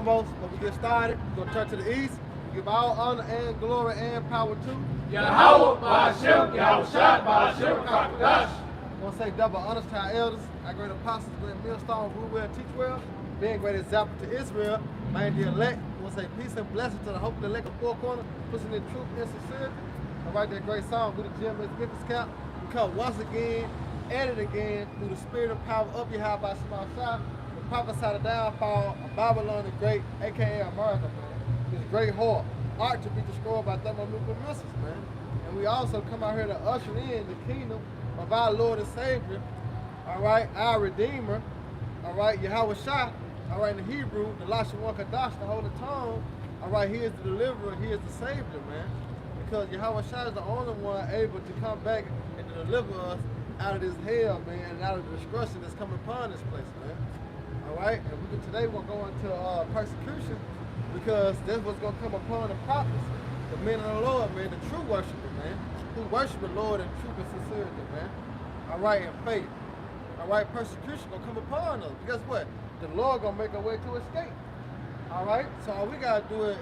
foremost, when we get started, we're going to turn to the east. Give all honor and glory and power to Yahweh, Ba'ashem, Yahushua, Ba'ashem, Kakadash. I want to say double honors to our elders, our great apostles, great millstones, rule well, teach well, being great example to Israel, man the elect. I want to say peace and blessing to the hope of the elect of four corners, pushing in truth and sincerity. I write that great song with the Gms Memphis camp. We come once again, edit again, through the spirit and power of Yahweh by Shema Shah, the prophesy the downfall of Babylon the Great, aka America, man. This great whore, art to be destroyed by thermonuclear missiles, man. And we also come out here to usher in the kingdom of our Lord and Savior, all right, our Redeemer, all right, Yahweh Shah, all right, in the Hebrew, the Lashawan Kadash, the Holy Tongue, all right, he is the deliverer, he is the Savior, man. Because Yahweh Shah is the only one able to come back and to deliver us out of this hell, man, and out of the destruction that's coming upon this place, man. All right, and today we're going to persecution because that's what's going to come upon the prophets, the men of the Lord, man, the true worshiper, man, who worship the Lord in truth and sincerity, man. All right, in faith. All right, persecution going to come upon us. Guess what? The Lord going to make a way to escape. All right, so all we got to do is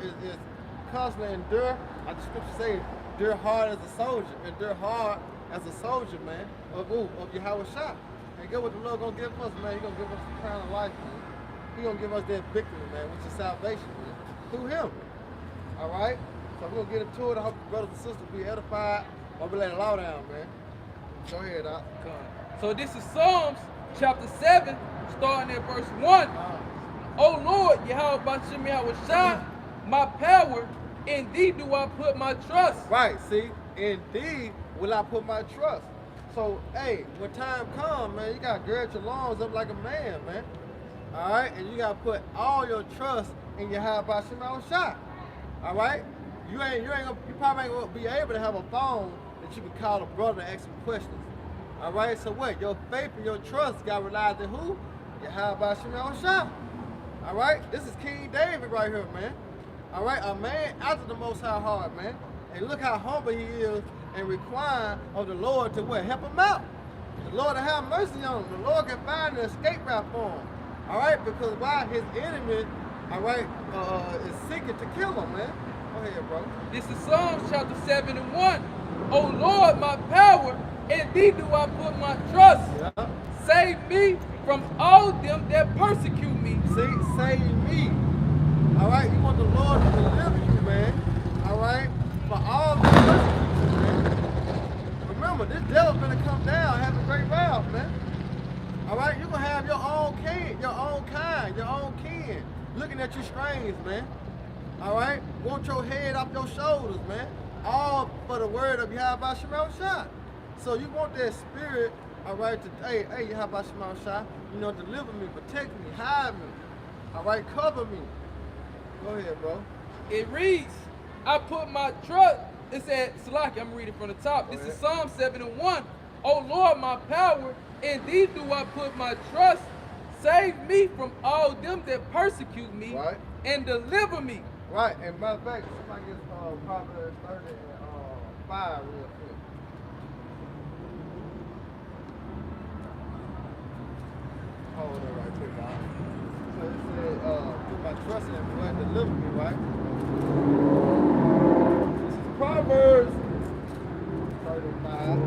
constantly endure. Like the scripture say, endure hard as a soldier. Endure hard as a soldier, man, of Yahweh Shah. And get what the Lord going to give us, man. He's going to give us the crown of life, man. He's going to give us that victory, man, which is salvation, man, through him. All right? So we're going to get into it. I hope the brothers and sisters be edified while we lay the law down, man. Go ahead, Doc. So this is Psalms chapter 7, starting at verse 1. O Lord, Yahweh Ba'ashem Yahushua, my power, in thee do I put my trust. Right, see, in thee will I put my trust. So, hey, when time comes, man, you got to gird your loins up like a man, man. All right, and you got to put all your trust in Yahweh Ba'ashem Yahushua. All right, you probably ain't gonna be able to have a phone that you can call a brother and ask him questions. All right, so what? Your faith and your trust got relied on who? Yahweh Ba'ashem Yahushua. All right, this is King David right here, man. All right, a man after the Most High heart, man. And look how humble he is and requiring of the Lord to what? Help him out. The Lord to have mercy on him. The Lord can find an escape route for him. All right, because why? His enemy, all right, is seeking to kill him, man. Go ahead, bro. This is Psalms chapter 7 and 1. O Lord, my power, in thee do I put my trust. Yeah. Save me from all them that persecute me. See, save me. All right, you want the Lord to deliver you, man. All right, for all the persecutors, man. Remember, this devil's gonna come down, have a great wrath, man. All right, you're gonna have your own kin, your own kind, your own kin looking at you strange, man. All right, want your head off your shoulders, man. All for the word of Yahweh Ba'ashem Yahushua. So you want that spirit, all right, to hey, Yahweh Ba'ashem Yahushua, you know, deliver me, protect me, hide me, all right, cover me. Go ahead, bro. It reads, I put my trust, it said, Salaki, I'm reading from the top. This is Psalm 7 and 1. O Lord, my power, in thee do I put my trust. Save me from all them that persecute me, right, and deliver me. Right, and matter of fact, somebody gets Proverbs 30 and 5 real quick. Hold on right quick, dog. So it said, put my trust in him and deliver me, right? This is Proverbs 35.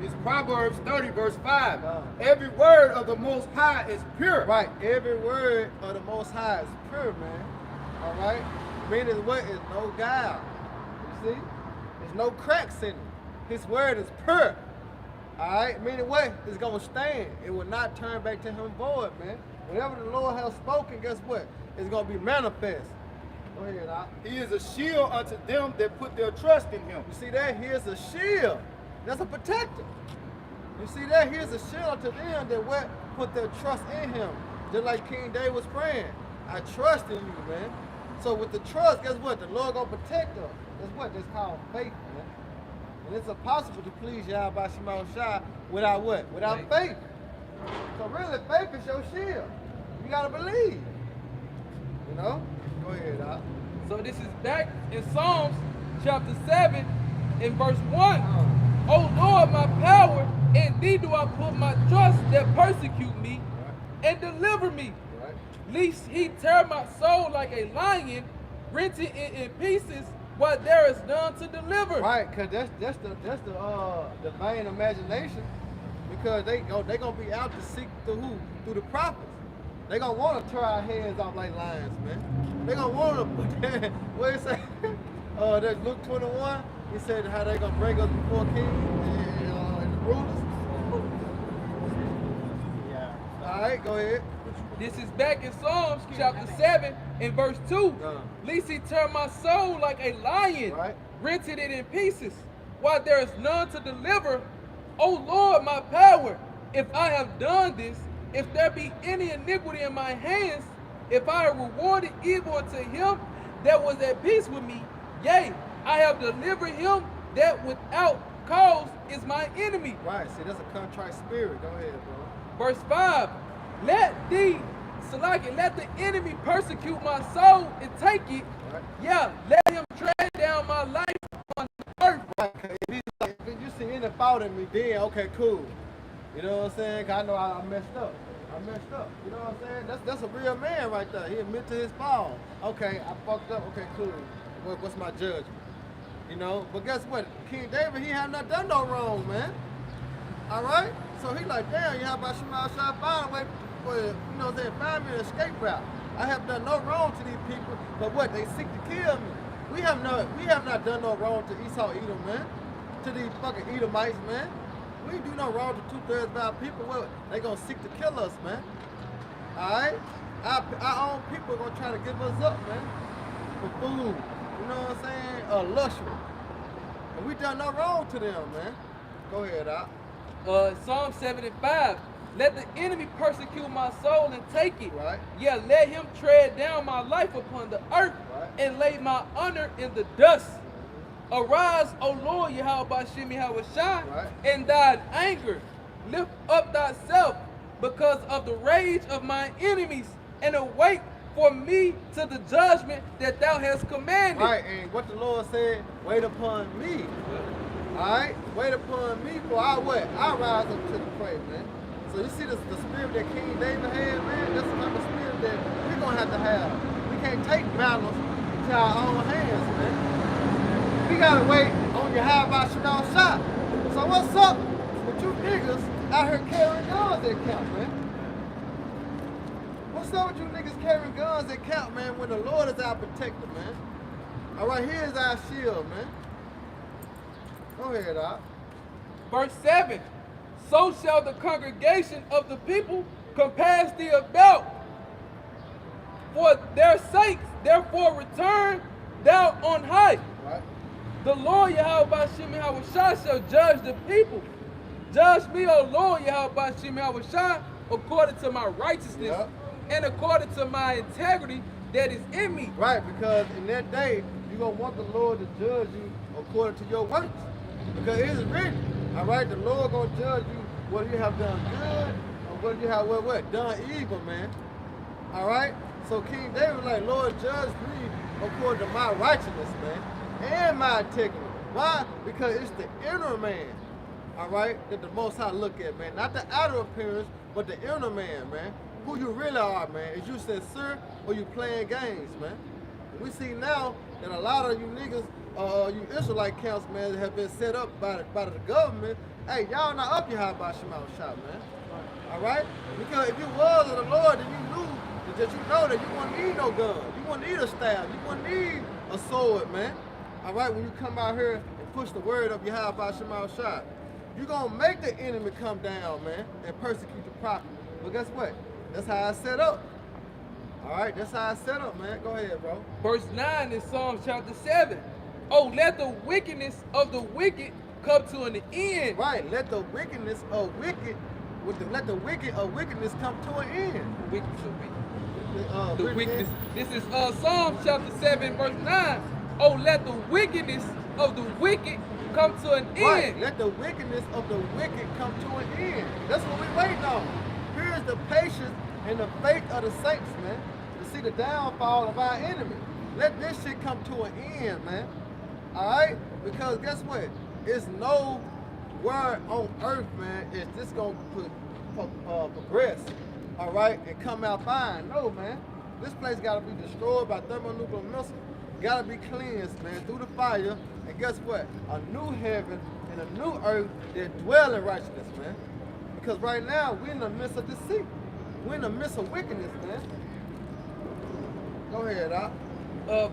It's Proverbs 30, verse 5. Every word of the Most High is pure. Right, every word of the Most High is pure, man. All right? Meaning what? Is no guile. You see? There's no cracks in it. His word is pure. All right? Meaning what? It's going to stand. It will not turn back to him void, man. Whatever the Lord has spoken, guess what? It's going to be manifest. Go ahead, Doc. He is a shield unto them that put their trust in him. You see that? Here's a shield. That's a protector. You see that? Here's a shield to them that what? Put their trust in him. Just like King David was praying. I trust in you, man. So with the trust, guess what? The Lord gonna protect us. That's what? That's called faith, man. And it's impossible to please Yahweh Ba'ashem Yahushua without what? Without faith. So really, faith is your shield. You gotta believe. You know? Go ahead, Doc. So this is back in Psalms chapter 7 in verse 1. O Lord, my power, in thee do I put my trust that persecute me and deliver me. Right. lest he tear my soul like a lion, rent it in pieces, while there is none to deliver. Right, cause that's the vain imagination, because they gonna be out to seek through who? Through the prophets. They gonna want to tear our heads off like lions, man. They gonna want to. What he say? That's Luke 21. He said how they gonna bring us before kings and the rulers. Yeah. All right, go ahead. This is back in Psalms chapter 7 and verse 2. Lest he tear my soul like a lion, Right. rented it in pieces, while there is none to deliver. O Lord, my power, if I have done this, if there be any iniquity in my hands, if I have rewarded evil unto him that was at peace with me, yea, I have delivered him that without cause is my enemy. Right. See, that's a contrite spirit. Go ahead, bro. Verse 5, let the enemy persecute my soul and take it. Right. Yeah, let him tread down my life on the earth. Right. 'Cause if he's like, if you see any fault in me, then okay, cool. You know what I'm saying? 'Cause I know I messed up. You know what I'm saying? That's a real man right there. He admit to his fault. Okay, I fucked up. Okay, cool. What's my judgment? You know? But guess what? King David, he had not done no wrong, man. All right? So he like, damn, you have about Shema Shah find a way for, you know what I'm saying, find me an escape route. I have done no wrong to these people, but what? They seek to kill me. We have not done no wrong to Esau Edom, man. To these fucking Edomites, man. We do no wrong to 2/3 of our people. Well, they gonna seek to kill us, man. All right? Our own people are gonna try to give us up, man, for food. You know what I'm saying? Luxury. And we done no wrong to them, man. Go ahead, Doc. Psalm 75, let the enemy persecute my soul and take it. Right. Yeah, let him tread down my life upon the earth, Right. and lay my honor in the dust. Arise, O Lord, Yahweh Shemi Hawashai, Right. in thine anger. Lift up thyself because of the rage of my enemies, and await for me to the judgment that thou hast commanded. Right, and what the Lord said, wait upon me. Alright? Wait upon me for I what? I rise up to the prey, man. So you see the spirit that King David had, man, that's the type of spirit that we're gonna have to have. We can't take battles to our own hands, man. We gotta wait on your high by Chanel shot. So what's up with you niggas out here carrying guns at camp, man? What's up with you niggas carrying guns at camp, man, when the Lord is our protector, man? All right, here's our shield, man. Go ahead, Doc. Verse 7, so shall the congregation of the people compass thee about. For their sakes, therefore return thou on high. Right. The Lord Yahweh Shemi Hawashai shall judge the people. Judge me, O Lord Yahweh Shemi Hawashai, according to my righteousness, Yep. and according to my integrity that is in me. Right, because in that day, you're going to want the Lord to judge you according to your works. Because it is written, all right, the Lord going to judge you whether you have done good or whether you have done evil, man. All right? So King David was like, Lord, judge me according to my righteousness, man, and my integrity. Why? Because it's the inner man, all right, that the Most High look at, man. Not the outer appearance, but the inner man, man. Who you really are, man. Is you sincere or you playing games, man? And we see now that a lot of you niggas, you Israelite camps, man, have been set up by the government. Hey, y'all not up your high by Shema Shop, man. All right? Because if you was of the Lord, then you knew that you know that you wouldn't need no gun. You wouldn't need a staff. You wouldn't need a sword, man. All right? When you come out here and push the word of Yahweh by Shema Shop, you're going to make the enemy come down, man, and persecute the prophet. But guess what? That's how it's set up. All right? That's how it's set up, man. Go ahead, bro. Verse 9 in Psalm chapter 7. Oh, let the wickedness of the wicked come to an end. Right. Let the wickedness of wickedness come to an end. The wickedness. This is Psalm chapter 7, verse 9. Oh, let the wickedness of the wicked come to an Right. end. Let the wickedness of the wicked come to an end. That's what we waiting on. Here's the patience and the faith of the saints, man, to see the downfall of our enemy. Let this shit come to an end, man. All right? Because guess what? It's nowhere on earth, man, is this going to progress. all right, and come out fine. No, man. This place got to be destroyed by thermonuclear missiles. Got to be cleansed, man, through the fire. And guess what? A new heaven and a new earth that dwell in righteousness, man. Because right now, we're in the midst of deceit. We're in the midst of wickedness, man. Go ahead, Doc.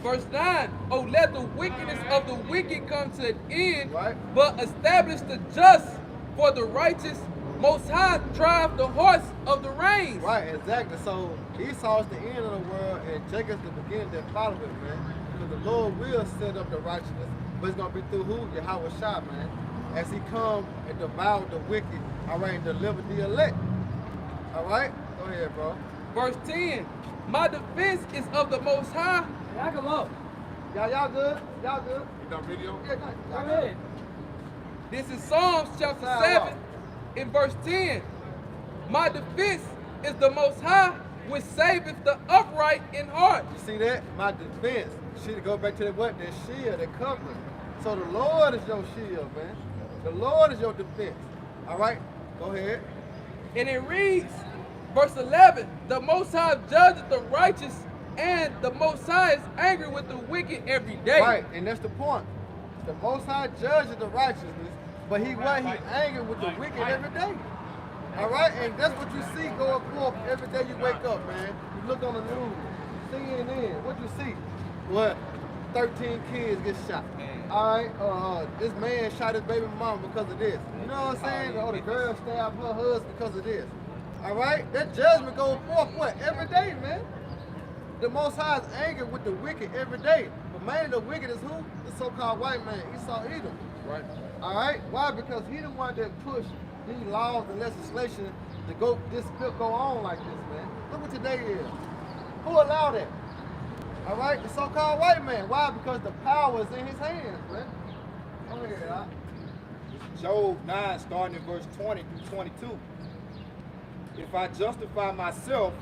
Verse 9, oh, let the wickedness of the wicked come to an end, Right. but establish the just for the righteous. Most High drive the horse of the reins. Right, exactly. So Esau is the end of the world, and Jacob's the beginning that follow it, man. Because the Lord will set up the righteousness, but it's gonna be through who? Yahweh Shah, man. As He come and devour the wicked, all right, and deliver the elect. All right, go ahead, bro. Verse 10, my defense is of the Most High. Y'all come up. Y'all good? Y'all good? You done video? Yeah, Go y'all ahead. This is Psalms chapter Sound 7 off. in verse 10. My defense is the Most High, which saveth the upright in heart. You see that? My defense. Should go back to that what? That shield, that covering. So the Lord is your shield, man. The Lord is your defense. All right, go ahead. And it reads, verse 11, the Most High judgeth the righteous, and the Most High is angry with the wicked every day. Right, and that's the point. The Most High judges the righteousness, but He angry with the wicked every day. All right, and that's what you see going forth every day you wake up, man. You look on the news, CNN, what you see? What? 13 kids get shot. All right, this man shot his baby mama because of this. You know what I'm saying? Or the girl stabbed her husband because of this. All right, that judgment goes forth what? Every day, man. The Most High is angry with the wicked every day. But mainly the wicked is who? The so-called white man, Esau Edom. Right. All right, why? Because he the one that pushed these laws and legislation to go on like this, man. Look what today is. Who allowed that? All right, the so-called white man. Why? Because the power is in his hands, man. Go ahead, Doc. Job 9, starting in verse 20 through 22. If I justify myself,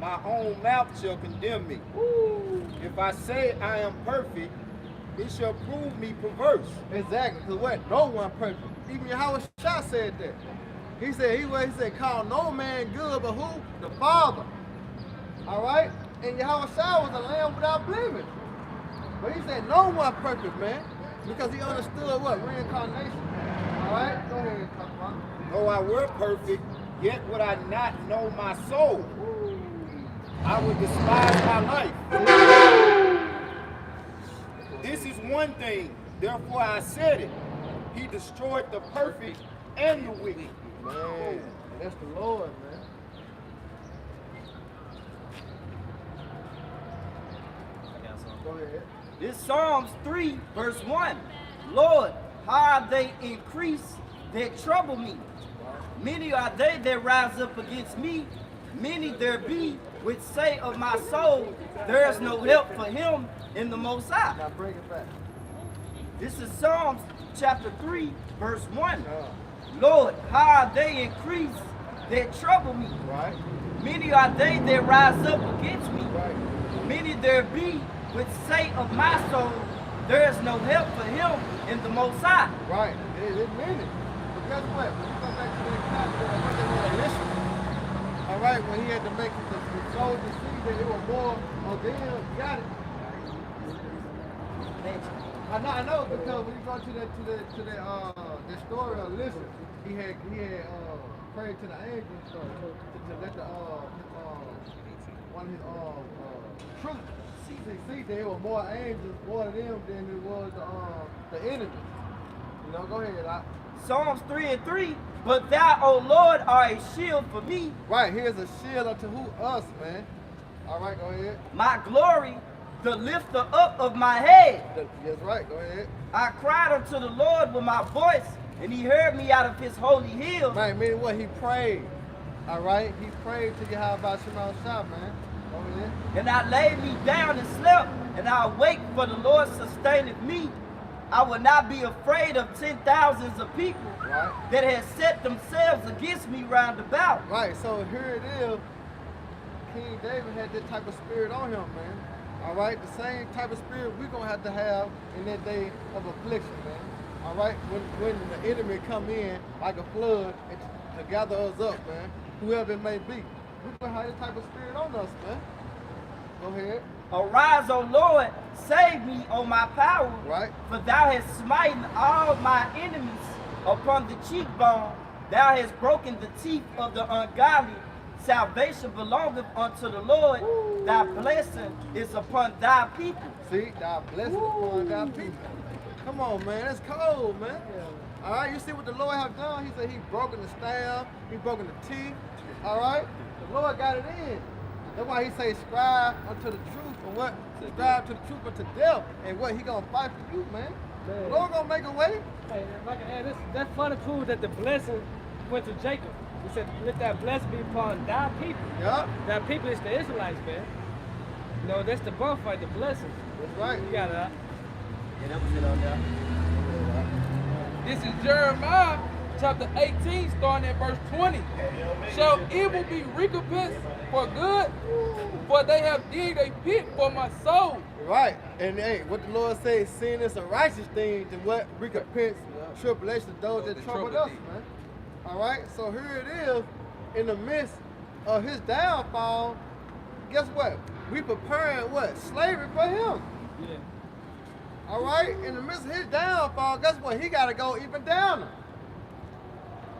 my own mouth shall condemn me. Woo. If I say I am perfect, it shall prove me perverse. Exactly, because what? No one perfect. Even Yahweh Shah said that. He said, call no man good, but who? The Father. All right? And Yahweh Shah was a lamb without blemish. But he said, no one perfect, man. Because he understood what? Reincarnation. All right? Go ahead, talk about it. Though I were perfect, yet would I not know my soul. I would despise my life. This is one thing, therefore I said it. He destroyed the perfect and the wicked. Man, that's the Lord, man. Go ahead. This Psalms 3, verse 1. Lord, how have they increased that trouble me? Many are they that rise up against me. Many there be which say of my soul, there is no help for him in the Most High. Now bring it back. This is Psalms chapter 3, verse 1. Lord, how have they increased that trouble me? Right. Many are they that rise up against me. Right. Many there be which say of my soul, there is no help for him in the Most High. Right. It meant it. But guess what? When you go back to that contract, when they were initial, all right, when he had to make the soldiers see that it was more of them, got it. I know because when you go to that story of Listen, he had prayed to the angels to let the one of his troops see there were more angels, more of them than it was the enemy. You know, go ahead. Psalms 3 and 3. But thou, O Lord, art a shield for me. Right, here's a shield unto who? Us, man. All right, go ahead. My glory, the lifter up of my head. That's right, go ahead. I cried unto the Lord with my voice, and he heard me out of his holy hill. Man, meaning what? He prayed. All right, he prayed to Yahweh Shema Shah, man. Go ahead. And I laid me down and slept, and I awaked, for the Lord sustaineth me. I will not be afraid of 10,000s of people that have set themselves against me round about. Right, so here it is. King David had that type of spirit on him, man. All right, the same type of spirit we're going to have in that day of affliction, man. All right, when the enemy come in like a flood and to gather us up, man, whoever it may be. we gonna have this type of spirit on us, man. Go ahead. Arise, O Lord, save me, O my power. Right. For thou hast smitten all my enemies upon the cheekbone. Thou hast broken the teeth of the ungodly. Salvation belongeth unto the Lord. Woo. Thy blessing is upon thy people. See, thy blessing upon thy people. Come on, man. That's cold, man. All right, you see what the Lord have done? He said he broken the staff, he broken the teeth. All right, the Lord got it in. That's why he say, "Scribe unto the truth," and what? Scribe to the truth unto death, and what? He gonna fight for you, man. The Lord gonna make a way. Hey, if I can add this, that's funny cool that the blessing went to Jacob. He said, "Let that blessing be upon thy people." Yeah, Thy people is the Israelites, man. No, that's the bonfire, the blessings. that's right. You got it. Yeah, that was it on there. This is Jeremiah chapter 18, starting at verse 20. Shall evil be recompensed for good? For they have digged a pit for my soul. Right, and hey, what the Lord says, sin is a righteous thing to what? Recompense tribulation to those that troubled us, man. All right, so here it is, in the midst of his downfall. Guess what? We preparing what? Slavery for him. Yeah. All right, in the midst of his downfall, guess what? He got to go even downer.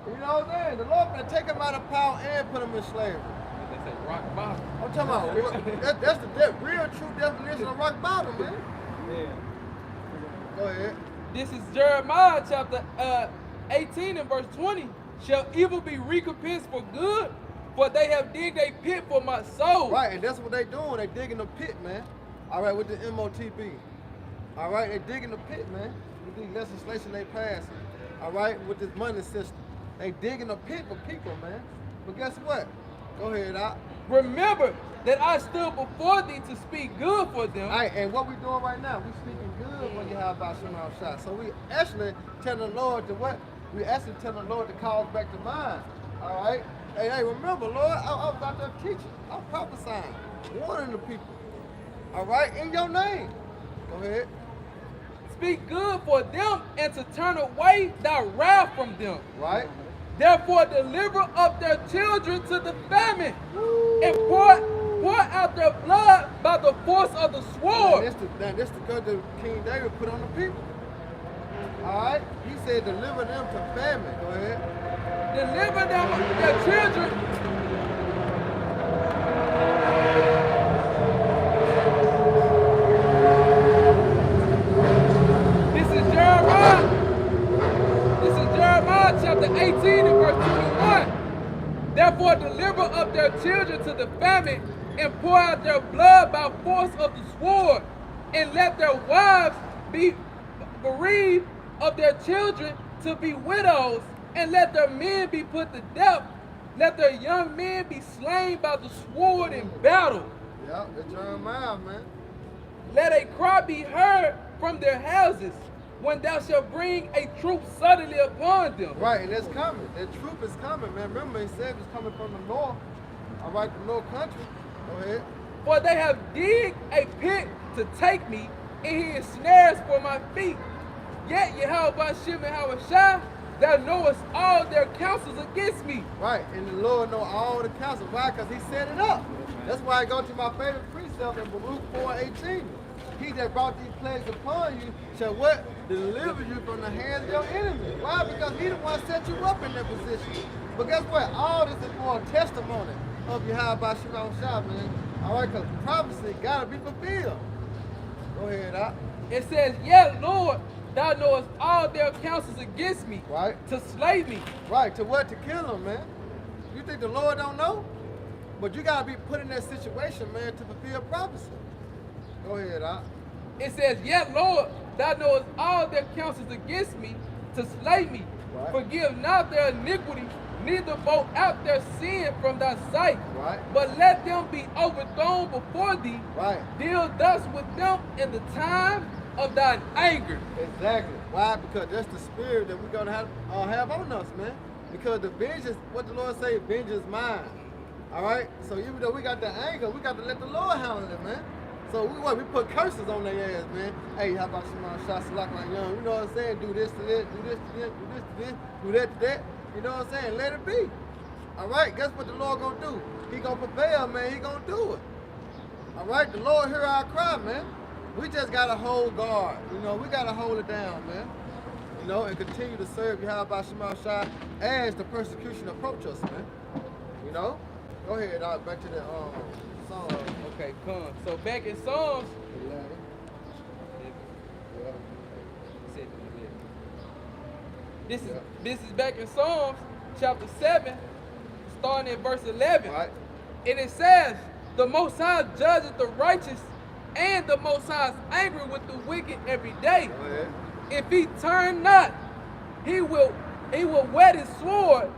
You know what I'm saying? The Lord gonna take him out of power and put him in slavery. They say rock bottom. I'm talking about that's the real true definition of rock bottom, man. Yeah. Go ahead. This is Jeremiah chapter 18 and verse 20. Shall evil be recompensed for good? For they have digged a pit for my soul. Right, and that's what they doing. They digging the pit, man. All right, with the MOTB. All right, they digging the pit, man. With the legislation they passing. All right, with this money system. They digging a pit for people, man. But guess what? Go ahead, Doc. Remember that I stood before thee to speak good for them. All right, and what we doing right now? We speaking good when you have about Shema shot. So we actually telling the Lord to what? We actually telling the Lord to call us back to mind. All right? Hey, remember, Lord, I was out there teaching. I was prophesying, warning the people. All right, in your name. Go ahead. Speak good for them and to turn away thy wrath from them. Right? Therefore deliver up their children to the famine and pour out their blood by the force of the sword. This the good that King David put on the people. All right? He said deliver them to famine. Go ahead. Deliver them their children. This is Jeremiah chapter 18 and verse 21. Therefore deliver up their children to the famine and pour out their blood by force of the sword, and let their wives be bereaved of their children to be widows, and let their men be put to death. Let their young men be slain by the sword in battle. Yep, it's Jeremiah, man. Let a cry be heard from their houses when thou shalt bring a troop suddenly upon them. Right, and it's coming. That troop is coming, man. Remember, he said it's coming from the north. All right, the north country. Go ahead. For they have digged a pit to take me, and he is snares for my feet. Yet Yahweh Shem and Hawashai, thou knowest all their counsels against me. Right, and the Lord know all the counsel. Why? Because he set it up. That's why I go to my favorite precept in Baruch 4:18. He that brought these plagues upon you shall what? Deliver you from the hands of your enemies. Why? Because he the one set you up in that position. But guess what? All this is for a testimony of Yahweh Shem Shah, man. All right, because prophecy got to be fulfilled. Go ahead, Doc. It says, yet Lord, thou knowest all their counsels against me, Right. to slay me. Right, to what? To kill them, man. You think the Lord don't know? But you got to be put in that situation, man, to fulfill prophecy. Go ahead, Doc. It says, yet Lord, thou knowest all their counsels against me, to slay me. Right. Forgive not their iniquity, neither vote out their sin from thy sight. Right. But let them be overthrown before thee. Right. Deal thus with them in the time of thine anger. Exactly. Why? Because that's the spirit that we're going to have on us, man. Because the vengeance, what the Lord say, vengeance mine. All right? So even though we got the anger, we got to let the Lord handle it, man. So we put curses on their ass, man. Hey, how about Shema Shah Salak like young? You know what I'm saying? Do this to this, do this to this, do this to this, do that to that. You know what I'm saying? Let it be. All right, guess what the Lord gonna do? He gonna prevail, man. He gonna do it. All right, the Lord hear our cry, man. We just gotta hold guard. You know, we gotta hold it down, man. You know, and continue to serve Yahweh Shema Shai as the persecution approach us, man. You know? Go ahead, back to the song. Okay, come. So back in Psalms, 11. Yeah. this is back in Psalms chapter 7, starting at verse 11. Right. And it says, the Most High judges the righteous, and the Most High is angry with the wicked every day. Go ahead. If he turn not, he will whet his sword.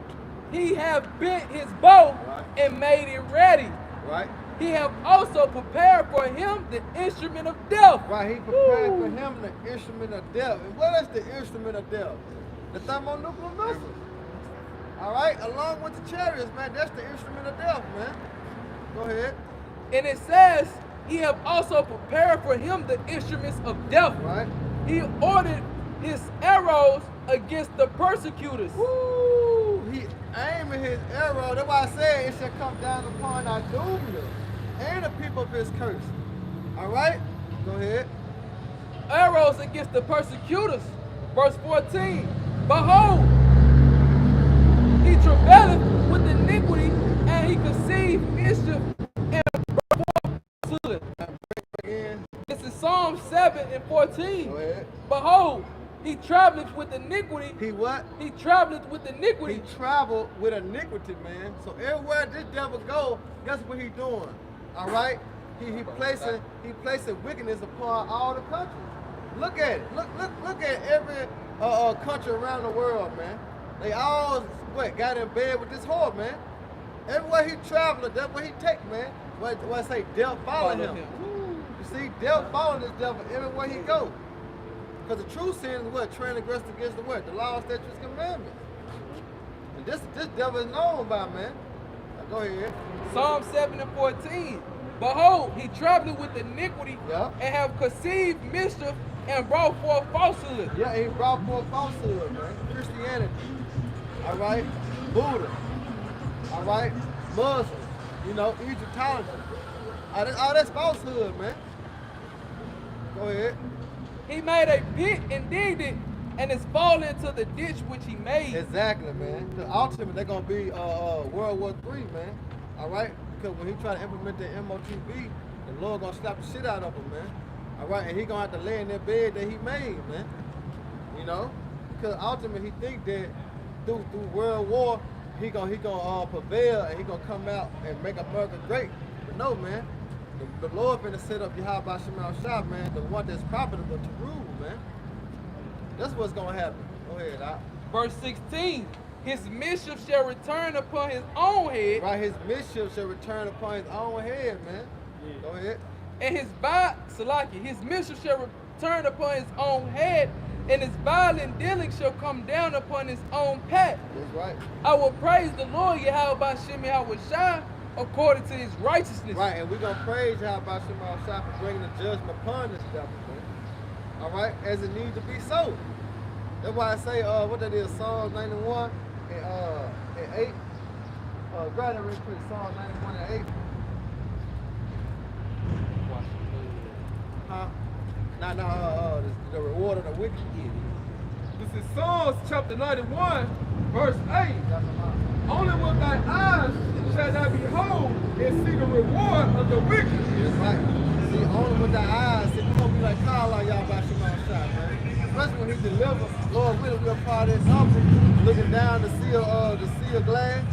He have bent his bow and made it ready. Right. He have also prepared for him the instrument of death. Right, he prepared for him the instrument of death. And what is the instrument of death? The thermonuclear missiles. All right, along with the chariots, man, that's the instrument of death, man. Go ahead. And it says, he have also prepared for him the instruments of death. Right. He ordered his arrows against the persecutors. Woo! He aiming his arrow. That's why I said it shall come down upon our doomers and the people of his curse. All right? Go ahead. Arrows against the persecutors. Verse 14. Behold, he travaileth with iniquity, and he conceived mischief and brought forth falsehood. Again. This is Psalm 7 and 14. Go ahead. Behold, he traveleth with iniquity. He what? He traveleth with He iniquity. traveled with iniquity, man. So everywhere this devil go, guess what he doing? All right? He placing wickedness upon all the countries. Look at it. Look at every country around the world, man. They all got in bed with this whore, man. Everywhere he traveling, that's what he take, man. What I say, death follow him. You see, death follow this devil everywhere he go. Because the true sin is what? Transgressed against the what? The law, statutes, commandments. And this devil is known by, man. Now go ahead. Psalm 7 and 14. Behold, he traveleth with iniquity, Yeah. and have conceived mischief and brought forth falsehood. Yeah, he brought forth falsehood, man. Christianity. All right? Buddha. All right? Muslims. You know, Egyptology. All that's falsehood, man. Go ahead. He made a pit and digged it, and is fallen into the ditch which he made. Exactly, man. The ultimate, they're gonna be World War III, man. All right, because when he try to implement the MOTV, the Lord gonna slap the shit out of him, man. All right, and he gonna have to lay in that bed that he made, man. You know, because ultimately he think that through World War he gonna prevail and he gonna come out and make America great. But no, man. The Lord finna set up Yahweh Shema Shai, man, the one that's profitable to rule, man. That's what's gonna happen. Go ahead, Doc. Verse 16. His mischief shall return upon his own head, Right, his mischief shall return upon his own head, man. Go ahead. and his mischief shall return upon his own head, and his violent dealing shall come down upon his own path. That's right. I will praise the Lord Yahweh Shem Yahweh Shai according to his righteousness. Right, and we're gonna praise Yahweh Shema Shai for bringing the judgment upon this devil, man. All right, as it needs to be so. That's why I say, what that is, Psalms 91 and 8. Grab that real quick, Psalms 91 and 8. Huh? The reward of the wicked. This is Psalms chapter 91, verse 8. Only with thy eyes shall thou behold and see the reward of the wicked. That's right. See, only with the eyes, see, we're gonna be like Kyle on y'all about Shema Shai, man. Especially when he delivers, Lord willing, we're part of his humble, looking down the sea of glass.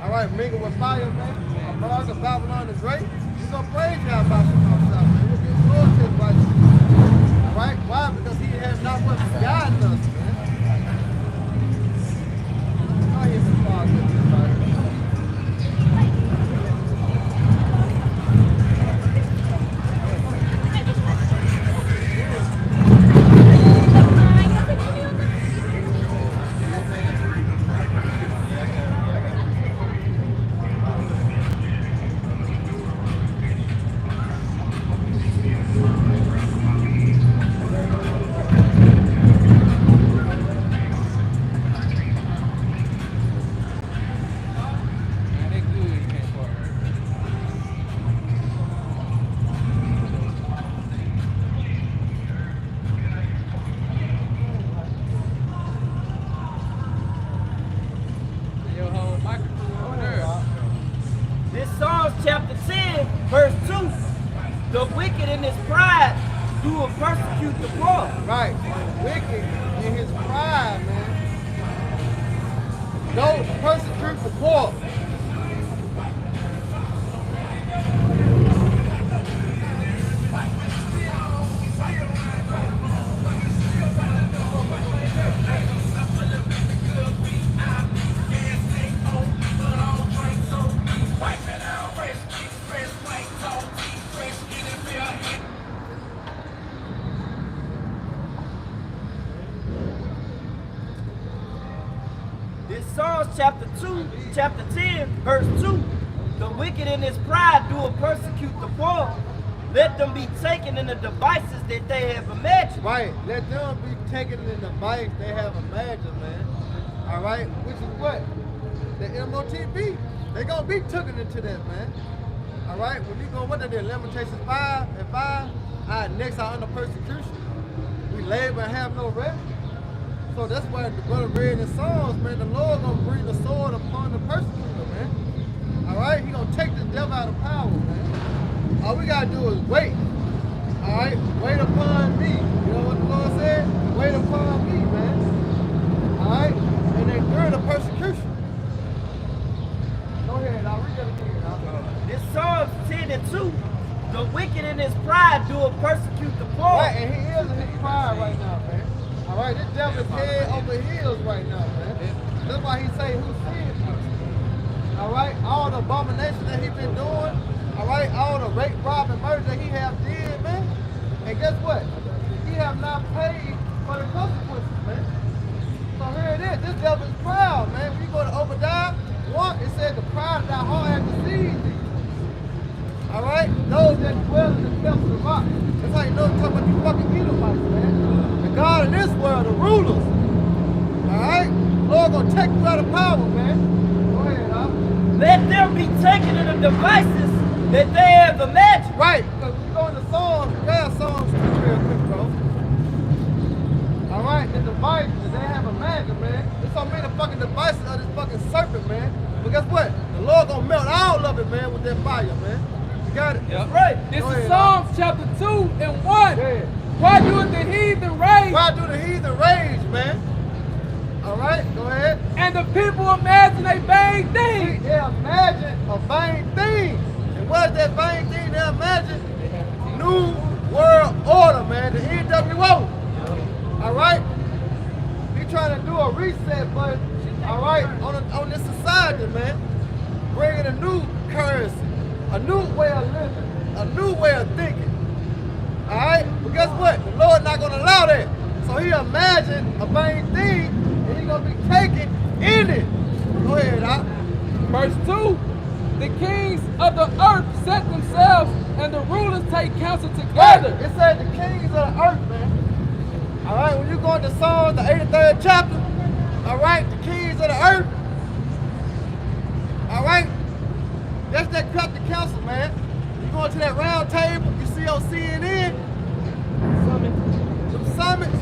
All right, mingle with fire, man. America, Babylon the Great. We're gonna praise y'all about Shema Shai, man. We'll get glory to his righteousness. All right, why? Because he has not what guiding us, man. I hear the Father, right? wicked in his pride do persecute the poor. Right. Wicked in his pride, man. Don't persecute the poor. This Psalms chapter 10, verse 2. The wicked in his pride do persecute the poor. Let them be taken in the devices that they have imagined. Right. Let them be taken in the device they have imagined, man. All right. Which is what? The MOTB. They gonna be taken into that, man. All right. When you go, what they did? Lamentations 5 and 5. Our necks are under persecution. We labor and have no rest. So that's why the brother read in Psalms, man, the Lord gonna bring the sword upon the persecutor, man. All right, he gonna take the devil out of power, man. All we gotta do is wait. All right, wait upon me. You know what the Lord said? Wait upon me, man. All right, and endure the persecution. Go ahead, I'll read that again. This Psalms 10 and 2. The wicked in his pride do persecute the poor. Right, and he is in his pride right now, man. All right, this devil is head over heels right now, man. That's why he say, who sinned first? All right, all the abominations that he been doing, all right, all the rape, rob, and murder that he have did, man. And guess what? He have not paid for the consequences, man. So here it is. This devil is proud, man. When you go to Obadiah 1, it said the pride of thy heart has deceived thee. All right, those that dwell in the depths of the rock. That's how you know it's talking about these fucking Edomites, man. God in this world, the rulers. Alright? Lord gonna take you out of power, man. Go ahead, huh? Let them be taken in the devices that they have imagined. Right, because when you go into Psalms, grab Psalms real quick, bro. Alright, the device that they have imagined, man. There's so many fucking devices of this fucking serpent, man. But guess what? The Lord gonna melt all of it, man, with that fire, man. You got it? Yep. Right. This Go is ahead, Psalms chapter 2 and 1. Yeah. Why do the heathen rage? Why do the heathen rage, man? Alright, go ahead. And the people imagine a vain thing. They imagine a vain thing. And what is that vain thing they imagine? New World Order, man. The NWO. Alright? He trying to do a reset, but alright, on this society, man. Bringing a new currency, a new way of living, a new way of thinking. Alright? But guess what? The Lord not gonna allow that. So he imagined a vain thing and he gonna be taken in it. Go ahead, Doc. Verse 2. The kings of the earth set themselves and the rulers take counsel together. It said the kings of the earth, man. Alright, when you go into Psalms, the 83rd chapter, alright, the kings of the earth, alright, that's that crafty council, man. You go into that round table, you see on CNN, some summits.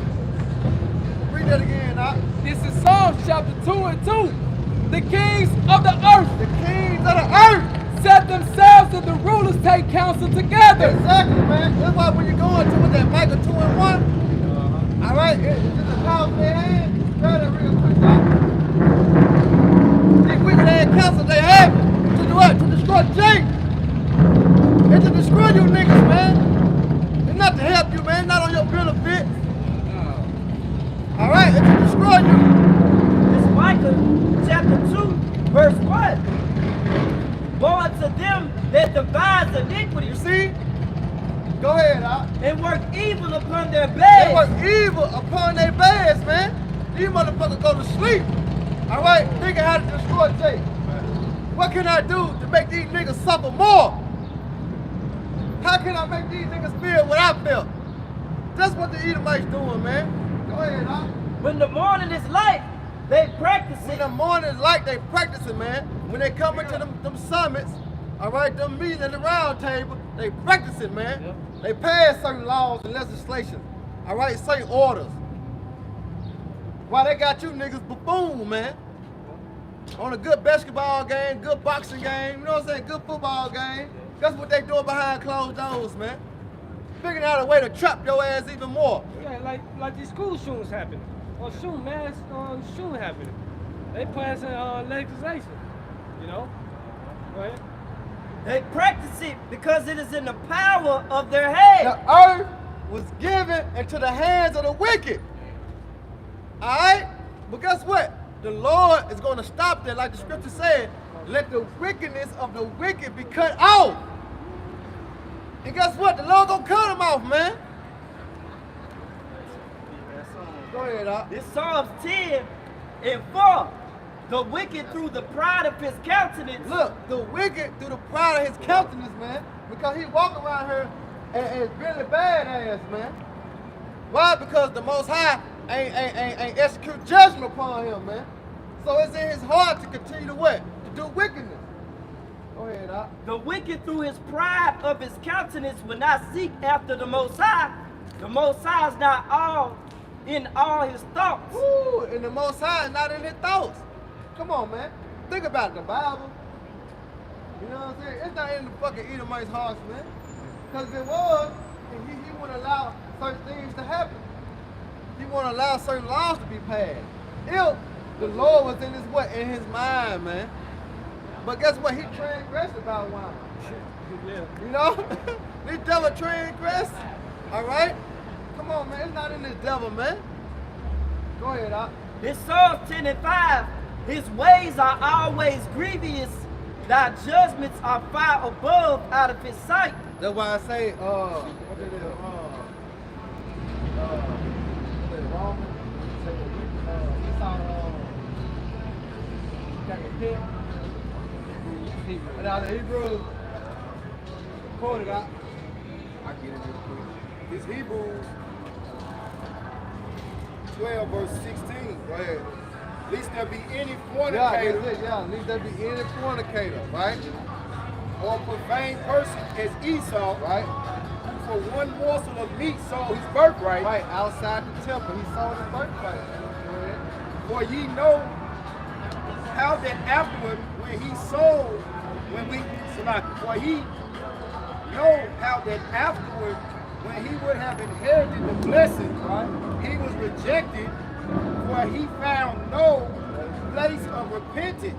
Read that again, Doc. This is Psalms chapter 2 and 2. The kings of the earth The kings of the earth. set themselves and the rulers take counsel together. Exactly, man. That's why when you go into with that Micah 2 and 1, alright, it's just a power in their hand. Try that real quick, Doc. These wicked ass council they have to do what? To destroy Jake. And to destroy you niggas, man. It's not to help you, man. Not on your benefit. Alright, it's to destroy you. It's Micah chapter 2, verse 1. Woe unto them that devise iniquity You see? Go ahead, Doc. and work evil upon their They beds. work evil upon their beds, man. These motherfuckers go to sleep. Alright, thinking how to destroy Jake. What can I do to make these niggas suffer more? How can I make these niggas feel what I felt? That's what the Edomites doing, man. Go ahead, Doc. When the morning is light, they practice In it. the morning light, they practicing, man. When they come into them summits, all right, them meetings at the round table, they practicing, man. Yep. They pass certain laws and legislation, all right, certain orders. Why they got you niggas buffoon, man? On a good basketball game, good boxing game, you know what I'm saying, good football game. That's what they doing behind closed doors, man. figuring out a way to trap your ass even more. Yeah, like these school shootings happening, or mass shooting happening. They passing legislation, you know. Go ahead. They practice it because it is in the power of their head. The earth was given into the hands of the wicked. Alright? But guess what? The Lord is going to stop that, like the scripture said. Let the wickedness of the wicked be cut off. And guess what? The Lord going to cut them off, man. Go ahead, Doc. This Psalms 10:4. The wicked through the pride of his countenance. Look, the wicked through the pride of his countenance, man. Because he walk around here and is really badass, man. Why? Because the Most High ain't execute judgment upon him, man. So it's in his heart to continue to what? To do wickedness. Go ahead, Doc. The wicked through his pride of his countenance will not seek after the Most High. The Most High is not all in all his thoughts. Woo, and the Most High is not in his thoughts. Come on, man. Think about the Bible. You know what I'm saying? It's not in the fucking Edomite's hearts, man. Because if it was, he wouldn't allow certain things to happen. He wouldn't allow certain laws to be passed. If the Lord was in his what? In his mind, man. But guess what? He transgressed about one. Yeah. You know? This devil transgressed. Alright? Come on, man. It's not in this devil, man. Go ahead, Doc. This Psalms 10:5. His ways are always grievous. Thy judgments are far above out of his sight. That's why I say, what it is, Roman, he saw, got a pit. And now the Hebrews quoted out. I get it real quick. This Hebrews 12 verse 16. Go ahead. Lest there be any Yeah, fornicator that's it, yeah. At least there be any fornicator, right? or profane person as Esau, Right? who for one morsel of meat sold his birthright. Right, outside the temple, he sold his birthright. Go ahead. For ye know how that afterward, when he sold, for he know how that afterward, when he would have inherited the blessing, Right? he was rejected, for he found no place of repentance,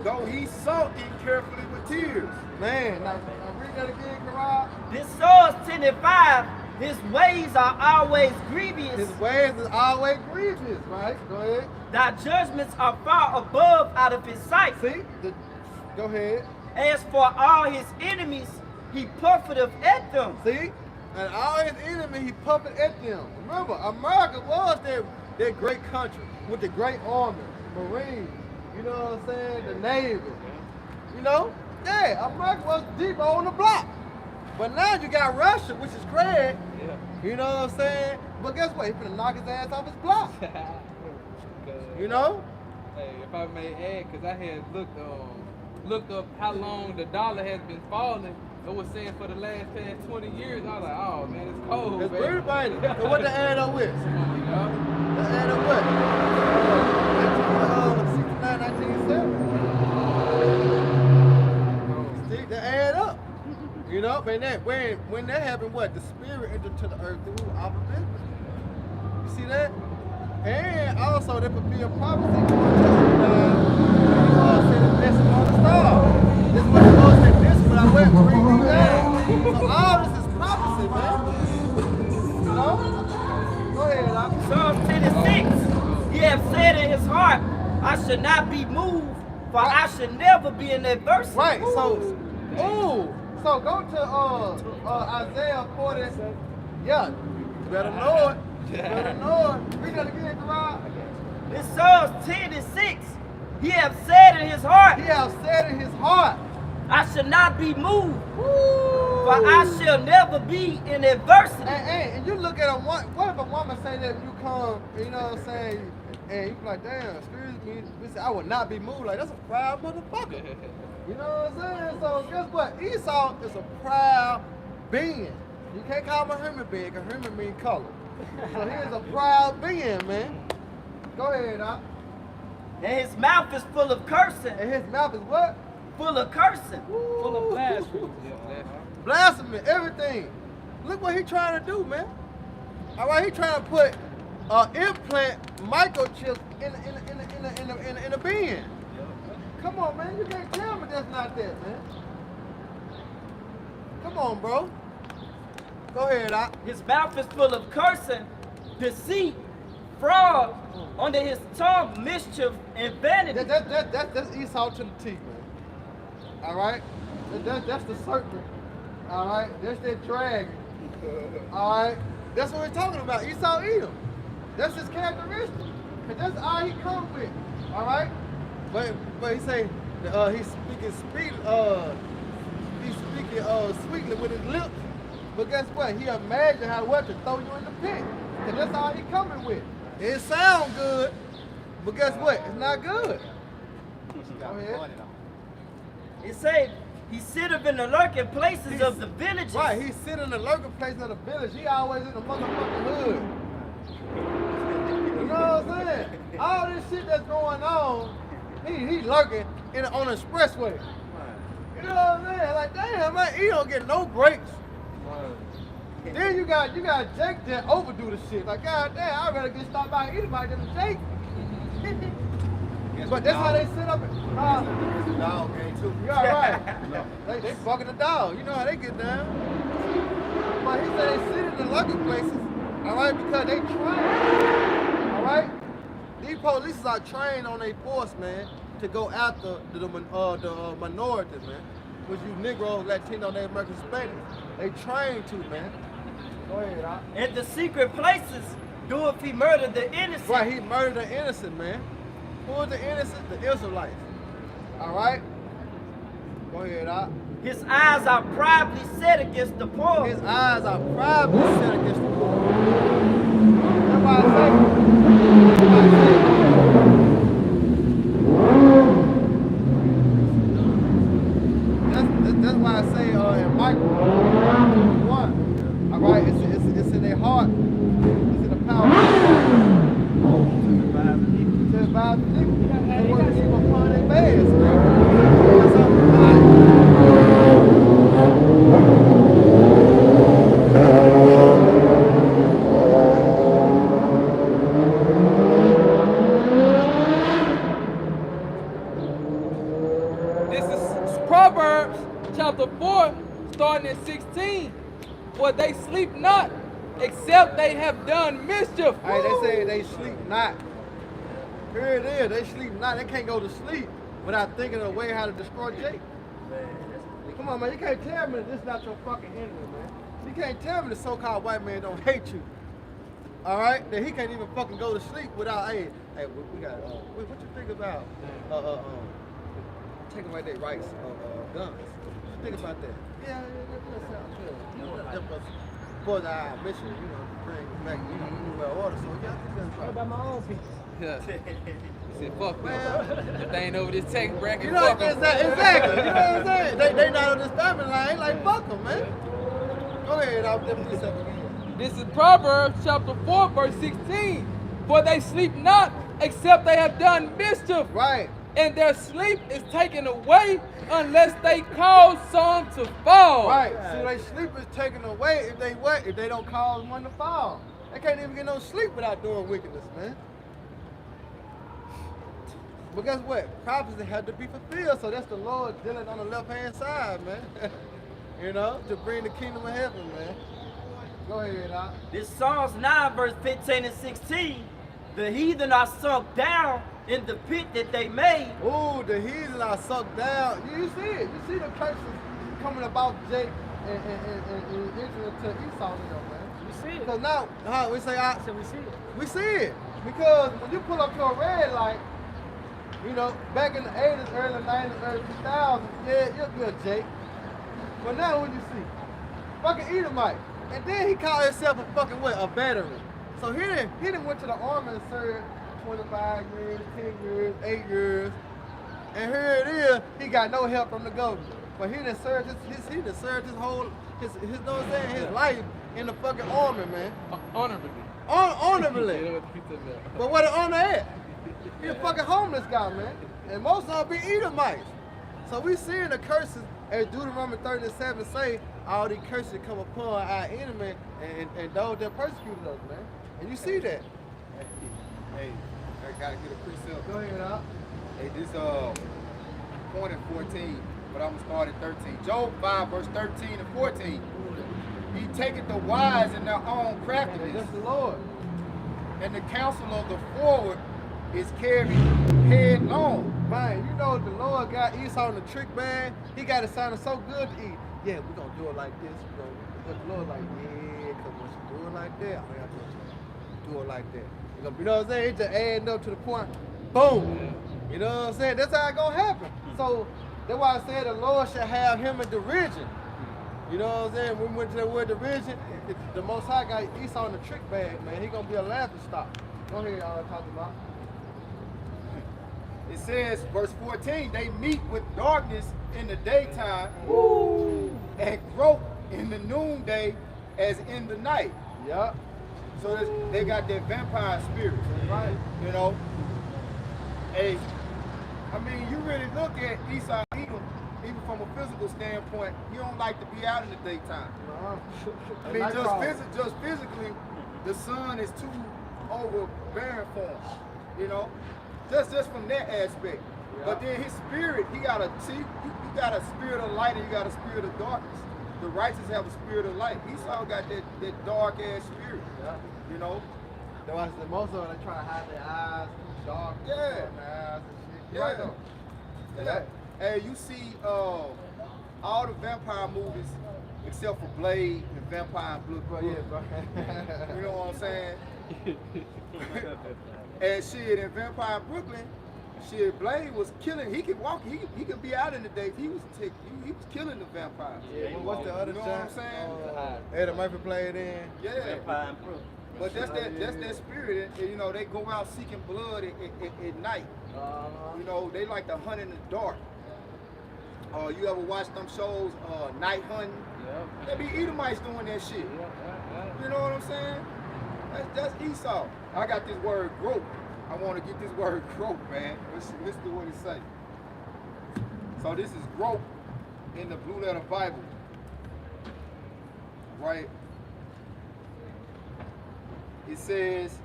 though he sought it carefully with tears. Man, now read that again, Karan. This Psalms 10:5. His ways are always grievous. His ways is always grievous, right? Go ahead. Thy judgments are far above out of his sight. See? Go ahead. As for all his enemies, he puffeth at them. See? And all his enemies, he puppet at them. Remember, America was that great country with the great army, Marines, you know what I'm saying? The Navy. You know? Yeah, America was deep on the block. But now you got Russia, which is Craig. Yeah. You know what I'm saying? But guess what? He finna knock his ass off his block. You know? Hey, if I may add, because I had looked up how long the dollar has been falling. It was saying for the last past 20 years. I was like, oh man, it's cold. It's baby. pretty funny. So what the add up with? Come on, you know? The add up what? 1969, 1970. See, the add up. You know, when that happened, what? The spirit entered to the earth through our business. You see that? And also there could be a prophecy going to say the blessing on the star. This is what the Lord said, this is what I went bring you down. So all this is prophecy, man. You know? Go ahead, Doc. Psalms 10:6. He hath said in his heart, I should not be moved, for I should never be in adversity. Right, so go to Isaiah 40. Yeah, you better know it. You better know it. Read that again, Karan. This Psalms 10:6. He hath said in his heart, He has said in his heart, I should not be moved, woo. for I shall never be in adversity. And you look at a what if a woman say that you come, you know what I'm saying, and you be like, damn, excuse me, we say, I would not be moved. Like, that's a proud motherfucker. You know what I'm saying? So guess what? Esau is a proud being. You can't call him a human being, because human mean color. So he is a proud being, man. Go ahead, Doc. And his mouth is full of cursing. And his mouth is what? Full of cursing. Full of blasphemy. Yeah, blasphemy, everything. Look what he trying to do, man. All right, he trying to put implant microchips in a bin. Come on, man. You can't tell me that's not that, man. Come on, bro. Go ahead, Doc. His mouth is full of cursing, deceit, fraud, under his tongue, mischief, and vanity. That's Esau to the T, man. All right? That's the serpent. All right? That's that dragon. All right? That's what we're talking about. Esau Edom. That's his characteristic. Cause that's all he comes with. All right? But he say he's speaking sweetly with his lips. But guess what? He imagine how what to throw you in the pit. Cause that's all he coming with. It sound good, but guess what? It's not good. Go ahead. It say he sitteth in the lurking places of the villages. Right, he sit in the lurking place of the village. He always in the motherfucking hood. You know what I'm saying? All this shit that's going on, he lurking on the expressway. You know what I'm saying? Like, damn, man, he don't get no breaks. Then you got Jake that overdo the shit. Like, god damn, I'd rather get stopped by anybody than Jake. But that's how they sit up. It's a dog game too. You all right? They fucking the dog. You know how they get down. But he said they sit in the lurking places, all right, because they train. All right? These police are trained on their force, man, to go after the minority, man. Which you Negroes, Latino, Native American, Hispanic. They trained to, man. Go ahead, Doc. In the secret places, doeth he murder the innocent. Right, he murdered the innocent, man. Who is the innocent? The Israelites. All right? Go ahead, Doc. His eyes are proudly set against the poor. His eyes are proudly set against the poor. That's why I that's why I say in Michael 1, all right, it's in their heart, it's in the power of to survive the people. They want to keep upon their beds, This is Proverbs chapter 4, starting at 16. For they sleep not, except they have done mischief. Hey, they say they sleep not. Here it is, they sleep not. They can't go to sleep without thinking of a way how to destroy Jake. Come on, man, you can't tell me that this is not your fucking enemy, man. You can't tell me the so-called white man don't hate you. All right? That he can't even fucking go to sleep without, hey, we got, what you think about, taking away their rights of guns? What you think about that? Yeah, that sounds good. You know, that for our mission, you know, to bring back, you know, new world order. So, yeah, I think that's right. What about my own people? Yeah. He said, fuck them. If they ain't over this tax bracket, You know, fuck them. exactly. You know what I'm saying? They not on this family line. Like, fuck them, man. Go ahead, I'll definitely yourself again. This is Proverbs chapter 4, verse 16. For they sleep not, except they have done mischief. Right. And their sleep is taken away unless they cause some to fall. Right. See, their sleep is taken away if they what? If they don't cause one to fall. They can't even get no sleep without doing wickedness, man. But guess what? Prophecy had to be fulfilled, so that's the Lord dealing on the left-hand side, man. You know, to bring the kingdom of heaven, man. Go ahead, Doc. This Psalms 9, verse 15 and 16. The heathen are sunk down in the pit that they made. Ooh, the heathen are sucked down. You see it. You see the curses coming about Jake and entering to Esau, you know, man. We see it. Because now, we say, So we see it. we see it. Because when you pull up to a red light, you know, back in the 80s, early 90s, early 2000s, yeah, you're good, Jake. But now what you see? Fucking Edomite. And then he called himself a fucking what? A veteran. So he done went to the army and served 25 years, 10 years, 8 years. And here it is, he got no help from the government. But he done served his whole, his you know what I'm saying, his life in the fucking army, man. Honorably. Honorably. But where the honor at? He a fucking homeless guy, man. And most of them be Edomites. So we seeing the curses, as Deuteronomy 37 say, all these curses come upon our enemy and those that persecuted us, man. And you see that. Hey, I gotta get a precept. Go ahead, Al. Hey, this point at 14, but I'm gonna start at 13. Job 5, verse 13 and 14. He taketh the wise in their own craftiness, That's the Lord. and the counsel of the forward is carried headlong. Man, you know the Lord got Esau in the trick bag. He got it sounding so good to eat. Yeah, we're gonna do it like this. But the Lord like, yeah, because once you do it like that, I'm gonna have to do it like that. You know what I'm saying? It's just adding up to the point, boom. You know what I'm saying? That's how it gonna happen. So that's why I said the Lord should have him in derision. You know what I'm saying? When we went to that word derision, the Most High got Esau in the trick bag, man. He gonna be a laughing stock. Go ahead, y'all talking about. It says, verse 14, they meet with darkness in the daytime and grope in the noonday as in the night. Yup. So they got that vampire spirit, Right. you know. Hey, I mean, you really look at Esau, even from a physical standpoint, he don't like to be out in the daytime. I mean, just physically, the sun is too overbearing for him, you know. Just from that aspect. Yeah. But then his spirit, he got you got a spirit of light and you got a spirit of darkness. The righteous have a spirit of light. Esau got that dark ass spirit. Yeah. You know? That's why I said most of them they try to hide their eyes, dark, Yeah. their eyes and shit. Yeah. Right though. Yeah. Hey, you see all the vampire movies except for Blade and Vampire and Blood. Bro, yeah, bro. You know what I'm saying? And shit, in Vampire in Brooklyn, shit, Blade was killing. He could walk. He could be out in the day. He was killing the vampires. Yeah, what's the other You know what I'm saying? Eddie Murphy played in. Yeah. But that's that spirit. And, you know, they go out seeking blood at night. You know, they like to hunt in the dark. You ever watch them shows, Night Hunting? Yep. They be Edomites doing that shit. Yep. You know what I'm saying? That's Esau. I got this word grope. I want to get this word grope, man. Listen to what it say. So this is grope in the Blue Letter Bible. Right? It says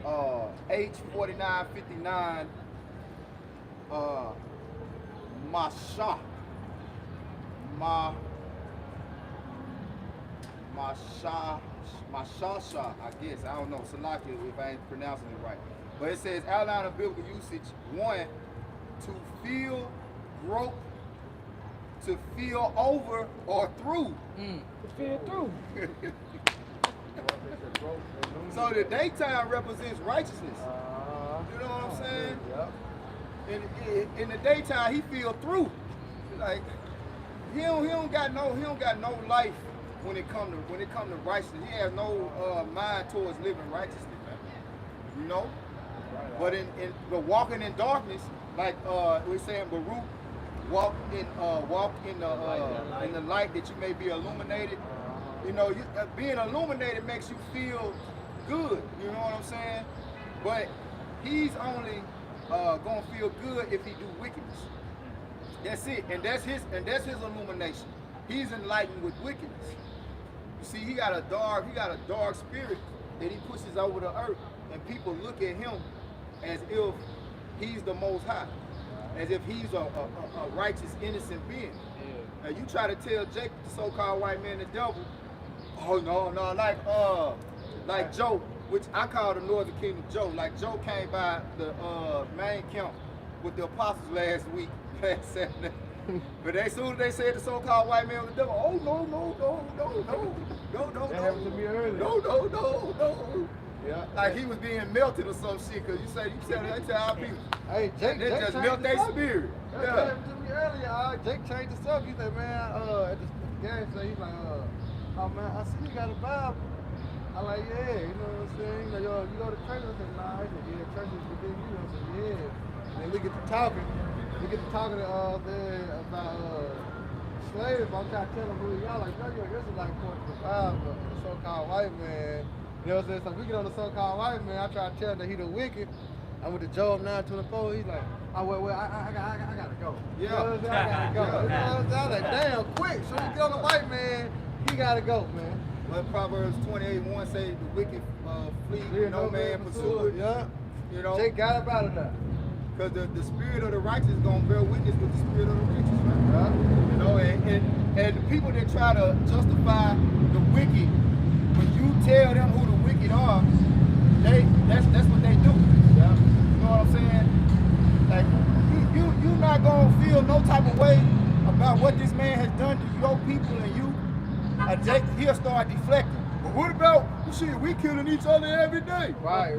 H4959 Masha. Mashasha, I guess. I don't know. Salaki, if I ain't pronouncing it right. But it says outline of biblical usage. 1, to feel, grope, to feel over or through. To feel through. So the daytime represents righteousness. You know what I'm saying? Yep. In the daytime, he feel through. Like he don't got no life when it come to righteousness. He has no mind towards living righteously, man. You know. But in walking in darkness, like we're saying, Baruch, walk in the light that you may be illuminated. You know, being illuminated makes you feel good. You know what I'm saying? But he's only gonna feel good if he do wickedness. That's it, and that's his illumination. He's enlightened with wickedness. You see, he got a dark spirit that he pushes over the earth, and people look at him as if he's the Most High, as if he's a righteous, innocent being. Now you try to tell Jake, the so-called white man, the devil. Oh no, like Joe, which I call the Northern Kingdom Joe. Like Joe came by the main camp with the apostles last Saturday. But as soon as they said the so-called white man was the devil, oh no. That happened to me earlier. No. Yeah. Like he was being melted or some shit, cause you tell our people. Hey, Jake just changed melt the their subject. spirit. That Yeah. happened to me earlier. Jake changed the subject. He said, man, at the gas station, he's like, oh man, I see you got a Bible. I like, yeah, you know what I'm saying? You know, you go to church. I said, nah. He said, yeah, church is within you. I said, yeah. And then we get to talking. About slavery. But I'm trying to tell him who y'all like, bro, this is like according to the Bible, the so-called white man. You know what I'm saying? So we get on the so-called white man. I try to tell him that he the wicked. I went to Job 9:24. He's like, oh well, I gotta go. Yeah. You know what I'm saying? I gotta go. You know what I'm saying? I was like, damn, quick. So you get on the white man, he gotta go, man. Well, Proverbs 28:1 say the wicked flee, no man pursue it. Yeah. You know, Jake got about it now. because the spirit of the righteous is gonna bear witness with the spirit of the righteous, right? Yeah. You know, and the people that try to justify the wicked, when you tell them who the wicked are, that's what they do. Yeah. You know what I'm saying? Like you not gonna feel no type of way about what this man has done to your people, and he'll start deflecting. But what about we killing each other every day? Right.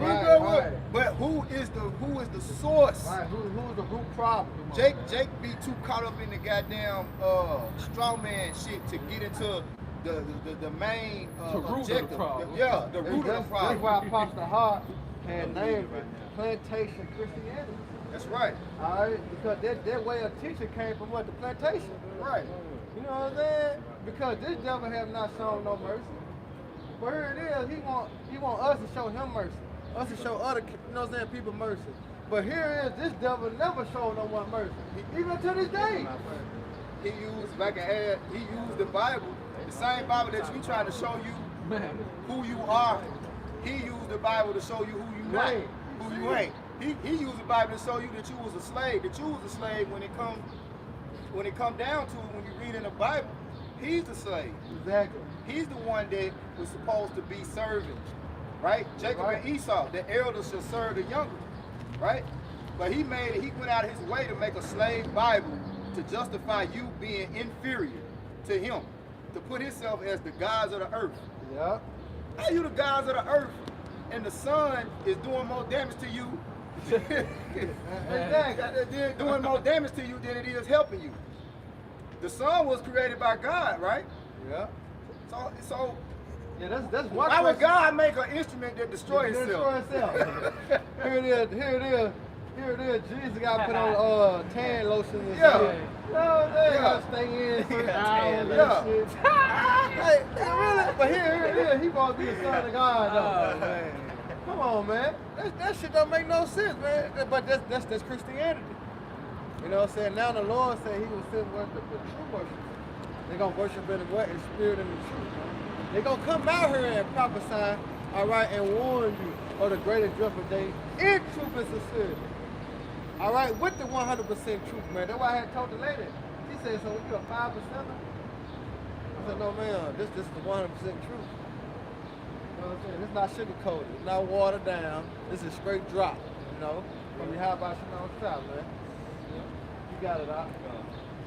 But who is the source? Right. Who's the root problem? Jake be too caught up in the goddamn straw man shit to get into the main objective. The problem. The root of the problem. That's why Apostle Hart had named it plantation Christianity. That's right. All right, because that way of teaching came from what? The plantation. Right. You know what I'm saying? Because this devil have not shown no mercy. But here it is, he want us to show him mercy. Us to show other, you know what I'm saying, people mercy. But here is, this devil never showed no one mercy. Even to this day. He used the Bible, the same Bible that you trying to show you who you are. He used the Bible to show you who you not, who you ain't. He used the Bible to show you that you was a slave, when it come down to it, when you read in the Bible. He's the slave. Exactly. He's the one that was supposed to be serving, right? Jacob and Esau, the elders shall serve the younger, right? But he went out of his way to make a slave Bible to justify you being inferior to him, to put himself as the gods of the earth. Yeah. How you the gods of the earth, and the sun is doing more damage to you? Exactly. Doing more damage to you than it is helping you. The sun was created by God, right? Yeah. So Yeah, that's one why would question. God make an instrument that destroys itself? Here it is. Jesus got put on tan lotion and Yeah. shit. No, they Yeah. gotta stay in for hours and Yeah. shit. Hey, really? But here it is. He supposed to be the son of God, though. man. Come on, man. That shit don't make no sense, man. But that's Christianity. You know what I'm saying? Now the Lord said he will send the true worshipers. They're going to worship in what? In spirit and in truth. They're going to come out here and prophesy, all right, and warn you of the greatest judgment day in truth and sincerity. All right, with the 100% truth, man. That's why I had told the lady. She said, so you a 5%er? I said, no, man, this is the 100% truth. You know what I'm saying? It's not sugar-coated. It's not watered down. This is straight drop, you know? When you have about you know style, man. You got it out.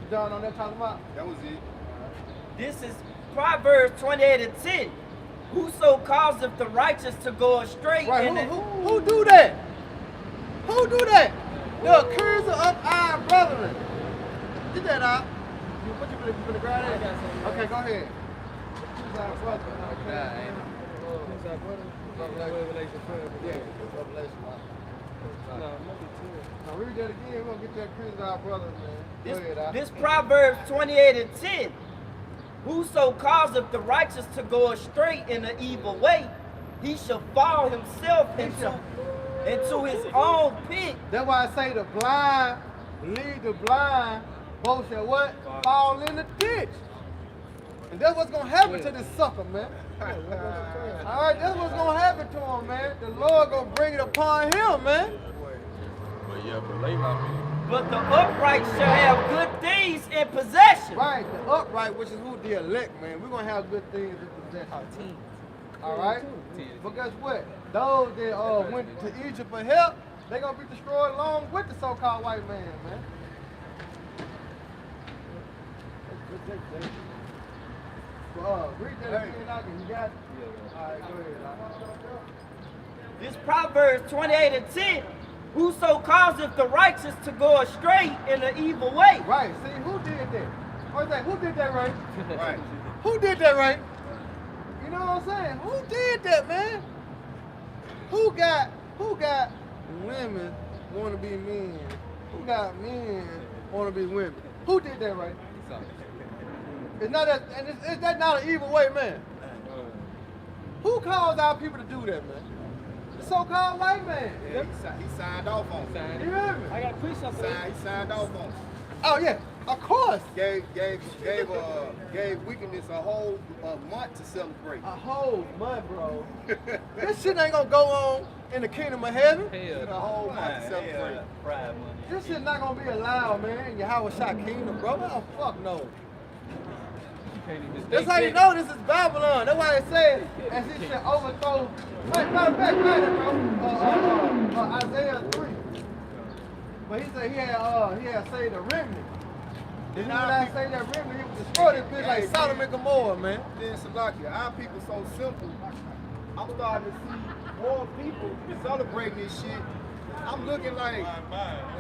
You done on that talking about? That was it. This is Proverbs 28:10. Whoso causeth the righteous to go astray. Right, in who do that? Who do that? The accuser of our brethren. Get that out. What you finna grab that? Okay, go ahead. Accuser our brethren. Okay. Accuser our brethren. Revelation 12. Yeah, Revelation. No, maybe 2. Now read that again. We're gonna get that accuser of our brethren, man. Go ahead, Al. This Proverbs 28:10. Whoso causeth the righteous to go astray in an evil way, he shall fall himself into his own pit. That's why I say the blind lead the blind, both shall what? Fall in the ditch. And that's what's gonna happen to this sucker, man. Alright, that's what's gonna happen to him, man. The Lord gonna bring it upon him, man. But the upright shall have good things in possession. Right, the upright, which is who the elect, man. We're gonna have good things in possession. Alright? But guess what? Those that went to Egypt for help, they're gonna be destroyed along with the so-called white man, man. Read that again, you got it? Alright, go ahead. This Proverbs 28:10. Whoso causeth the righteous to go astray in an evil way. Right, see, who did that? Who did that right? Right. Who did that right? You know what I'm saying? Who did that, man? Who got women want to be men? Who got men want to be women? Who did that right? Is that not an evil way, man? Who caused our people to do that, man? The so-called white man. Yeah, he signed off on it. You hear me? I got to preach something. He signed off on it. Oh yeah, of course. Gave wickedness a whole month to celebrate. A whole month, bro. This shit ain't gonna go on in the kingdom of heaven. A whole month to celebrate. Pride money. This shit not gonna be allowed, man. In Yahweh Shah kingdom, bro. Oh, fuck no. That's how you know this is Babylon. That's why it says, as he should overthrow. Wait, matter of fact, bro. Isaiah 3. But he said he had saved a remnant. Then when I say that remnant, he would destroy this bitch like Sodom and Gomorrah, man. Then Salakia, our people so simple. I'm starting to see more people celebrating this shit. I'm looking like,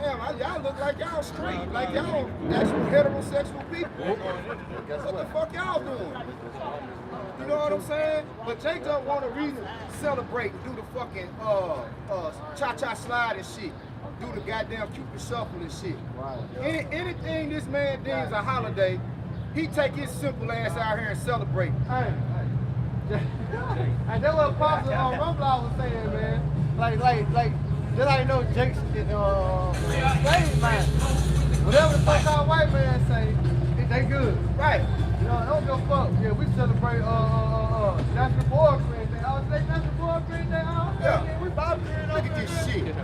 damn, y'all look like y'all straight, like y'all actual heterosexual people. What the fuck y'all doing? You know what I'm saying? But Jacob want a reason to celebrate and do the fucking cha-cha slide and shit. Do the goddamn Cupid shuffle and shit. Right. Anything this man deems a holiday, he take his simple ass out here and celebrate. Hey. And that's what Apostle Rumbler was saying, man. Like, just how you know Jake's slave man. Whatever the so-called white man say, they good. Right. You know, don't give a fuck. Yeah, we celebrate National Boyfriend Day. Oh, today National Boyfriend Day? Yeah. We bopping it. Look at this shit.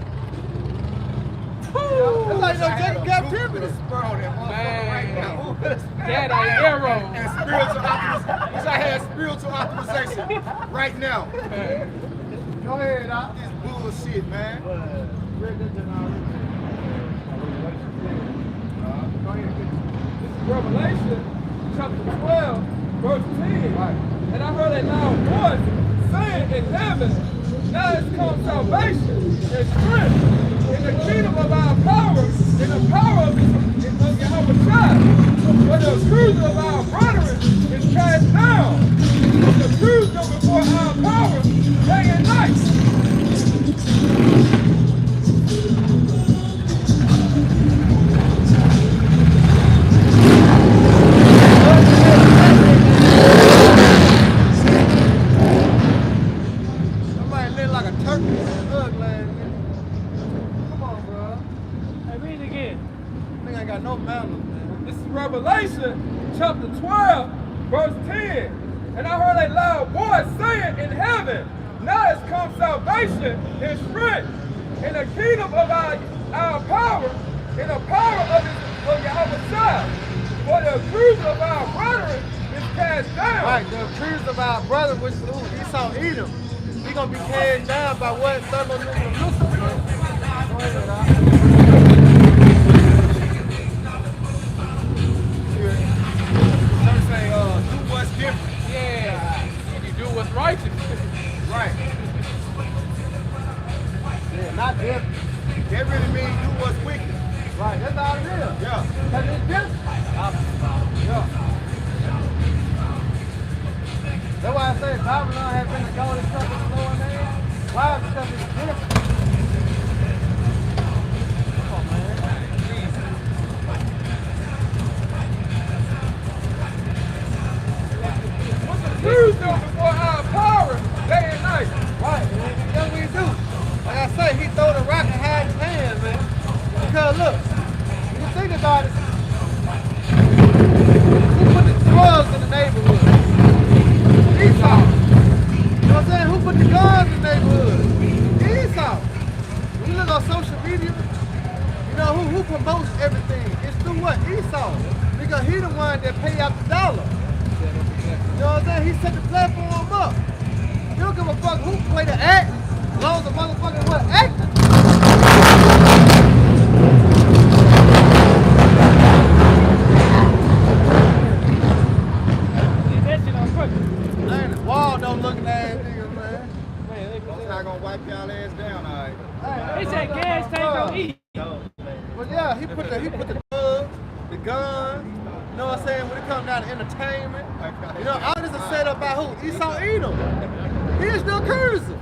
That's like no Jacob captivity. That ain't arrow. And spiritual authorization. Wish I had spiritual authorization right now. Go ahead, Doc. This bullshit, man. Go ahead. This is Revelation chapter 12, verse 10. Right. And I heard a loud voice saying in heaven, now has come salvation and strength in the kingdom of our power, in the power of Yahweh Shai. For the accuser of our brethren is cast down. The accuser before our power day and night. Somebody lit like a turkey in the hood last night. Come on, bro. Hey, read it again. Nigga ain't got no manners, man. This is Revelation chapter 12, verse 10. And I heard a loud voice saying in heaven, now has come salvation and strength in the kingdom of our power, in the power of Yahweh Shai. For the accuser of our brethren is cast down. Right, the accuser of our brother, which is Esau Edom. He gonna be cast down by what? Son of Lucifer. Go ahead, Doc. Some say, do what's different. Yeah, and you do what's righteous. Right. Yeah, not different. That really means do what's wicked. Right, that's all it is. Yeah. Because it's different. Yeah. That's why I say Babylon has been the golden circle of the Lord name. Why? Because it's different. Come on, man. What's the truth doing before our power day and night? Right, man. That's what he do. Like I say, he throw the rock and hide his hand, man. Because look, when you think about it, who put the drugs in the neighborhood? Esau. You know what I'm saying? Who put the guns in the neighborhood? Esau. When you look on social media, you know who promotes everything? It's through what? Esau. Because he the one that pay out the dollar. You know what I'm saying? He set the platform up. You don't give a fuck who play the act, as long as the motherfucker what acting. Get that shit on purpose. Man, the wall don't look ass niggas, man. Man, I'm not gonna wipe y'all ass down, all right? they said gas tank don't eat. But yeah, he put the drugs, the guns, you know what I'm saying, when it comes down to entertainment. You know, all this is set up by who? Esau Edom. He is the accuser.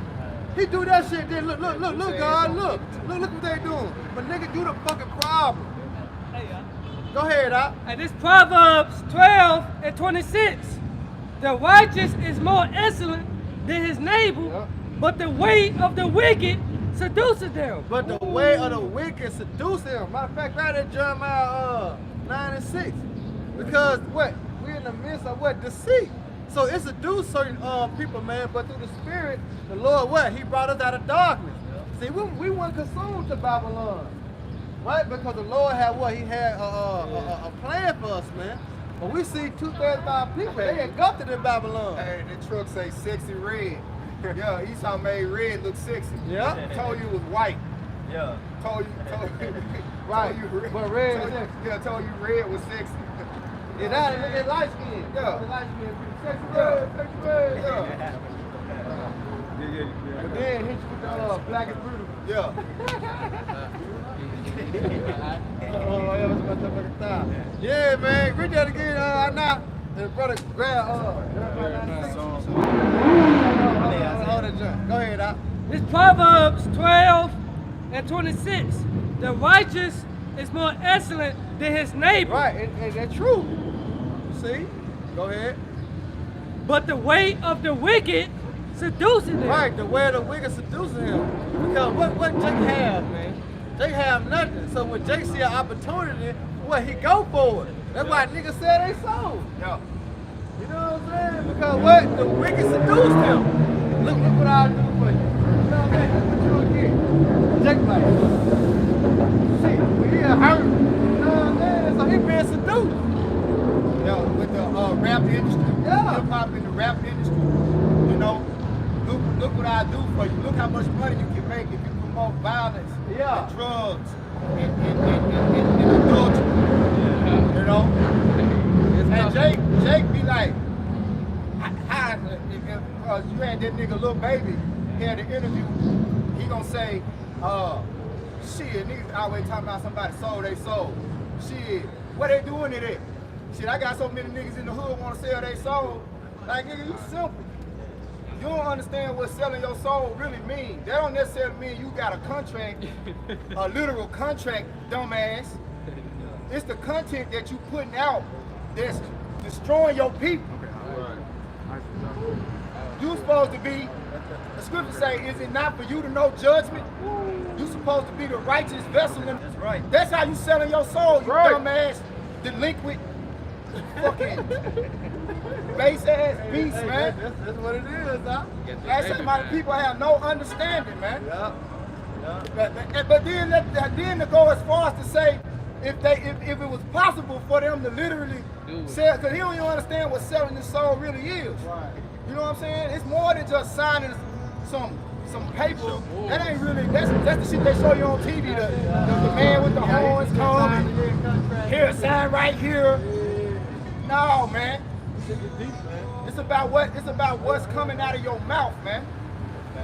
He do that shit, then look, God, look what they doing. But nigga, you the fucking problem. Go ahead, Doc. And this Proverbs 12:26. The righteous is more excellent than his neighbor, But the way of the wicked seduces them. But the way of the wicked seduce him. Matter of fact, right at Jeremiah 9 and 6. Because what? We're in the midst of what? Deceit. So it seduced certain people, man, but through the Spirit, the Lord what? He brought us out of darkness. See, we weren't consumed to Babylon. Right? Because the Lord had what? He had a plan for us, man. But we see 2/3 of our people, they engulfed in Babylon. Hey, the truck say sexy red. Yeah, Esau made red look sexy. Yeah. Told you it was white. Yeah. Told you Right. told you red. But red is told you, sexy. yeah, told you red was sexy. Yeah, that is light skin. Yeah. The light skin, sexy Yeah. red, sexy red. Yeah. But then hit you with the black and brutal. Yeah. Yeah, man. Read that again, now. And brother, grab, hold that junk. Go ahead, Doc. It's Proverbs 12 and 26. The righteous is more excellent than his neighbor. Right, and that's true. See? Go ahead. But the way of the wicked seduces them. Right, the way of the wicked seducing him. Because what Jake have, man? Jake have nothing. So when Jake see an opportunity, what, he go for it. That's why niggas said they sold. Yeah. You know what I'm saying? Because what? The wicked seduced him. Look what I'll do for you. You know what I'm saying? That's what you'll get. Jake like, shit, when he hurt, you know what I'm saying? So he being seduced. Yeah, with the rap industry. Yeah. Hip hop in the rap industry. You know, look what I do for you. Look how much money you can make if you promote violence, Yeah. and drugs, and adultery. You know? And Jake be like, if you had that nigga Lil Baby, he had an interview, he gonna say, shit, niggas always talking about somebody sold they soul. Shit, what they doing to that? Shit, I got so many niggas in the hood wanna sell they soul. Like, nigga, you simple. You don't understand what selling your soul really means. That don't necessarily mean you got a contract, a literal contract, dumbass. It's the content that you putting out that's destroying your people. You supposed to be, the scripture say, is it not for you to know judgment? You supposed to be the righteous vessel. That's right. That's how you selling your soul, you Right. dumbass, delinquent, fucking base ass beast, Hey, man. That's what it is, Doc. That's why people have no understanding, man. Yeah. But then to go as far as to say, if it was possible for them to literally sell, because he don't even understand what selling his soul really is. Right. You know what I'm saying? It's more than just signing some paper. That ain't really, that's the shit they show you on TV. The man with the horns coming. Here, sign right here. No, man. It's about what's coming out of your mouth, man.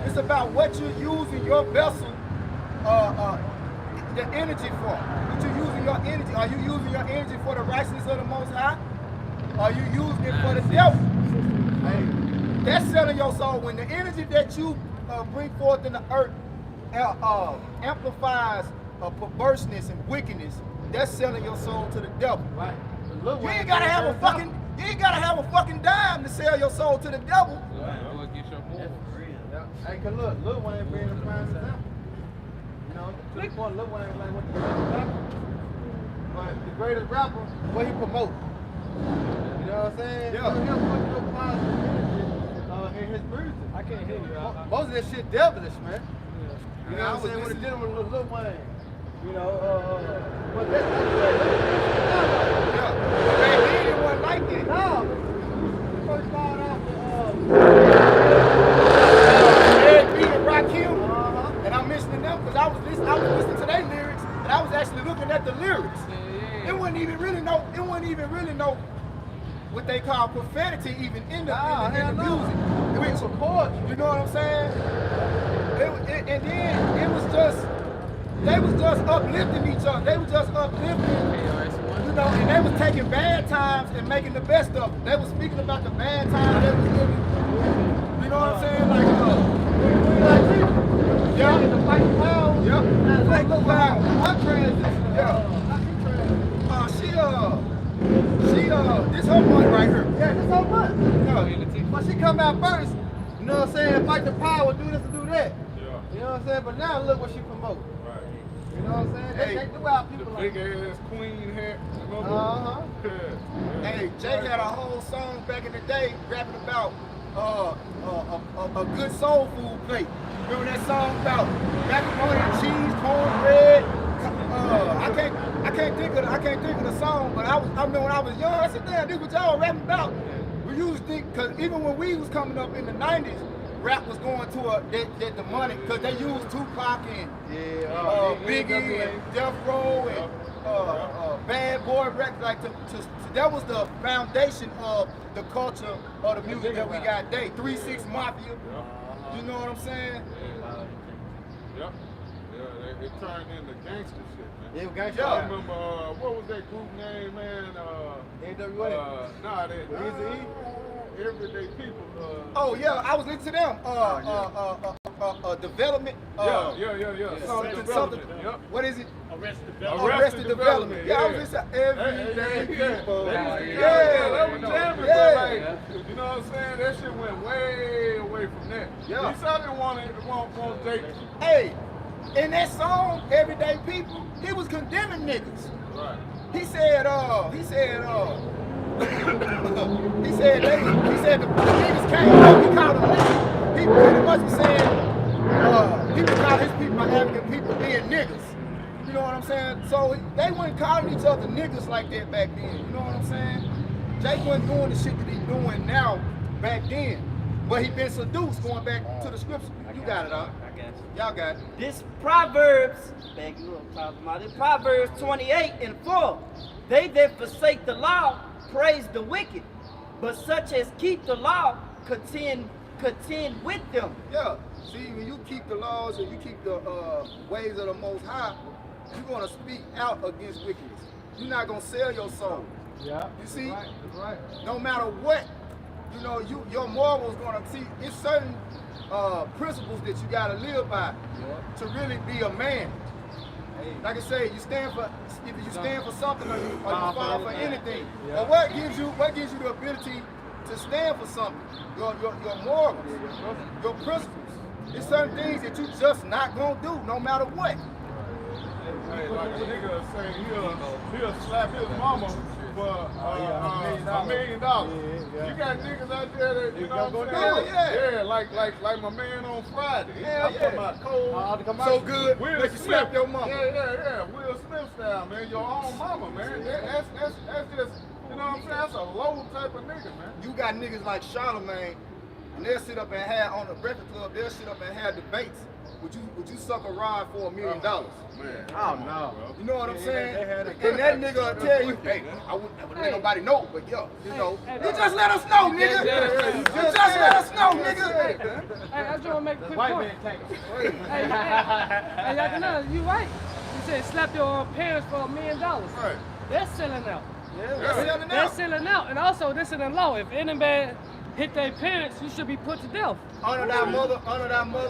It's about what you're using your vessel, the energy for. What you using your energy? Are you using your energy for the righteousness of the Most High? Are you using it for the devil? Hey, that's selling your soul. When the energy that you bring forth in the earth amplifies perverseness and wickedness, that's selling your soul to the devil. Right. You ain't gotta have a fucking dime to sell your soul to the devil. Hey, cause look, Lil Wayne being a prime example. You know, to the point Lil Wayne like what the greatest rapper. But the greatest rapper, what he promote. You know what I'm saying? Yeah. He'll put your positive energy in his music. I can't hear you. Most of that shit devilish, man. You know I what I'm was saying? When listening- it's dealing with Lil Wayne. You know, but that's Yeah. But back then it wasn't like that. no. First started off Ed B and Rakim, and I'm mentioning them because I was listening to their lyrics, and I was actually looking at the lyrics. It wasn't even really know what they call profanity even in the music. Which, support. you know what I'm saying? And then it was just, they was just uplifting each other. They was just uplifting, you know, and they was taking bad times and making the best of them. They was speaking about the bad times they was living. You know what I'm saying? Like, yeah. The fight power. Yep. Like the power. I'm transition. Yeah. She this her one right here. Yeah, this so much. Yeah. But she come out first. You know what I'm saying? Fight the power, do this and do that. Yeah. You know what I'm saying? But now look what she promote. Right. You know what I'm saying? They do out The people big like ass queen hat. Remember? Uh-huh. Hey, Jake had a whole song back in the day rapping about a good soul food plate. Remember that song about macaroni and cheese, cornbread? I can't think of the song, but I remember when I was young, I said, damn, this what y'all rapping about. We used to think, cause even when we was coming up in the 90s, rap was going to that demonic, cause they used Tupac and Biggie and Death Row and Bad Boy records, like that was the foundation of the culture of the music that we got today. 3-6 Mafia, you know what I'm saying? Yep. Yeah, it turned into gangster shit, man. Yeah, gangster. I remember, what was that group name, man? NWA. Nah, that Easy Everyday People. Oh yeah, I was into them. Development. Something. Yep. What is it? Arrested Development. Yeah, I was into everyday people. That was jamming. Yeah. Like, you know what I'm saying? That shit went way away from that. Yeah. He certainly wanted Jake. Hey, in that song, Everyday People, he was condemning niggas. Right. He said the niggas came up, he called them niggas. He pretty much was saying, he was calling his people, African people, being niggas. You know what I'm saying? So they weren't calling each other niggas like that back then. You know what I'm saying? Jake wasn't doing the shit that he's doing now back then. But he been seduced going back to the scripture. You got it, huh? I got you. Y'all got it. This Proverbs, back you up talking about it, Proverbs 28:4. They that forsake the law praise the wicked, but such as keep the law contend with them. Yeah. See, when you keep the laws and you keep the ways of the Most High, you're gonna speak out against wickedness. You're not gonna sell your soul. Yeah. You see, That's right. no matter what, you know, your morals gonna see. It's certain principles that you gotta live by to really be a man. Like I say, you stand for either you stand for something or you fall for anything. Yeah. But what gives you the ability to stand for something? Your morals, your principles. It's certain things that you just not gonna do, no matter what. Hey, like a nigga say he'll slap his mama for $1 million. Yeah. You got niggas out there that, you know what I'm Hell saying? yeah. Yeah, like my man on Friday. Hell He yeah. come out cold. So good, Will make you slap your mama. Yeah. Will Smith style, man. Your own mama, man. That's just, you know what I'm saying? That's a low type of nigga, man. You got niggas like Charlemagne, and they'll sit up and have on the Breakfast Club. They'll sit up and have debates. Would you suck a rod for $1 million? Man. Oh no. You know what I'm saying? they had it. And that nigga will tell you, hey, I wouldn't let nobody know, but yo, you know, hey, you just let us know, nigga. Yeah, You just let us know, nigga. Hey, I just want to make a quick White point. man tank. Hey, y'all know, you right. You said slap your parents for $1 million. Right. They're selling out. Yeah. They're selling out. And also, this is the law. If any man hit their parents, you should be put to death. Honor thy mother,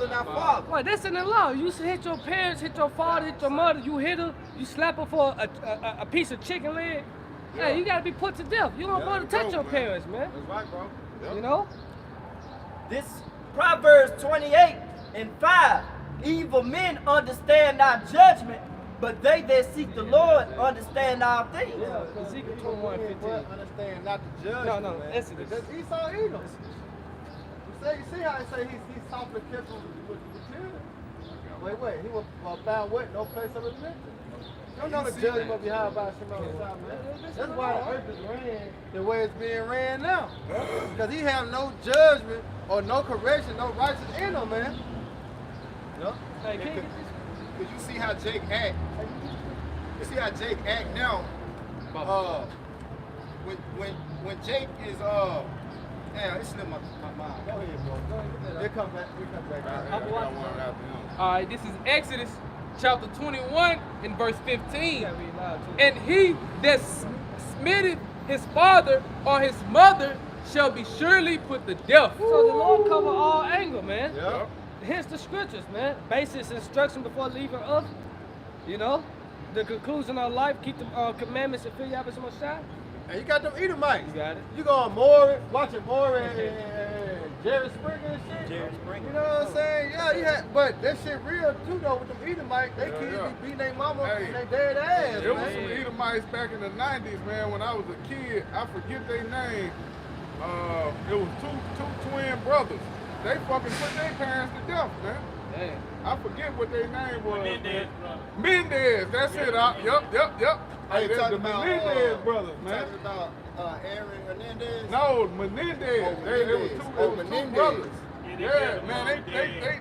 thy father. Well, that's in the law. You should hit your parents, hit your father, hit your mother. You hit her, you slap her for a piece of chicken leg. Hey, you gotta be put to death. You don't Yeah, want to touch go, your man. parents, man. That's right, bro. You know? This Proverbs 28:5. Evil men understand not judgment, but they that seek the Lord understand all things. Yeah, Ezekiel 21:15. Understand not to judge. No, man. Exodus. Because Esau Edom. You see how I say he softly kissed with children? Wait. He was found what? No place of repentance. You know the judgment will be high by some other time, man. That's why the earth is ran the way it's being ran now. Because he have no judgment or no correction, no righteousness in him, man. Hey, can you get this? Cause you see how Jake act. You see how Jake act now. When Jake is damn, it slipped my mind. Go ahead, bro. Go ahead. We'll come back. All right, this is Exodus chapter 21 and verse 15. Yeah, read loud, too. And he that smitteth his father or his mother shall be surely put to death. So the Lord cover all anger, man. Yeah. Here's the scriptures, man. Basis instruction before leaving earth. You know, the conclusion of life, keep the commandments and fill you up with so much shine. And you got them Edomites. You got it. You go on Maury, watching Maury and Jerry Springer and shit. You know what I'm saying? Yeah, you had, but that shit real too though with them Edomites. They kids be beating their mama and they dead ass, There was man. some Edomites back in the 90s, man, when I was a kid. I forget their name. It was two twin brothers. They fucking put their parents to death, man. Damn. I forget what their name was. Mendez, Mendez, that's it. Yep. Hey, Hey, talking the about, Menendez brothers, man. Talking about Aaron Hernandez. No, Menendez. They was two Menendez. brothers. Yeah, man,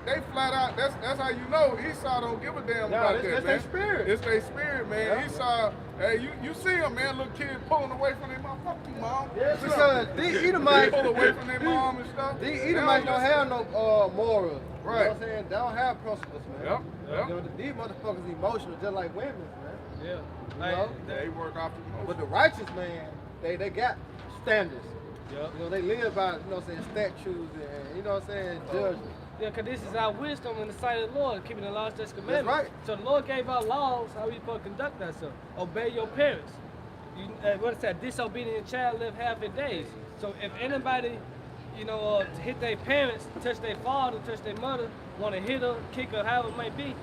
they flat out. That's how you know Esau don't give a damn about that, that's man. their spirit. It's their spirit, man. Yeah. Esau, hey, you see him, man. Little kid pulling away from their mom. Fuck you, mom. Yeah, What's because up? these They Edomites, pull away from their mom and stuff. these They Edomites don't listen. have no morals. You know Right. what I'm saying? They don't have principles, man. Yep. You know, these motherfuckers emotional just like women, man. Yeah. You know? They work off the But the righteous man, they got standards. Yeah. You know, they live by, you know what I'm saying, statutes and, you know what I'm saying, judgment. Yeah, because this is our wisdom in the sight of the Lord, keeping the laws, statutes, commandments. right. So the Lord gave out laws how we supposed to conduct ourselves. Obey your parents. You, what is that? Disobedient child live half their days. So if anybody, you know, hit their parents, touch their father, touch their mother, want to hit her, kick her, however it might be,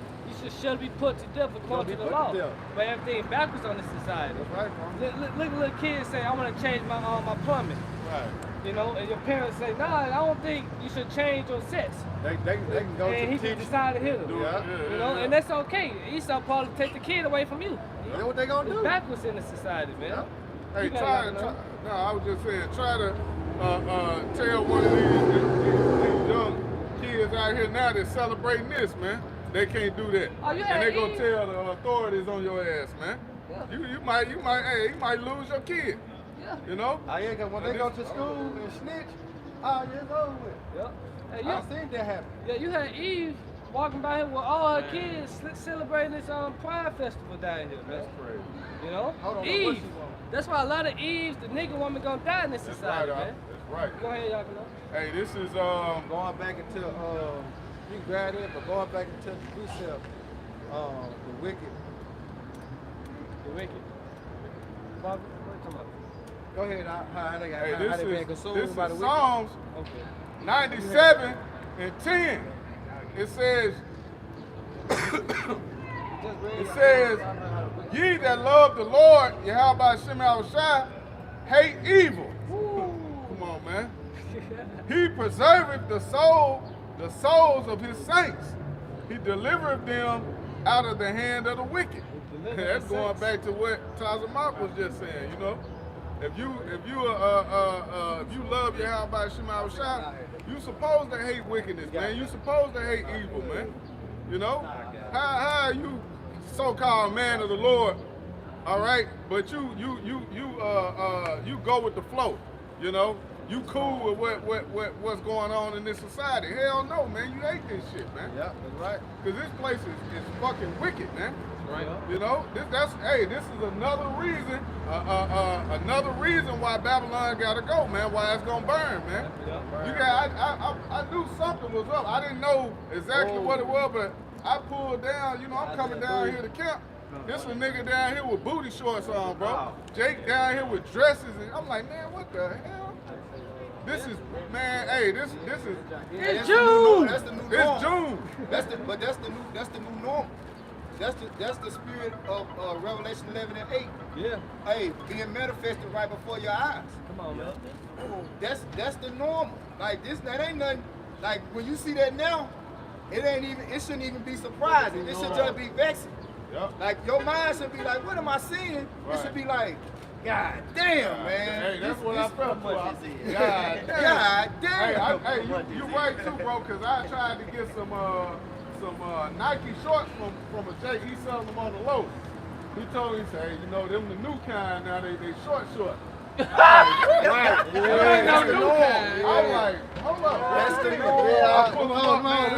you should be put to death according to the law. But everything backwards on this society. That's right, bro. Look at little kids say, I want to change my plumbing. Right. You know, and your parents say, nah, I don't think you should change your sex. They can go And to he the can teacher. decide to hit him. Yeah. You know, and that's okay. Esau probably take the kid away from you. That's what they gonna It's do. backwards in the society, man. Yeah. Hey, You gotta try. know. No, I was just saying, try to tell one of these young kids out here now that's celebrating this, man. They can't do that. Oh, you and had they gonna Eve. tell the authorities on your ass, man. Yeah. You might lose your kid. Yeah. You know? Oh, yeah, because when they go to school and snitch, oh, yeah, it's over with. Yep. Hey, I've seen that happen. yeah, you had Eve walking by here with all her kids celebrating this Pride Festival down here, man. Crazy. You know? Hold on, what Eve. she want? That's why a lot of Eves, the nigga woman gonna die in this That's society, right, man. That's right. Go ahead, y'all can know. Hey, this is Going back into, you can grab it, but going back into the precept, the wicked. The wicked. Bob, what you talking about? Go ahead, how they got, hey, how they been this consumed is by the wicked. Psalms Okay. 97 and 10. It says, it says, ye that love the Lord, Yahweh Shem Shai, hate evil. Come on, man. He preserveth the souls of his saints. He delivereth them out of the hand of the wicked. That's going back to what Tazamak was just saying, you know. If you love Yahweh Shem Shai, you supposed to hate wickedness, man. You supposed to hate evil, man. You know? How are you so-called man of the Lord, all right? But you go with the flow, you know? You cool with what's going on in this society. Hell no, man. You hate this shit, man. Yeah, that's right. Because this place is fucking wicked, man. Right. You know, this is another reason why Babylon gotta go, man. Why it's gonna burn, man. I knew something was up. I didn't know exactly what it was, but I pulled down. You know, I'm coming down here to camp. This a nigga down here with booty shorts on, bro. Jake down here with dresses, and I'm like, man, what the hell? This is, man. Hey, this is. It's June. That's the new It's norm. June. That's the new norm. That's the spirit of Revelation 11 and 8. Yeah. Hey, being manifested right before your eyes. Come on, man. That's the normal. Like that ain't nothing. Like when you see that now, it shouldn't even be surprising. It should just be vexing. Yep. Like your mind should be like, what am I seeing? Right. It should be like, God damn, man. Hey, that's what I felt for. God damn. God damn. Hey, you right too, bro. Cause I tried to get some Nike shorts from a Jake. He selling them on the low. He told me, he said, hey, you know, them the new kind now. They short. Right. That's the norm. I'm like, hold up. That's the norm. I pull them up, man.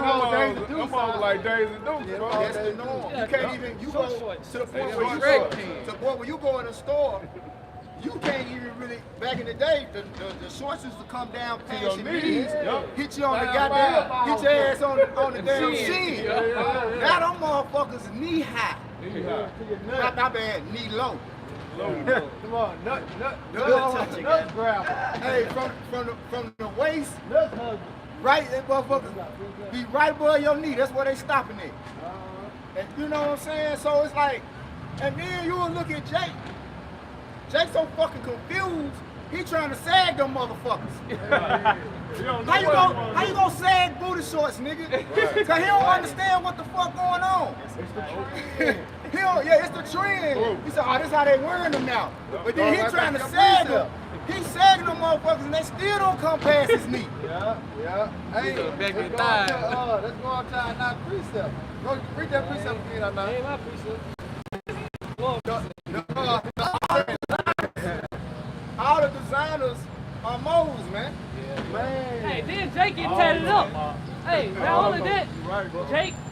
I'm on like Days and Dukes, bro. That's the norm. Yeah, You can't even, you go shorts. to the point They where you short go, shorts. to the point where you go in a store, you can't even really, back in the day, the shorts used to come down past your your knees. knees, Yup. hit you on the Five, goddamn, five. hit your ass on the damn shin. Yeah. Now them motherfuckers knee high. Yeah. My bad, knee low. Come on, nut Nut grabber. Hey, from the waist, Nut hugger. right, that motherfuckers be right above your knee. That's where they stopping at. And you know what I'm saying? So it's like, and then you will look at Jake. Jake's so fucking confused. He trying to sag them motherfuckers. How you gonna sag booty shorts, nigga? Cause he don't understand what the fuck going on. It's the trend. He said, oh, this how they wearing them now. But then he trying to sag them. He sagging them motherfuckers and they still don't come past his knee. Yeah. Hey, let's go on to our not precept. Go read that precept again, I'm not. Ain't my precept. All the designers are moles, man. Man. Hey, then Jake get tatted up. Hey, not only that,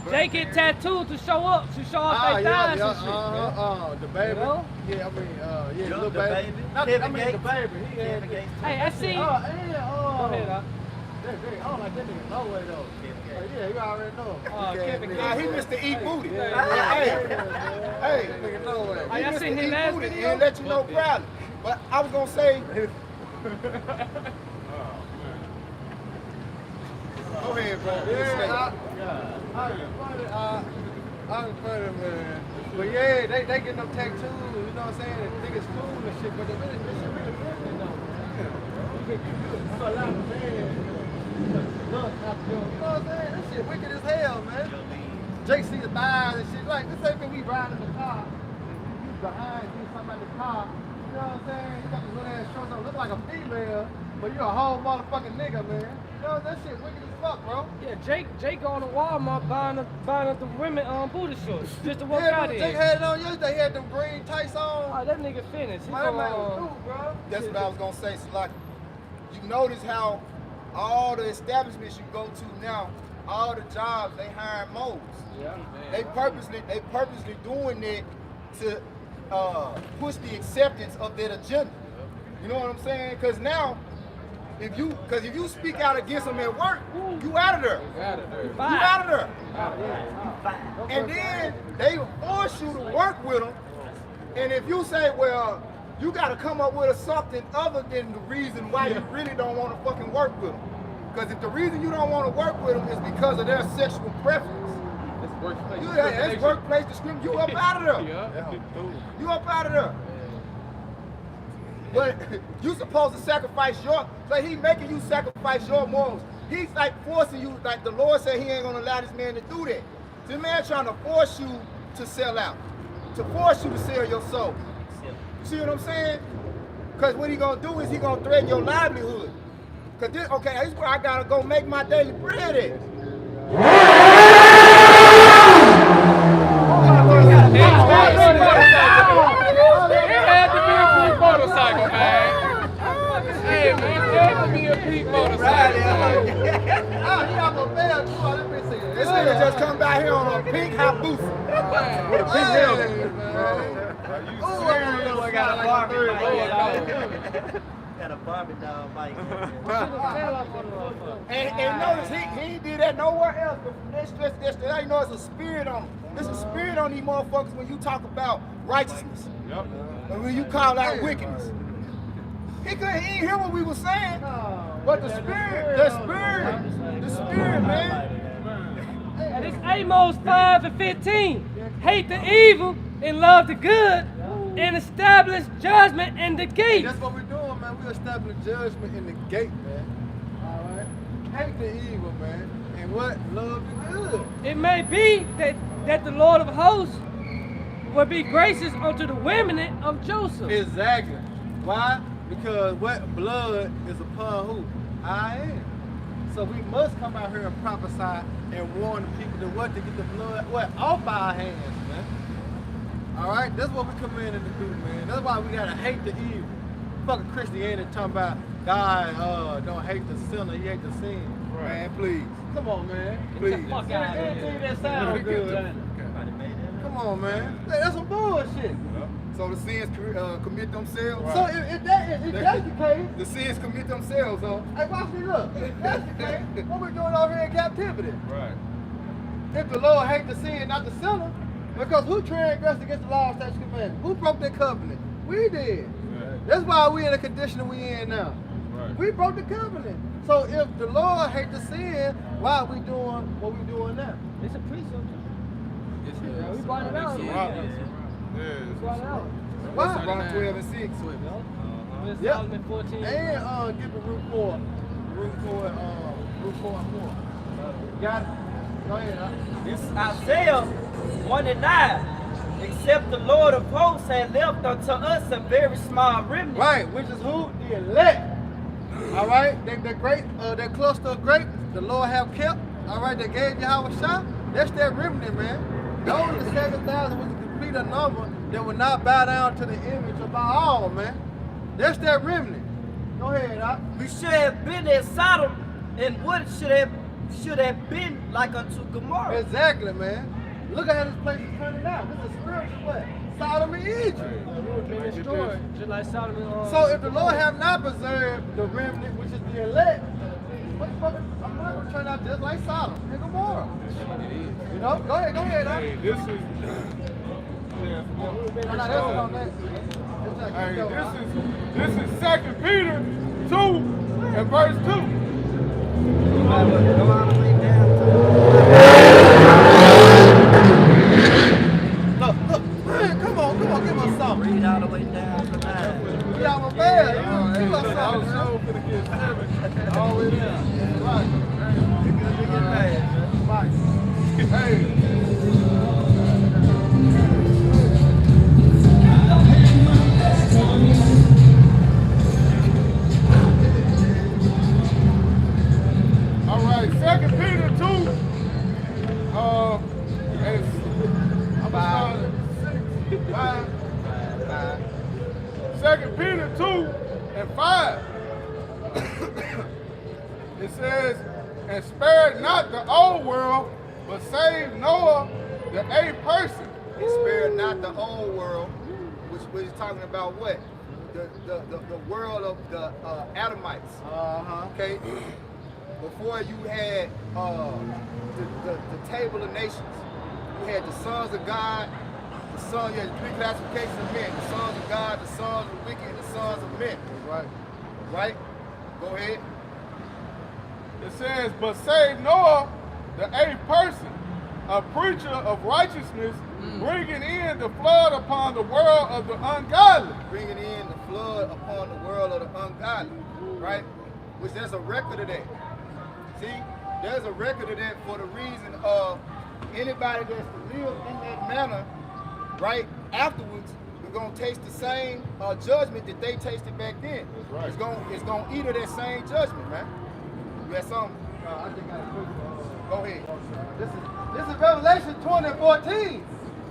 Jake get tattooed to show off their thighs and shit. The baby. You know? Yeah, I mean, little baby. The baby. He had Hey, I see. Go ahead, I don't like that nigga no way though. Yeah, you already know. He missed the eat booty. Hey, nigga no way. I seen his last video. And let you know proudly. But I was gonna say. Go ahead, bro. I'm funny, man. But yeah, they getting them tattoos, you know what I'm saying? They think it's cool and shit, but this shit really different though. You allow the man look after you know what I'm saying? This shit wicked as hell, man. Jake see the thighs and shit. Like, this ain't when we riding in the car. You behind, you somebody in the car. You know what I'm saying? You got the little ass shorts on, look like a female, but you a whole motherfucking nigga, man. You know, that shit wicked as fuck, bro. Yeah, Jake going to Walmart buying up the women booty shorts just to work out Jake in. had it on yesterday. He had them green tights on. Oh, that nigga finished. He Man, that man was cool, bro. That's what I was gonna say, Salaki. You notice how all the establishments you go to now, all the jobs they hire moles. Yeah. They purposely doing it to push the acceptance of their agenda. You know what I'm saying? Because now, if you speak out against them at work, you out of there. You out of there. And then they force you to work with them. And if you say, well, you got to come up with something other than the reason why you really don't want to fucking work with them. Because if the reason you don't want to work with them is because of their sexual preference, that's workplace discrimination. You up out of there. You up out of there. But you supposed to sacrifice so he making you sacrifice your morals. He's like forcing you, like the Lord said he ain't gonna allow this man to do that. This man trying to force you to sell out, to force you to sell your soul. See what I'm saying? Because what he gonna do is he gonna threaten your livelihood. Cause this is where I gotta go make my daily bread at. Motorcycle, man. Hey, man, it had to be a pink motorcycle. This nigga just come back here on a pink Hayabusa. With a pink helmet. I got a Barbie got a Barbie doll bike. And notice he did that nowhere else. But that's you know it's a spirit on him. There's a spirit on these motherfuckers when you talk about righteousness. Yep. And when you call out wickedness. He ain't hear what we were saying. But the spirit, man. And it's Amos 5:15. Hate the evil and love the good, and establish judgment in the gate. That's what we're doing, man. We establish judgment in the gate, man. All right. Hate the evil, man. And what? Love the good. It may be that the Lord of hosts will be gracious unto the women of Joseph. Exactly. Why? Because what blood is upon who? I am. So we must come out here and prophesy and warn the people to what? To get the blood off our hands, man. Alright? That's what we commanded to do, man. That's why we gotta hate the evil. Fucking Christianity talking about God don't hate the sinner, he hate the sin. Right. Man, please. Come on, man. Please. Get the fuck out of here. Anything that sounds good. Come on, man. That's some bullshit. So the sins commit themselves. So if that's the case, The sins commit themselves, huh? hey, watch me look. If that's the case, what we doing over here in captivity? Right. If the Lord hate the sin, not the sinner, because who transgressed against the law, statutes, and commandments? Who broke that covenant? We did. Right. That's why we in the condition we in now. Right. We broke the covenant. So So if the Lord hate the sin, why are we doing what we doing now? It's a precept. Yeah, we brought it out. Yeah. We brought it out. Why? Romans 12 and 6. It's Yep. Solomon 14. And give it root 4. Root 4 and 4. Got it? Go ahead, huh? It's Isaiah 1 and 9. Except the Lord of hosts had left unto us a very small remnant. Right, which is who? The elect. All right, the great, that cluster of grapes the Lord have kept. All right, that gave Yahweh shot. That's that remnant, man. Those the 7,000 was a complete number that would not bow down to the image of Baal, man. That's that remnant. Go ahead, Doc. We should have been at Sodom, and what should have been like unto Gomorrah. Exactly, man. Look at how this place is turning out. This is spiritual what? Sodom and Egypt. Been destroyed, just like Solomon. So if the Lord have not preserved the remnant, which is the elect, I'm not going to turn out just like Sodom and Gomorrah. You know? Go ahead, Doc. Hey, this is. No, that's on that. Hey, this is 2 Peter 2 and verse 2. Look, man, come on, give us something. Read all the way down to 9. We out my bed. Give us I was something. so finna get 7 all the way down. Right. Hey. All right, 2 Peter 2. And I'm five. 2 Peter 2 and 5. It says, and spared not the old world, but saved Noah, the eighth person. He spared not the old world, which is talking about what? The world of the Adamites. Okay? Before you had the table of nations, you had the sons of God, you had three classifications of men, the sons of God, the sons of the wicked, and the sons of men. Right. Right? Go ahead. It says, but saved Noah, the eighth person, a preacher of righteousness, bringing in the flood upon the world of the ungodly. Bringing in the flood upon the world of the ungodly. Right? Which there's a record of that. See? There's a record of that for the reason of anybody that's to live in that manner, right, afterwards, we're going to taste the same judgment that they tasted back then. That's right. It's going to eat of that same judgment, man. You got something? I just got a quick Go ahead. This is Revelation 20:14.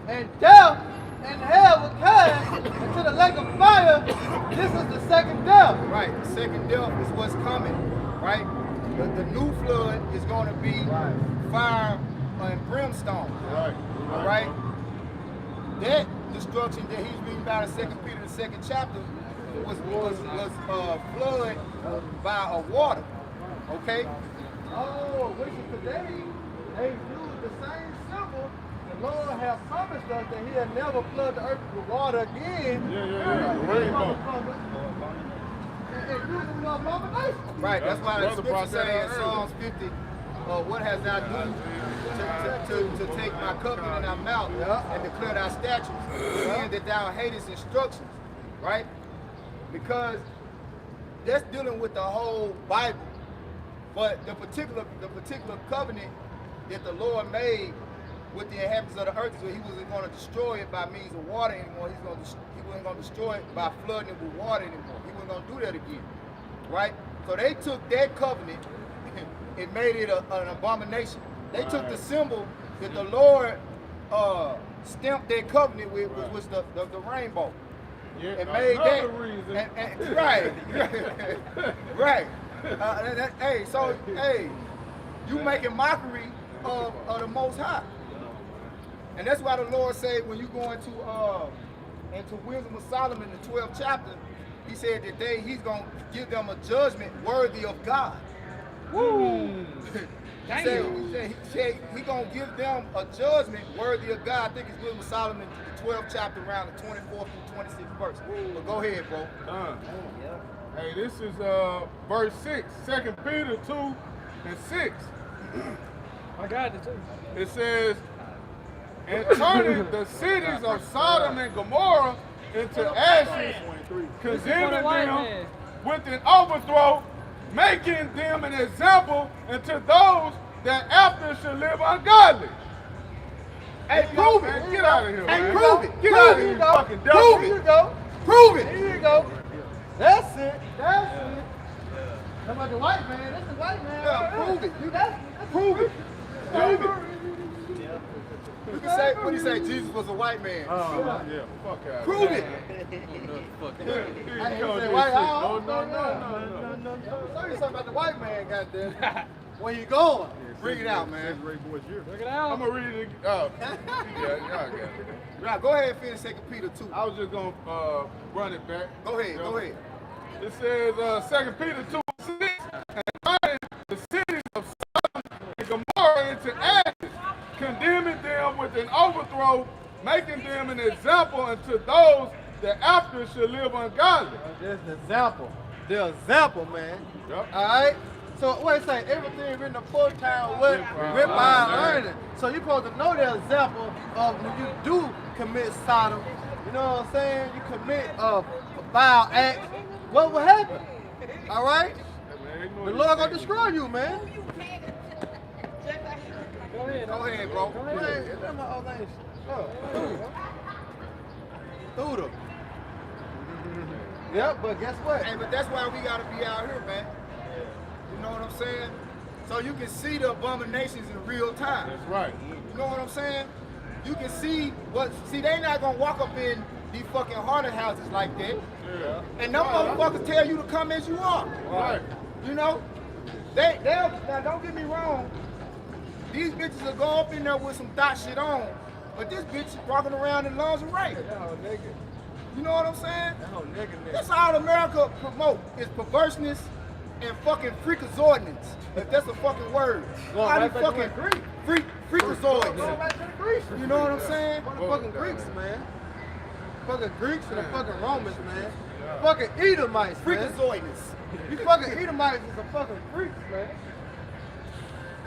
And death and hell were cast into the lake of fire. This is the second death. Right. The second death is what's coming, right? The new flood is going to be fire and brimstone. Right. All right? That destruction that he's reading about in 2 Peter, the second chapter, was flood by a water. Okay? Oh, which is today, they use the same symbol. The Lord has promised us that he'll never flood the earth with water again. Yeah. Rainbow. And use it for abomination. Right, that's why the Brother scripture brought that says in out Psalms 50, what has thou done to take my covenant in thy mouth and declare thy statutes, and that thou hatest instructions, right? Because that's dealing with the whole Bible. But the particular covenant that the Lord made with the inhabitants of the earth is that he wasn't going to destroy it by means of water anymore. He wasn't going to destroy it by flooding it with water anymore. He wasn't going to do that again, right? So they took that covenant and made it an abomination. They took the symbol that the Lord stamped that covenant with, which was the rainbow. Yeah, And made that. reason. Right. Right. Hey, you making mockery of the Most High. And that's why the Lord said when you go into Wisdom of Solomon, the 12th chapter, he said that he's going to give them a judgment worthy of God. Woo! He said he going to give them a judgment worthy of God. I think it's Wisdom of Solomon, the 12th chapter, around the 24th through 26th verse. But go ahead, bro. Hey, this is verse 6, 2 Peter 2 and 6. I got it too. It says, and turning the cities of Sodom and Gomorrah into ashes, condemning them with an overthrow, making them an example unto those that after should live ungodly. Hey, prove it. Man, get out of here, Hey, man. prove it. Get Prove out of it. here, you Dog. fucking Prove devil. it. Here you go. Prove it. Here you go. That's it. That's it. Come about the white man. That's the white man. Yeah, prove it. You got prove it. Prove it. You can say, what do you say, Jesus was a white man? Yeah, fuck out. Prove it. Here you I ain't go, say this white. shit. No. No. Tell you something about the white man, goddamn. Where you going? Bring it out, man. Look it out. I'm gonna read it. Yeah, y'all got it. Right, go ahead and finish 2 Peter 2. I was just gonna run it back. Go ahead, You know? go ahead. It says 2 Peter 2 and 6, and turning the cities of Sodom and Gomorrah into ashes, condemning them with an overthrow, making them an example unto those that after should live ungodly. That's the example. The example, man. Yep. All right. So what it say? Everything written full-time with by learning. So you're supposed to know the example of when you do commit Sodom. You know what I'm saying? You commit a vile act. What will happen? All right. The Lord gonna destroy you, man. Go ahead. Go ahead, bro. Go ahead. That's my old name. Through Yep, but guess what? Hey, but that's why we gotta be out here, man. You know what I'm saying? So you can see the abominations in real time. That's right. You know what I'm saying? You can see see, they not gonna walk up in these fucking haunted houses like that. Yeah. And them motherfuckers tell you to come as you are. Right. You know? They'll, now don't get me wrong, these bitches will go up in there with some thought shit on, but this bitch is walking around in lingerie. You know what I'm saying? That's all America promote is perverseness and fucking freakazoidness. If that's a fucking word. All these fucking freakazoids. You know what I'm saying? The fucking Greeks, man. Fucking Greeks and the fucking Romans, man. Fucking Edomites, man. Freakazoidness. You fucking Edomites is a fucking freaks, man.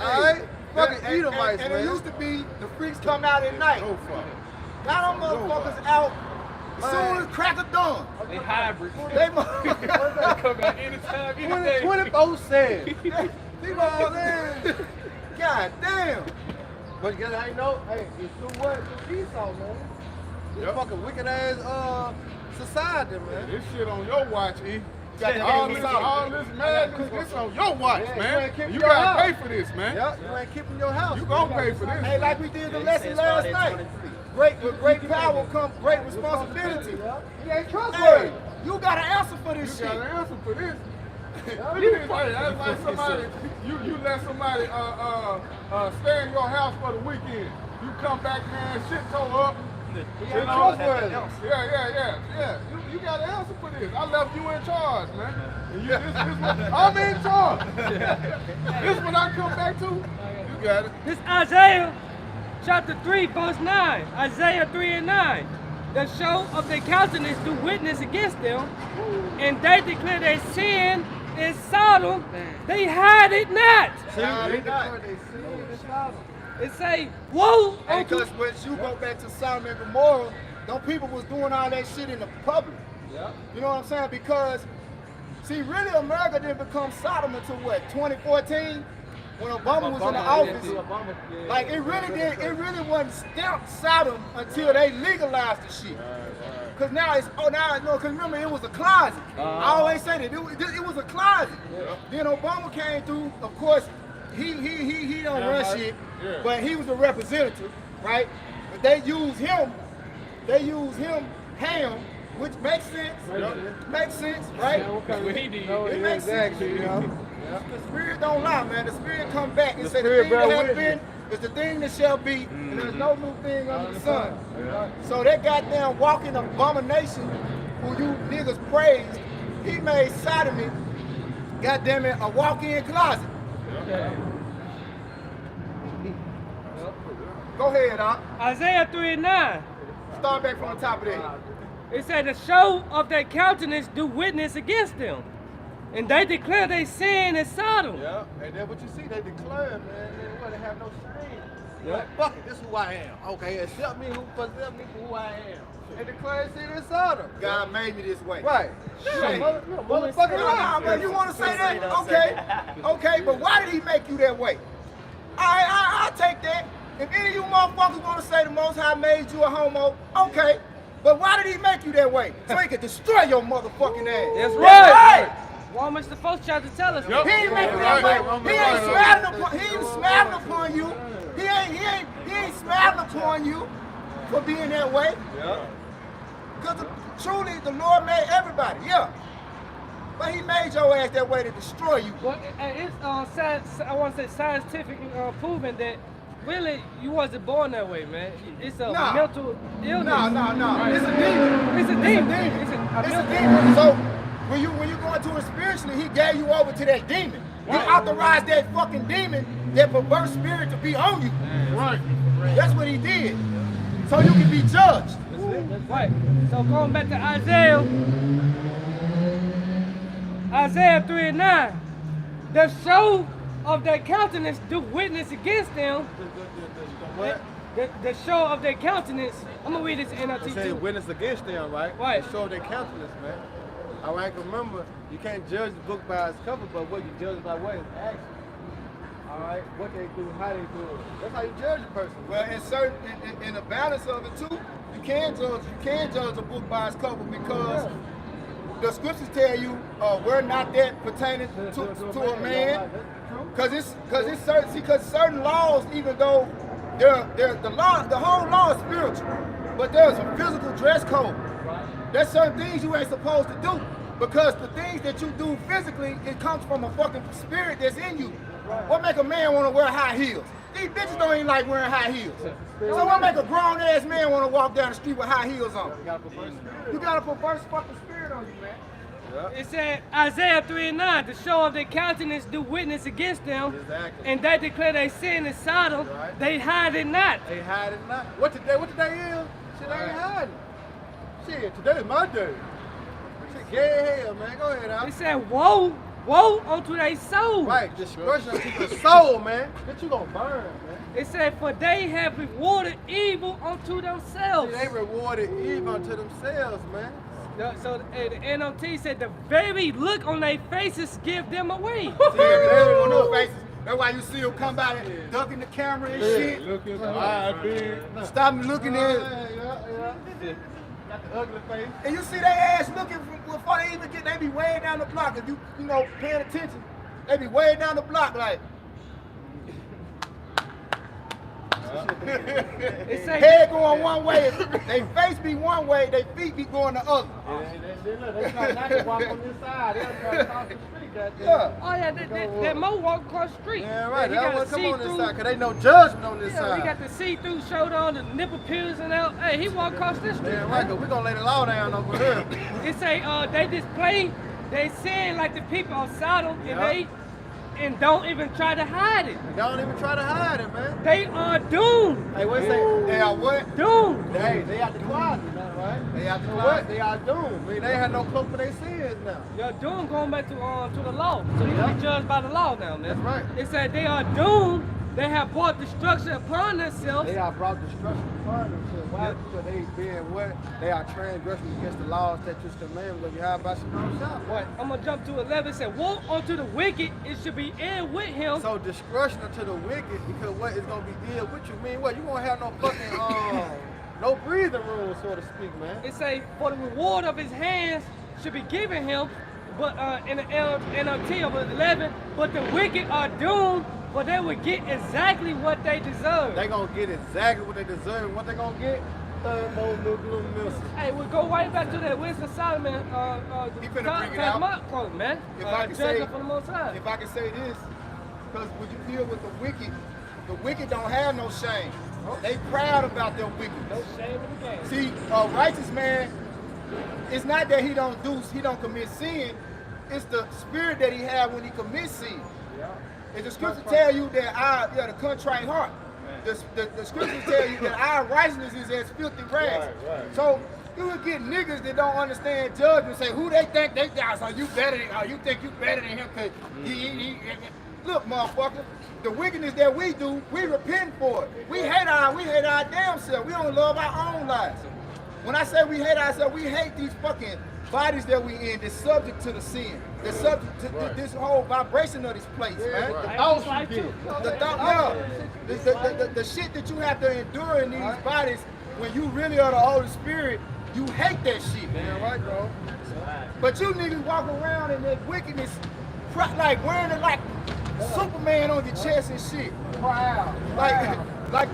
Alright? Fucking Edomites, and man. it used to be the freaks come out at night. No fuck. Now them motherfuckers out as soon as crack of dawn. They hybrid. They motherfuckers. Come back anytime, any day. 24/7. You know what I'm saying? God damn. But guess how you know? Hey, it's through what? Through Esau, man. This Yep. fucking wicked ass society, man. This shit on your watch, E. Got that All game this, solid. all this madness, this on your watch, Yeah, you man. ain't keeping You your gotta house. pay for this, man. Yep, you ain't keeping your house. You gonna pay for this. Hey, like we did the lesson last night. With great power comes great responsibility. He ain't Hey, trustworthy. you got to answer for this You shit. got an answer for this. Look at this. Hey, that's like somebody, you let somebody stay in your house for the weekend. You come back, man, shit tore up. He You ain't know? trustworthy. Yeah. You got an answer for this. I left you in charge, man. And I'm in charge. This what I come back to. You got it. This Isaiah chapter 3, verse 9. Isaiah 3 and 9. The show of their countenance do witness against them, and they declare their sin in Sodom, they hide it not. It say, woe unto Because when you go back to Sodom and Gomorrah, them people was doing all that shit in the public. You know what I'm saying? Because, see, really America didn't become Sodom until what, 2014? When Obama was in the office. Like, it really wasn't stamped Sodom until they legalized the shit. Because now because remember, it was a closet. I always say that, it was a closet. Then Obama came through, of course, he don't run shit, but he was a representative, right? But they use him, ham, which makes sense. Makes sense, right? It makes sense. The spirit don't lie, man. The spirit come back and say the thing that has been is the thing that shall be, and there's no new thing under the sun. So that goddamn walking abomination who you niggas praised, he made sodomy, goddamn it, a walk-in closet. Go ahead, Doc. Isaiah 3 and 9. Start back from the top of that. It said the show of their countenance do witness against them, And they declare they sin in Sodom. Yeah, and then what you see, they declare, man, they have no shame. Yeah. Like, fuck it, this is who I am. Okay, accept me for who I am. They declare sin in Sodom. God made me this way. Right. Shit. Motherfucking Nah, right. man, you want to say that? Okay, but why did he make you that way? I'll take that. If any of you motherfuckers want to say the Most High made you a homo, okay. But why did he make you that way? So he could destroy your motherfucking ass. That's right. Romans the 4th chapter tell us. Yep. He ain't making that way. He ain't smiling upon you. He ain't smiling upon you for being that way. Yeah. Because truly the Lord made everybody, yeah. But he made your ass that way to destroy you. Well, it's I want to say scientific proven that really you wasn't born that way, man. It's a mental illness. No. It's a demon. It's a demon. It's a demon. So when you go into it spiritually, he gave you over to that demon. He authorized that fucking demon, that perverse spirit, to be on you. Right. That's what he did. So you can be judged. That's right. So going back to Isaiah 3:9, the show of their countenance do witness against them. What? The show of their countenance. I'm gonna read this in NLT Say too. witness against them, right? Right. They show their countenance, man. All right, remember, you can't judge the book by its cover, but what you judge by what is action. All right, what they do, how they do it. That's how you judge a person. Well, in the balance of it too, you can judge a book by its cover, because the scriptures tell you we're not that pertaining to a man. Because certain laws, even though the whole law is spiritual, but there's a physical dress code. There's certain things you ain't supposed to do, because the things that you do physically, it comes from a fucking spirit that's in you. What make a man want to wear high heels? These bitches don't even like wearing high heels. So what make a grown ass man want to walk down the street with high heels on? You got a perverse fucking spirit on you, man. It said Isaiah 3:9, the show of their countenance do witness against them, Exactly. and they declare they sin in Sodom, Right. they hide it not. They hide it not. What today is? Shit, I ain't hiding. Shit, today's my day. Shit, gay hell, man. Go ahead, Al. It said, woe unto their soul. Right, destruction to the soul, man. That you gonna burn, man. It said, for they have rewarded evil unto themselves. See, they rewarded evil unto themselves, man. So the NOT said the very look on their faces give them away. See, on those faces. That's why you see them come by and ducking the camera and shit. Look at the eye, big. Stop me looking at it. Yeah. Got the ugly face. And you see they ass looking before they even get, they be way down the block. If you know, paying attention, they be way down the block like. It say, Head going one way, they face be one way, they feet be going the other. They try not to walk on this side. They'll try to cross the street, goddamn. Yeah. oh yeah, that Mo walk across the street. Yeah, right. He They got don't a want to come on this see-through- side, because they no judgment on this Yeah, side. he got the see-through shoulder on, the nipple piercing out. Hey, he walk across this street. Yeah, right, because we're going to lay the law down over here. It say they display they sin like the people of Sodom, and don't even try to hide it. They don't even try to hide it, man. They are doomed. Hey, what say? They are what? Doomed. They out the closet now, right? They out the So closet. what? They are doomed. I mean, they have no cloak for their sins now. You're doomed going back to the law. So you be judged by the law now, man. That's right. It said they are doomed. They have brought destruction upon themselves. They are brought destruction upon themselves. Why? Because they being what? They are transgressing against the laws, statutes, commandments of Yahweh Shalom Shah. What? I'm gonna jump to 11. It said, woe unto the wicked, it should be in with him. So destruction unto the wicked, because what is gonna be ill with you? Mean what? You gonna have no fucking no breathing room, so to speak, man. It say, for the reward of his hands should be given him, but in the NLT of 11, but the wicked are doomed, for they will get exactly what they deserve. They gonna get exactly what they deserve. And what they gonna get? Thermonuclear missiles. Hey, we go right back to that Winston Solomon He finna bring it out. quote, man. If I can say, judgment from the Most High. if I can say this, because when you deal with the wicked don't have no shame. They proud about their wickedness. No shame in the game. See, a righteous man, it's not that he don't commit sin. It's the spirit that he have when he commits sin. And the scripture tell you that the contrite heart. The scripture tell you that our righteousness is as filthy rags. Right. So You would get niggas that don't understand judgment say who they think they got. So you better than, you think you better than him because he. Look, motherfucker, the wickedness that we do, we repent for it. We hate our damn self. We don't love our own lives. When I say we hate ourselves, we hate these fucking bodies that we in that's subject to the sin. That's subject to this whole vibration of this place, man. The thoughts like too. The shit that you have to endure in these bodies when you really are the Holy Spirit, you hate that shit. Damn right, bro. But you niggas walk around in that wickedness, like wearing it like Superman on your chest and shit. Proud. Like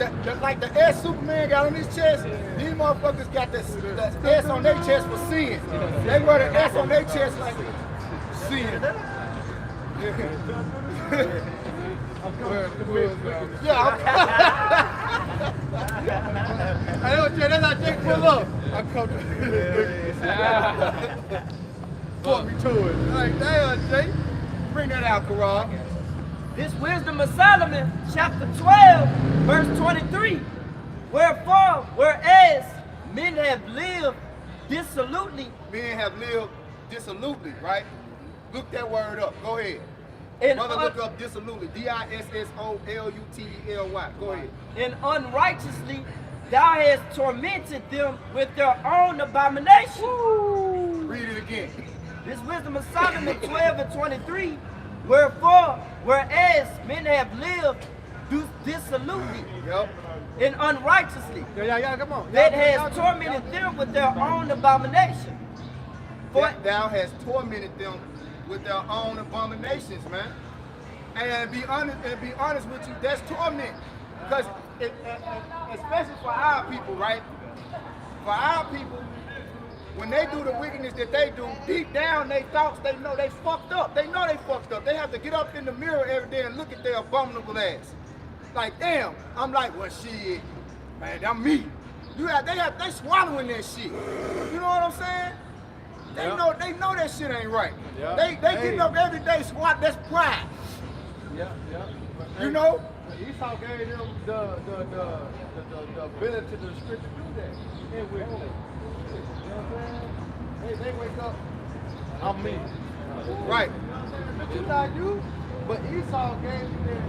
the S Superman got on his chest, these motherfuckers got the S on their chest for sin. They wear the S on their chest like sin. Yeah. I don't care, that's how Jake pull up. I come to put me to it. Like, damn, Jake. Bring that out, Quran. This wisdom of Solomon, chapter 12, verse 23. Wherefore, whereas men have lived dissolutely, Men have lived dissolutely, right? Look that word up. Go ahead. and, Brother, look up dissolutely. D-I-S-S-O-L-U-T-E-L-Y. Go ahead. and unrighteously, thou hast tormented them with their own abomination. Read it again. This wisdom of Solomon 12 and 23. Wherefore, whereas men have lived dissolutely Yep. and unrighteously, Yeah, come on. that has tormented them with their own abomination. For That thou hast tormented them with their own abominations, man. And be honest with you, that's torment. Because especially for our people, right? For our people, when they do the wickedness that they do, deep down they thoughts, they know they fucked up. They know they fucked up. They have to get up in the mirror every day and look at their abominable ass. Like, damn, I'm like, well, shit, man, I'm me. They swallowing that shit. You know what I'm saying? They know that shit ain't right. Yeah. They getting up every day squat. That's pride. Yeah. You know? Esau gave them the ability to the script to do that. In wickedness. You know what I'm saying? They wake up, I'm me. Right. But you not you. But Esau gave them.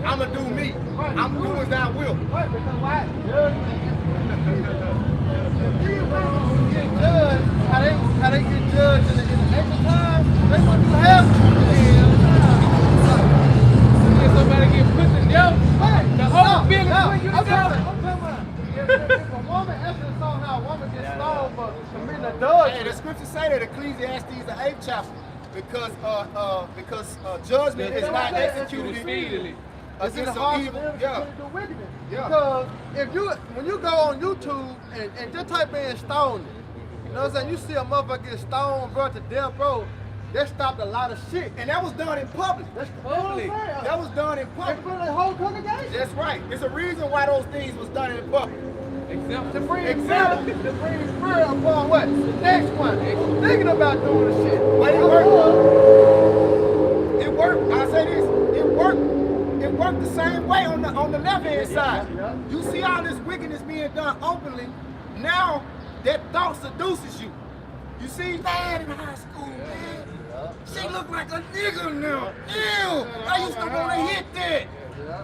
I'ma do me. I'm doing as I will. Right, because why? These people get judged, how they get judged in the extra time, they want to have If somebody get put to death, Right. the whole feeling No, when you I'm death. talking about if a woman actually saw how a woman gets stoned for committing adultery. Hey, the scriptures say that Ecclesiastes the 8th chapter, because judgment is not executed Speedily. It's in the against heart the of evil. them Yeah. to do wickedness. Yeah. Because when you go on YouTube and just type in stoned, you know what I'm saying? You see a motherfucker get stoned, bro, to death, bro. That stopped a lot of shit. And that was done in public. That's Public. That was done in in public. front of the whole congregation. That's right. There's a reason why those things was done in public. To Example. bring Exactly. spirit upon what? The next one. Thinking about doing the shit. But it worked. It worked. I say this. It worked. It worked the same way on the left hand side. Yeah. You see all this wickedness being done openly. Now that thought seduces you. You see, man in high school, man. She look like a nigga now. Ew. I used to want to hit that.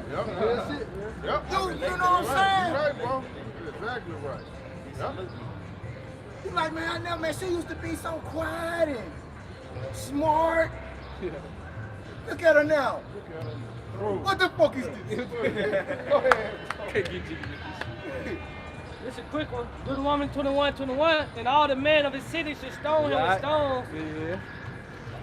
Good shit, man. Yep. You know what I'm saying? You're right, bro. You're exactly right. Yep. You like, man, I know, man, she used to be so quiet and smart. Look at her now. What the fuck is this? Go ahead. This is a quick one. Deuteronomy 21:21, and all the men of his city should stone him with stones,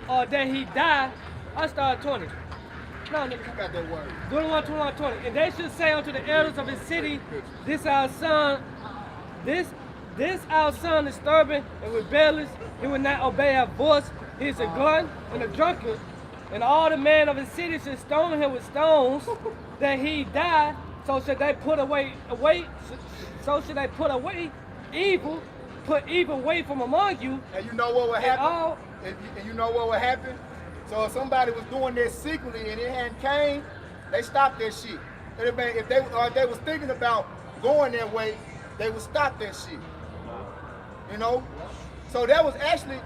or that he die. I started 20. No, nigga. You got that word. Deuteronomy 21:20, and they should say unto the elders of his city, this our son is stubborn and rebellious. He will not obey our voice. He is a glutton and a drunkard. And all the men of his city should stone him with stones, that he die. So should they put away evil, put evil away from among you. And you know what would And happen? all And you know what would happen? So if somebody was doing this secretly and it hadn't came, they stopped that shit. If they was thinking about going that way, they would stop that shit. You know? So that was actually,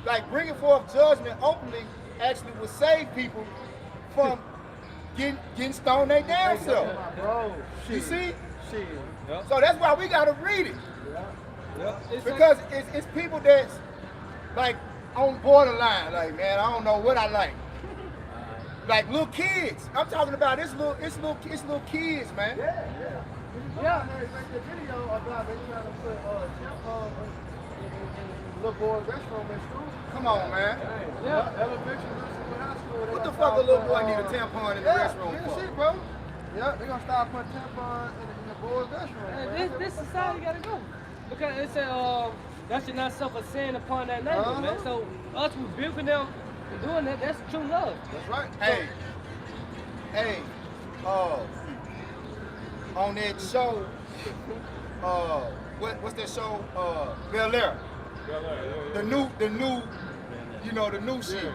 like, bringing forth judgment openly actually would save people from getting stoned they damn self. Bro, You see? shit. Yep. So that's why we gotta read it. Yep. It's Because it's people that's like on borderline, like, man, I don't know what I like. Like little kids. I'm talking about it's little kids, man. Yeah, I heard make the video about they trying to put tampons in little boys' restroom in school. Come on, man. Yeah, elementary school, high school. What the fuck a little boy need a tampon in the restroom Yeah, for? shit, bro. Yeah, they gonna start putting tampons in the boys' restroom. Hey, this society gotta go. Because it said that should not suffer sin upon that neighbor, man. So us rebuking them and doing that, that's true love. That's right. Hey, on that show, what's that show? Bel Air. The new, you know, the new shit.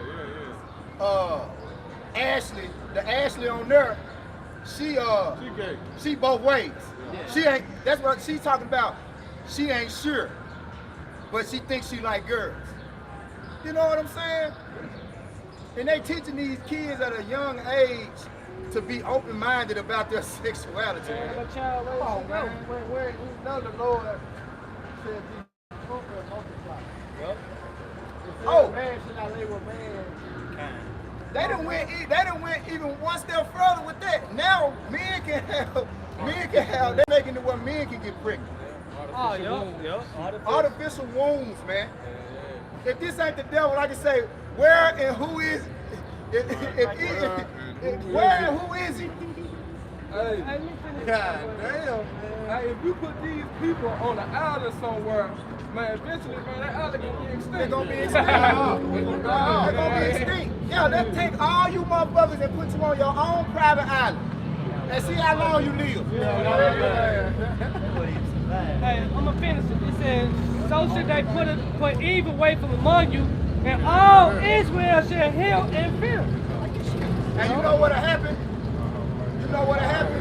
Ashley, the Ashley on there, she both ways. She ain't, that's what she's talking about. She ain't sure, but she thinks she like girls. You know what I'm saying? And they teaching these kids at a young age to be open-minded about their sexuality. But child, Come on, man. Where we know the Lord said be fruitful and multiply. Yep. It said Oh. man should not lay with man. They done went even one step further with that. Now men can have, they're making it where men can get pregnant. Oh, yep. Artificial wombs, man. If this ain't the devil, I can say, where and who is where and who is he? Hey, Hey, let me finish. God damn, man. Hey, if you put these people on the island somewhere, man, eventually, man, that island gonna be extinct. They're gonna be extinct. They're gonna be extinct. Yeah, let's take all you motherfuckers and put you on your own private island and see how long you live. Hey, I'm gonna finish it. It says, so should they put evil away from among you, and all Israel shall hear and fear. And you know what'll happen? You know what'll happen?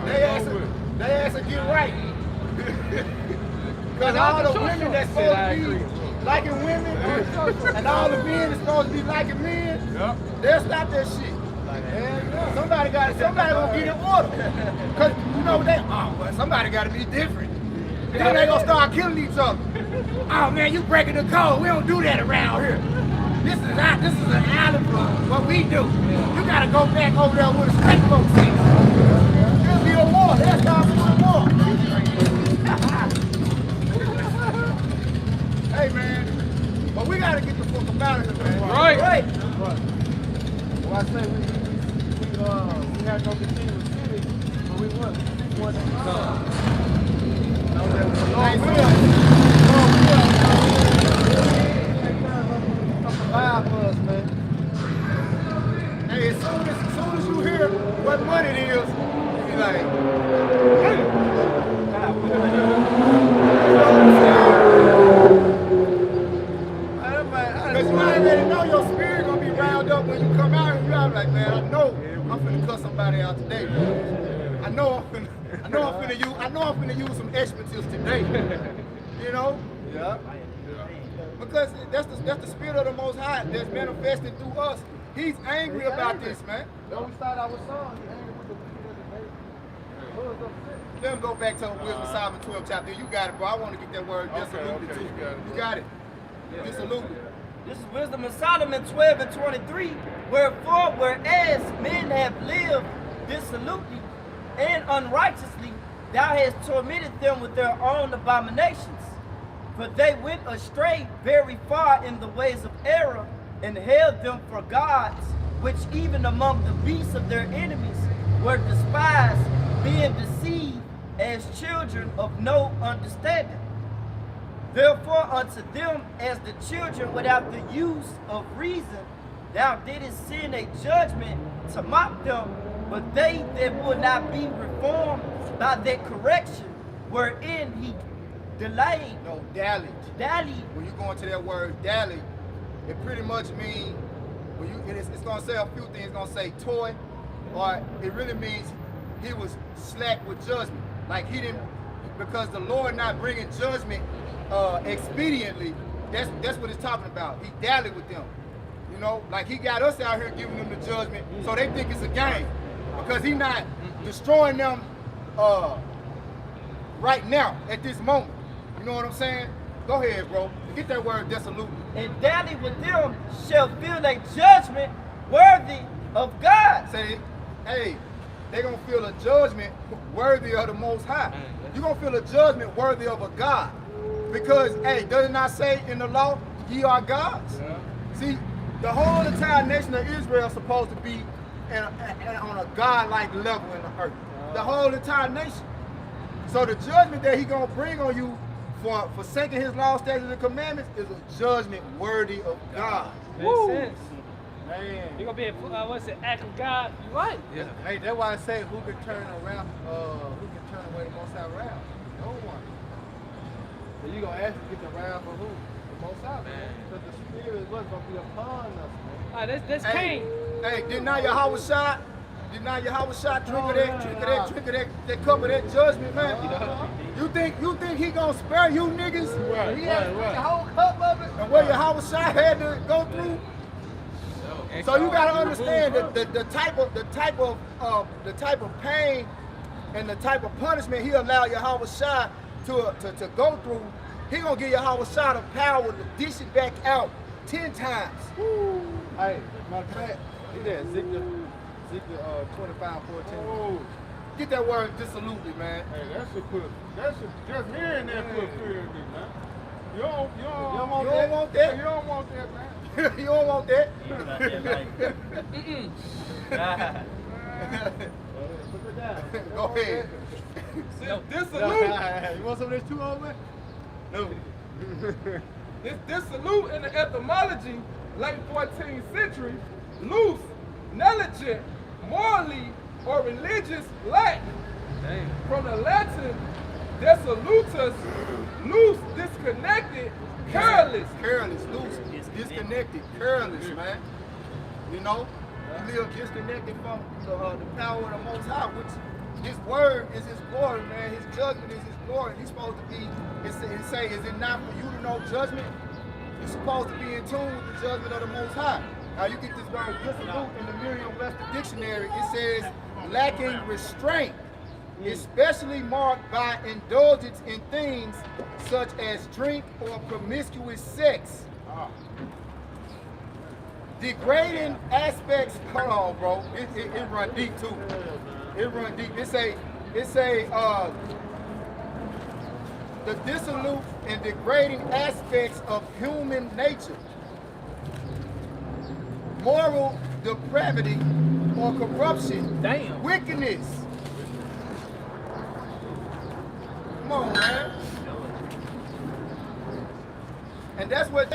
They ask to get right. Because all the women that's supposed to be liking women and all the men that's supposed to be liking men, they'll stop that shit. Somebody gonna get in order. Because you know well, somebody gotta be different. Then they gonna start killing each other. Oh man, you breaking the code. We don't do that around here. This is an island for what we do. You gotta go back over there with the straight folks is. There'll be a war. They'll start a war. Hey man, but we gotta get the fuck up out of here, man. Right. Well, I say we had no continuous city, but we was. Hey, as soon as you hear what money it is, you be like, because you already know your spirit gonna be round up when you come out and you're like, man, I know I'm finna cut somebody out today. I know I'm finna use some expletives today. You know? Yeah. Because that's the spirit of the Most High that's manifesting through us. He's angry about this, man. Don't we start our song? He angry with the people that they Let him go back to Wisdom of Solomon 12 chapter. You got it, bro. I want to get that word dissolutely too. You got it. Dissolutely. This is Wisdom of Solomon 12 and 23. Wherefore, whereas men have lived dissolutely and unrighteously, thou hast tormented them with their own abominations. For they went astray very far in the ways of error, and held them for gods, which even among the beasts of their enemies were despised, being deceived as children of no understanding. Therefore unto them as the children without the use of reason, thou didst send a judgment to mock them, but they that would not be reformed by that correction, wherein he delayed. No, dallied. Dallied. When you go into that word dallied, it pretty much means, it's going to say a few things. It's going to say toy, or it really means he was slack with judgment. Like he didn't, because the Lord not bringing judgment expediently, that's what it's talking about. He dallied with them. You know, like he got us out here giving them the judgment, so they think it's a game. Because he not destroying them right now, at this moment. You know what I'm saying? Go ahead, bro. Get that word dissolute. And dally with them shall feel a judgment worthy of God. Say, hey, they gonna feel a judgment worthy of the Most High. You gonna feel a judgment worthy of a God. Because, hey, does it not say in the law, ye are gods? Yeah. See, the whole entire nation of Israel is supposed to be on a God-like level in the earth. The whole entire nation. So the judgment that he gonna bring on you for forsaking his law, statutes, and commandments is a judgment worthy of God. Makes sense. Man. You're gonna be what's it, act of God? You right. Yeah. Hey, that's why I say who can turn around, who can turn away the Most High around? No one. So you gonna actually get the wrath for who? The Most High, man. Because the Spirit is what's gonna be upon us, man. All right, that's Cain. Hey, did not Yahweh shot? Did not Yahweh shot drink of that cup of that judgment, man? You think he gonna spare you niggas? Right, he had to drink the whole cup of it. And what Yahweh shot had to go through? So you gotta understand that the type of pain and the type of punishment he allowed Yahweh Shai to go through. He gonna give Yahweh Shai the power to dish it back out 10 times. Woo. Hey, matter of fact, look at that Ezekiel 25:14. Get that word dissolutely, man. Hey, just hearing that put fear in me, man. You don't want that? You don't want that, man. You don't want that. Go ahead. Dissolute. You want some of this too, old man? No. This dissolute in the etymology, late 14th century, loose, negligent, morally or religious lack. Dang. From the Latin dissolutus, loose, disconnected, careless. Careless, loose, disconnected, careless, man. You know, you live disconnected from the power of the Most High, which his word is his glory, man. His judgment is his glory. He's supposed to be, it say, is it not for you to know judgment? You're supposed to be in tune with the judgment of the Most High. Now you get this word dissolute in the Merriam-Webster dictionary. It says lacking restraint, especially marked by indulgence in things such as drink or promiscuous sex. Degrading aspects, hold on, bro. It run deep too. It run deep. It say the dissolute and degrading aspects of human nature. Moral depravity or corruption. Damn. Wickedness. Come on, man. And that's what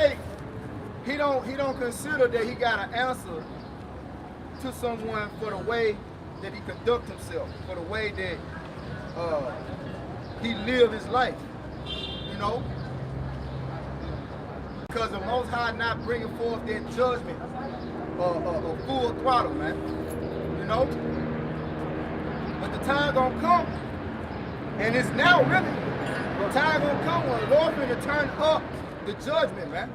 he don't consider that he got an answer to someone for the way that he conduct himself, for the way that he live his life, you know? Because the Most High not bringing forth that judgment a full throttle, man, you know? But the time gonna come, and it's now really, the time gonna come when the Lord finna turn up the judgment, man.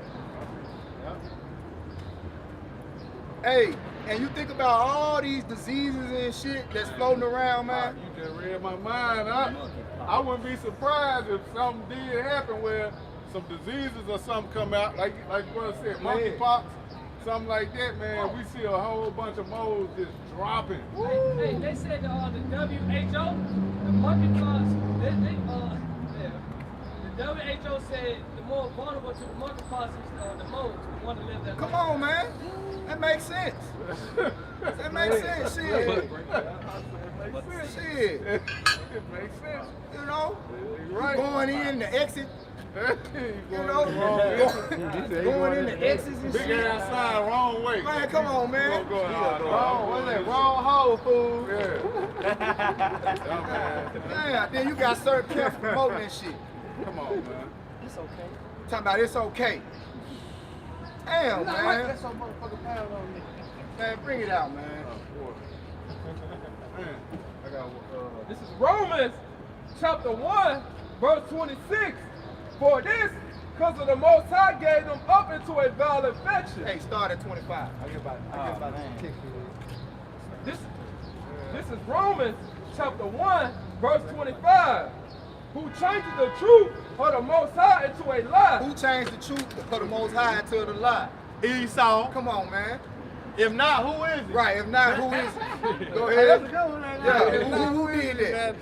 Hey, and you think about all these diseases and shit that's floating around, man. You just read my mind. I wouldn't be surprised if something did happen where some diseases or something come out, like what I said, monkeypox, something like that, man. We see a whole bunch of moles just dropping. Hey, they said the WHO, the monkeypox, the WHO said the more vulnerable to the monkeypox is the moles, the one that live that. Come on, man. That makes sense. That makes sense. Shit. Shit. It makes sense. You know, Right. going in the exit. You know, going in the exits and Big shit. ass sign, wrong way. Man, come on, man. Wrong, what's that? Wrong Whole Foods. Yeah, then you got certain camps promoting that shit. Come on, man. It's okay. Talking about it's okay. Damn, man. That's so motherfucking pound on me. Man, bring it out, man. Man, I got This is Romans chapter 1, verse 26. For this, because of the Most High gave them up into a vile affection. Hey, start at 25. I get about man. kick This is Romans chapter 1, verse 25. Who changes the truth of the Most High into a lie. Who changed the truth of the Most High into the lie? Esau. Come on, man. If not, who is it? Right, if not, who is it? Go Hey, that's a ahead. good one right Yeah, there. who did that?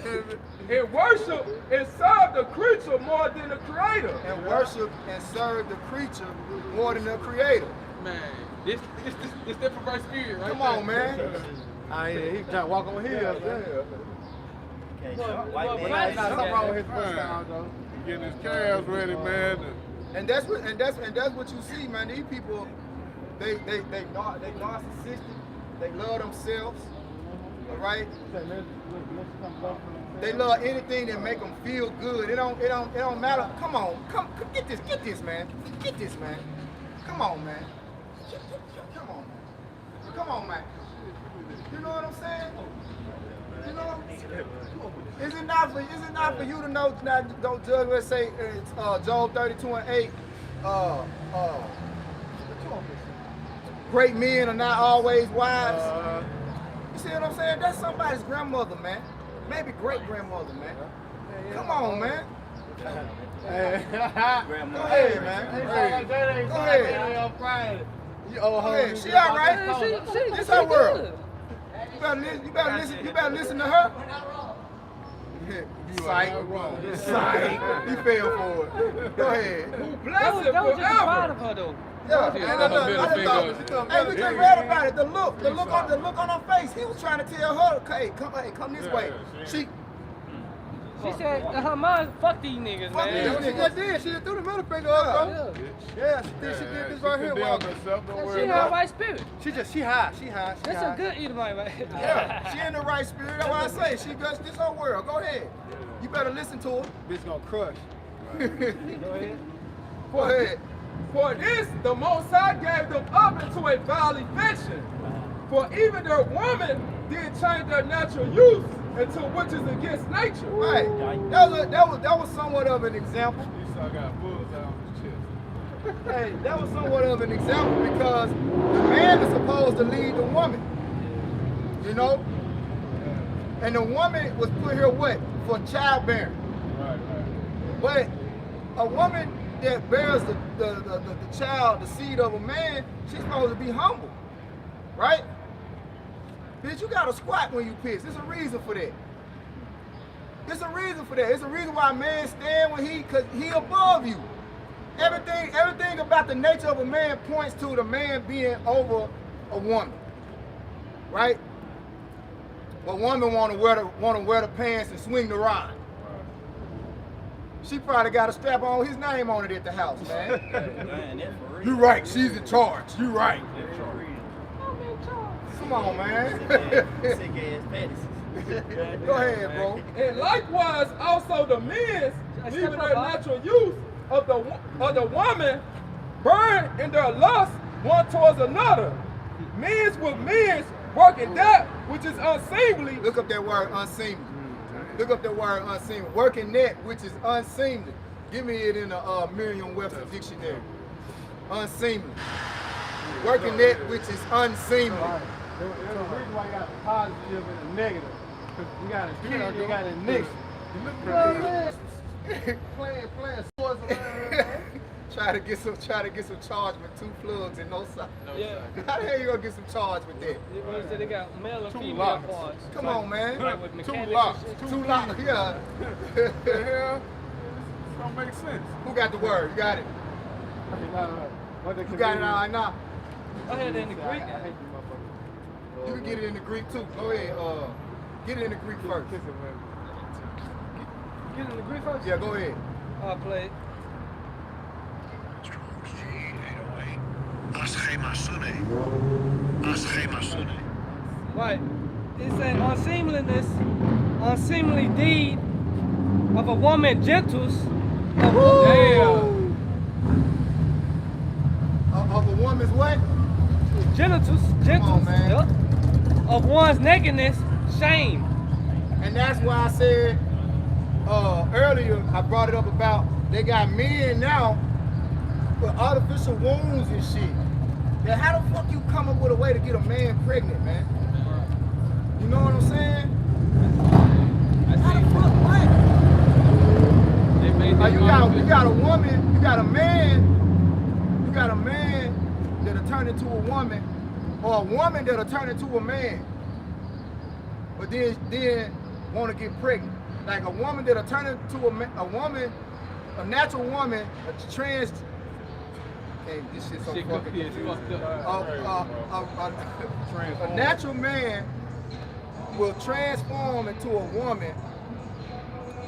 And worship and serve the creature more than the creator. And worship and serve the creature more than the creator. Man, this the perverse spirit right Come there. on, man. He trying to walk on hills. Okay, Well, white well, man. right. Something wrong with his Man. touchdown, though. He getting his calves ready, man. And that's what you see, man. These people, they narcissistic. They love themselves. All right. They love anything that make them feel good. It don't matter. Come on, come get this, man. Get this, man. Come on, man. Come on, man. Come on, man. You know what I'm saying? You know? Is it not for you to know? Don't judge. Let's say it's Job 32:8. Great men are not always wives. You see what I'm saying? That's somebody's grandmother, man. Maybe great grandmother, man. Come on, man. Go ahead, man. Go ahead. Go ahead. She all right. This her world. You better listen to her. Psych. He fell for it. Go ahead. Who That blessed was it just a part forever. of her though. Yeah. Yeah, We just read about it. The look on her face. He was trying to tell her, hey, come this way. She She said in her mind, fuck these niggas, Fuck man. these She just did. She just threw the middle finger up, bro. Yeah, she did this right here. While herself, don't She worry in her about it. right spirit. she high. That's a good Edomite, right? Yeah, she in the right spirit. That's what I say. She does this whole world. Go ahead. You better listen to her. Bitch gonna crush. Go ahead. For this, the Most High gave them up into a vile affection. For even their woman did change their natural use into which is against nature. Right. That was somewhat of an example. Esau got bullseye on his chest. Hey, that was somewhat of an example because the man is supposed to lead the woman. You know? And the woman was put here what? For childbearing. Right. But a woman that bears the child, the seed of a man, she's supposed to be humble. Right? Bitch, you gotta squat when you piss. There's a reason for that. There's a reason for that. It's a reason why a man stand when cause he above you. Everything about the nature of a man points to the man being over a woman. Right? A woman wanna wear the pants and swing the rod. She probably got a strap on his name on it at the house, man. Man, that's for real. You right, she's in charge. You right. That's for real. Come on, man. Sick ass fantasies. Go ahead, bro. And likewise, also the men, leaving their natural use of the woman, burn in their lust one towards another. Men's with men's working that which is unseemly. Look up that word unseemly. Look up that word unseemly. Working that which is unseemly. Give me it in the Merriam-Webster dictionary. Unseemly. Working that which is unseemly. There's a reason why you got the positive and the negative. Because you got a kid, you got a niche. You look pretty playing sports around. Try to get some charge with 2 plugs and no socket. Yeah. How the hell you gonna get some charge with that? They said they got male and female locks. parts. Come on, man. Like with 2 mechanics locks. and shit. 2 locks. Yeah. What the hell? This don't make sense. Who got the word? You got it. You got it all right now. I had it in the Greek. I hate you motherfuckers. You can get it in the Greek too. Go ahead. Get it in the Greek first. Get it in the Greek first? Yeah, go ahead. I'll play it. Right. It's an unseemliness, unseemly deed of a woman gentles. Of a woman's what? Genitals, on, man. yep, of one's nakedness, shame. And that's why I said earlier, I brought it up about they got men now with artificial wounds and shit. Now, how the fuck you come up with a way to get a man pregnant, man? You know what I'm saying? How the fuck, what? Like you got a woman, you got a man that'll turn into a woman, or a woman that'll turn into a man, but then want to get pregnant. Like a woman that'll turn into a woman, a natural woman, a trans. Hey, this shit's so fucking confusing. A natural man will transform into a woman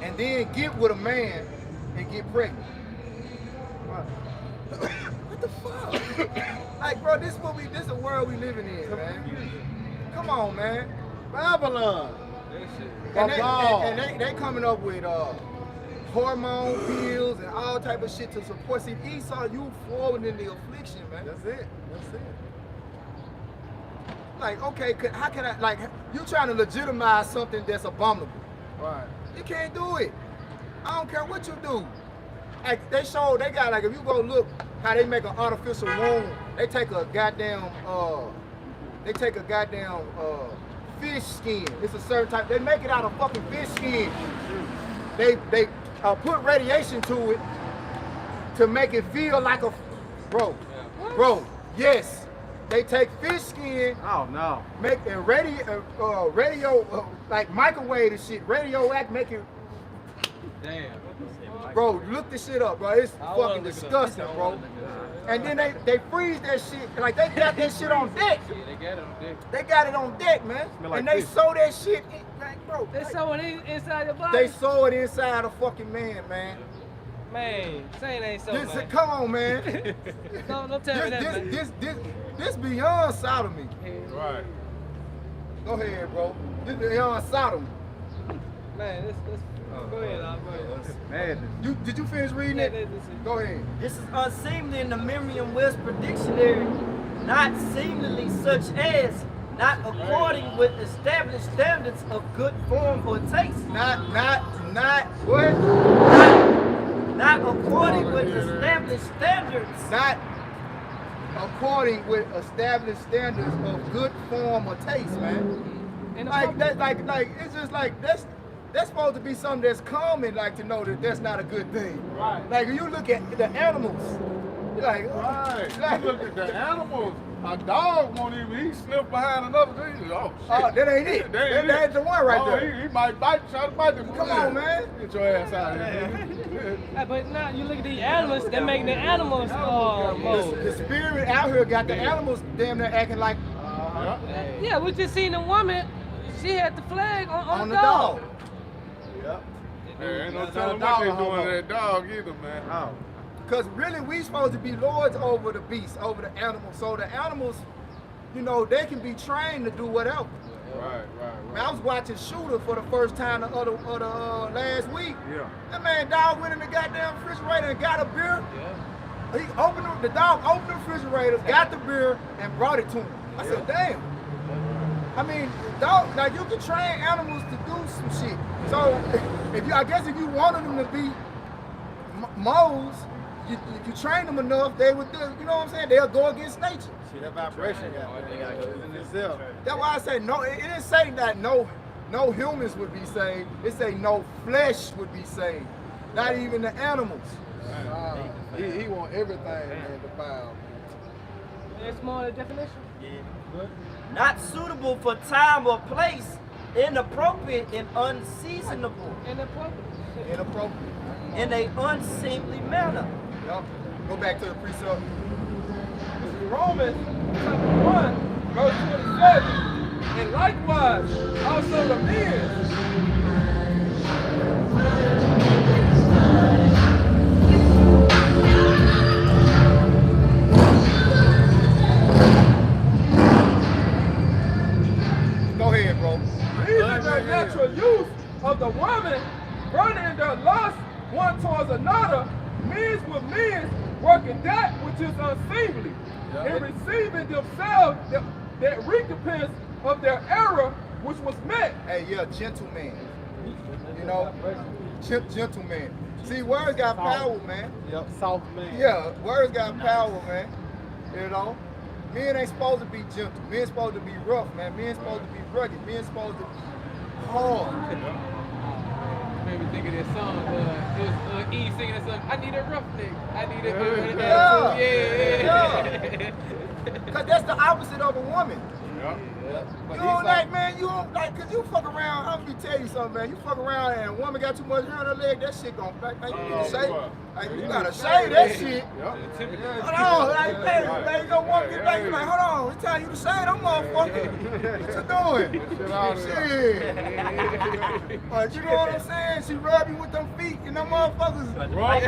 and then get with a man and get pregnant. What the fuck? Like, bro, this is the world we living in, man. Come on, man. Babylon. And they coming up with hormone pills and all type of shit to support. See, Esau, you forward in the affliction, man. That's it. Like, okay, how can I, like, you trying to legitimize something that's abominable. Right. You can't do it. I don't care what you do. Like, they got, like, if you go look how they make an artificial wound, they take a goddamn fish skin. It's a certain type, they make it out of fucking fish skin. They put radiation to it to make it feel like a, bro, yes. They take fish skin, make and radio, like microwave and shit, radioactive, make it. Damn. Bro, look this shit up, bro. It's fucking disgusting, bro. And then they freeze that shit, like they got that shit on deck. Yeah, they got it on deck. They got it on deck, man. And they sew that shit, like, bro. They sew it inside your body? They sew it inside a fucking man. Man, saying ain't so, man. Come on, man. Don't tell me that, man. This beyond sodomy. Right. Go ahead, bro. This beyond sodomy. Man, go ahead, Al. Go ahead. Did you finish reading it? Go ahead. This is unseemly in the Merriam-Webster dictionary, not seemly such as, not according with established standards of good form or taste. Not what? Not according with established standards. Not according with established standards of good form or taste, man. And like that, like it's just like that's supposed to be something that's common, like to know that that's not a good thing. Right. Like you look at the animals, you're like, right. Like, look at the animals. A dog won't even, he sniff behind another thing. Oh, shit. That ain't it. That ain't the one right there. He might bite, try to bite the Come on, man. Get your ass out of here. But now you look at these animals, they're making the animals mode. The spirit out here got the animals damn near acting like. Yeah, we just seen a woman, she had the flag on the dog. Yep. Hey, ain't no telling what they doing to that dog either, man. Oh. Because really, we supposed to be lords over the beasts, over the animals. So the animals, you know, they can be trained to do whatever. Right. Man, I was watching Shooter for the first time the other last week. Yeah. That man, dog went in the goddamn refrigerator and got a beer. Yeah. The dog opened the refrigerator, got the beer, and brought it to him. I said, damn. I mean, dog, like you can train animals to do some shit. So, if you wanted them to be moles, you train them enough, they would do, you know what I'm saying? They'll go against nature. See that vibration, they gotta go within themselves. That's why I say no. It didn't say that no humans would be saved. It say no flesh would be saved. Not even the animals. He want everything, man, to bow. That's more the definition. Yeah. Not suitable for time or place, inappropriate and unseasonable. Inappropriate. In an unseemly manner. Yep. Go back to the precept. This is Romans chapter 1, verse 27. And likewise, also the men. Go ahead, bro. Even the natural use of the woman, burning their lust one towards another, men with men, working that which is unseemly, and receiving themselves that recompense of their error which was met. Hey, yeah, gentleman. You know, gentleman. See, words got power, man. Yep, soft man. Yeah, words got power, man. You know? Men ain't supposed to be gentle. Men supposed to be rough, man. Men supposed to be rugged. Men supposed to be hard. Made me think of that song. It was Eve singing that song. I need a rough nigga. I need a Yeah. Because that's the opposite of a woman. Yeah. You don't like, man, you don't like, cause you fuck around, I'm gonna tell you something, man. You fuck around and a woman got too much hair on her leg, that shit gon' back. Like, you need to shave. Like, you gotta shave that shit. Hold on, like, man, you don't want to get back. You like, hold on, it's time you to shave them motherfuckers. What you doing? Shit. Like, you know what I'm saying? She rub you with them feet and them motherfuckers. God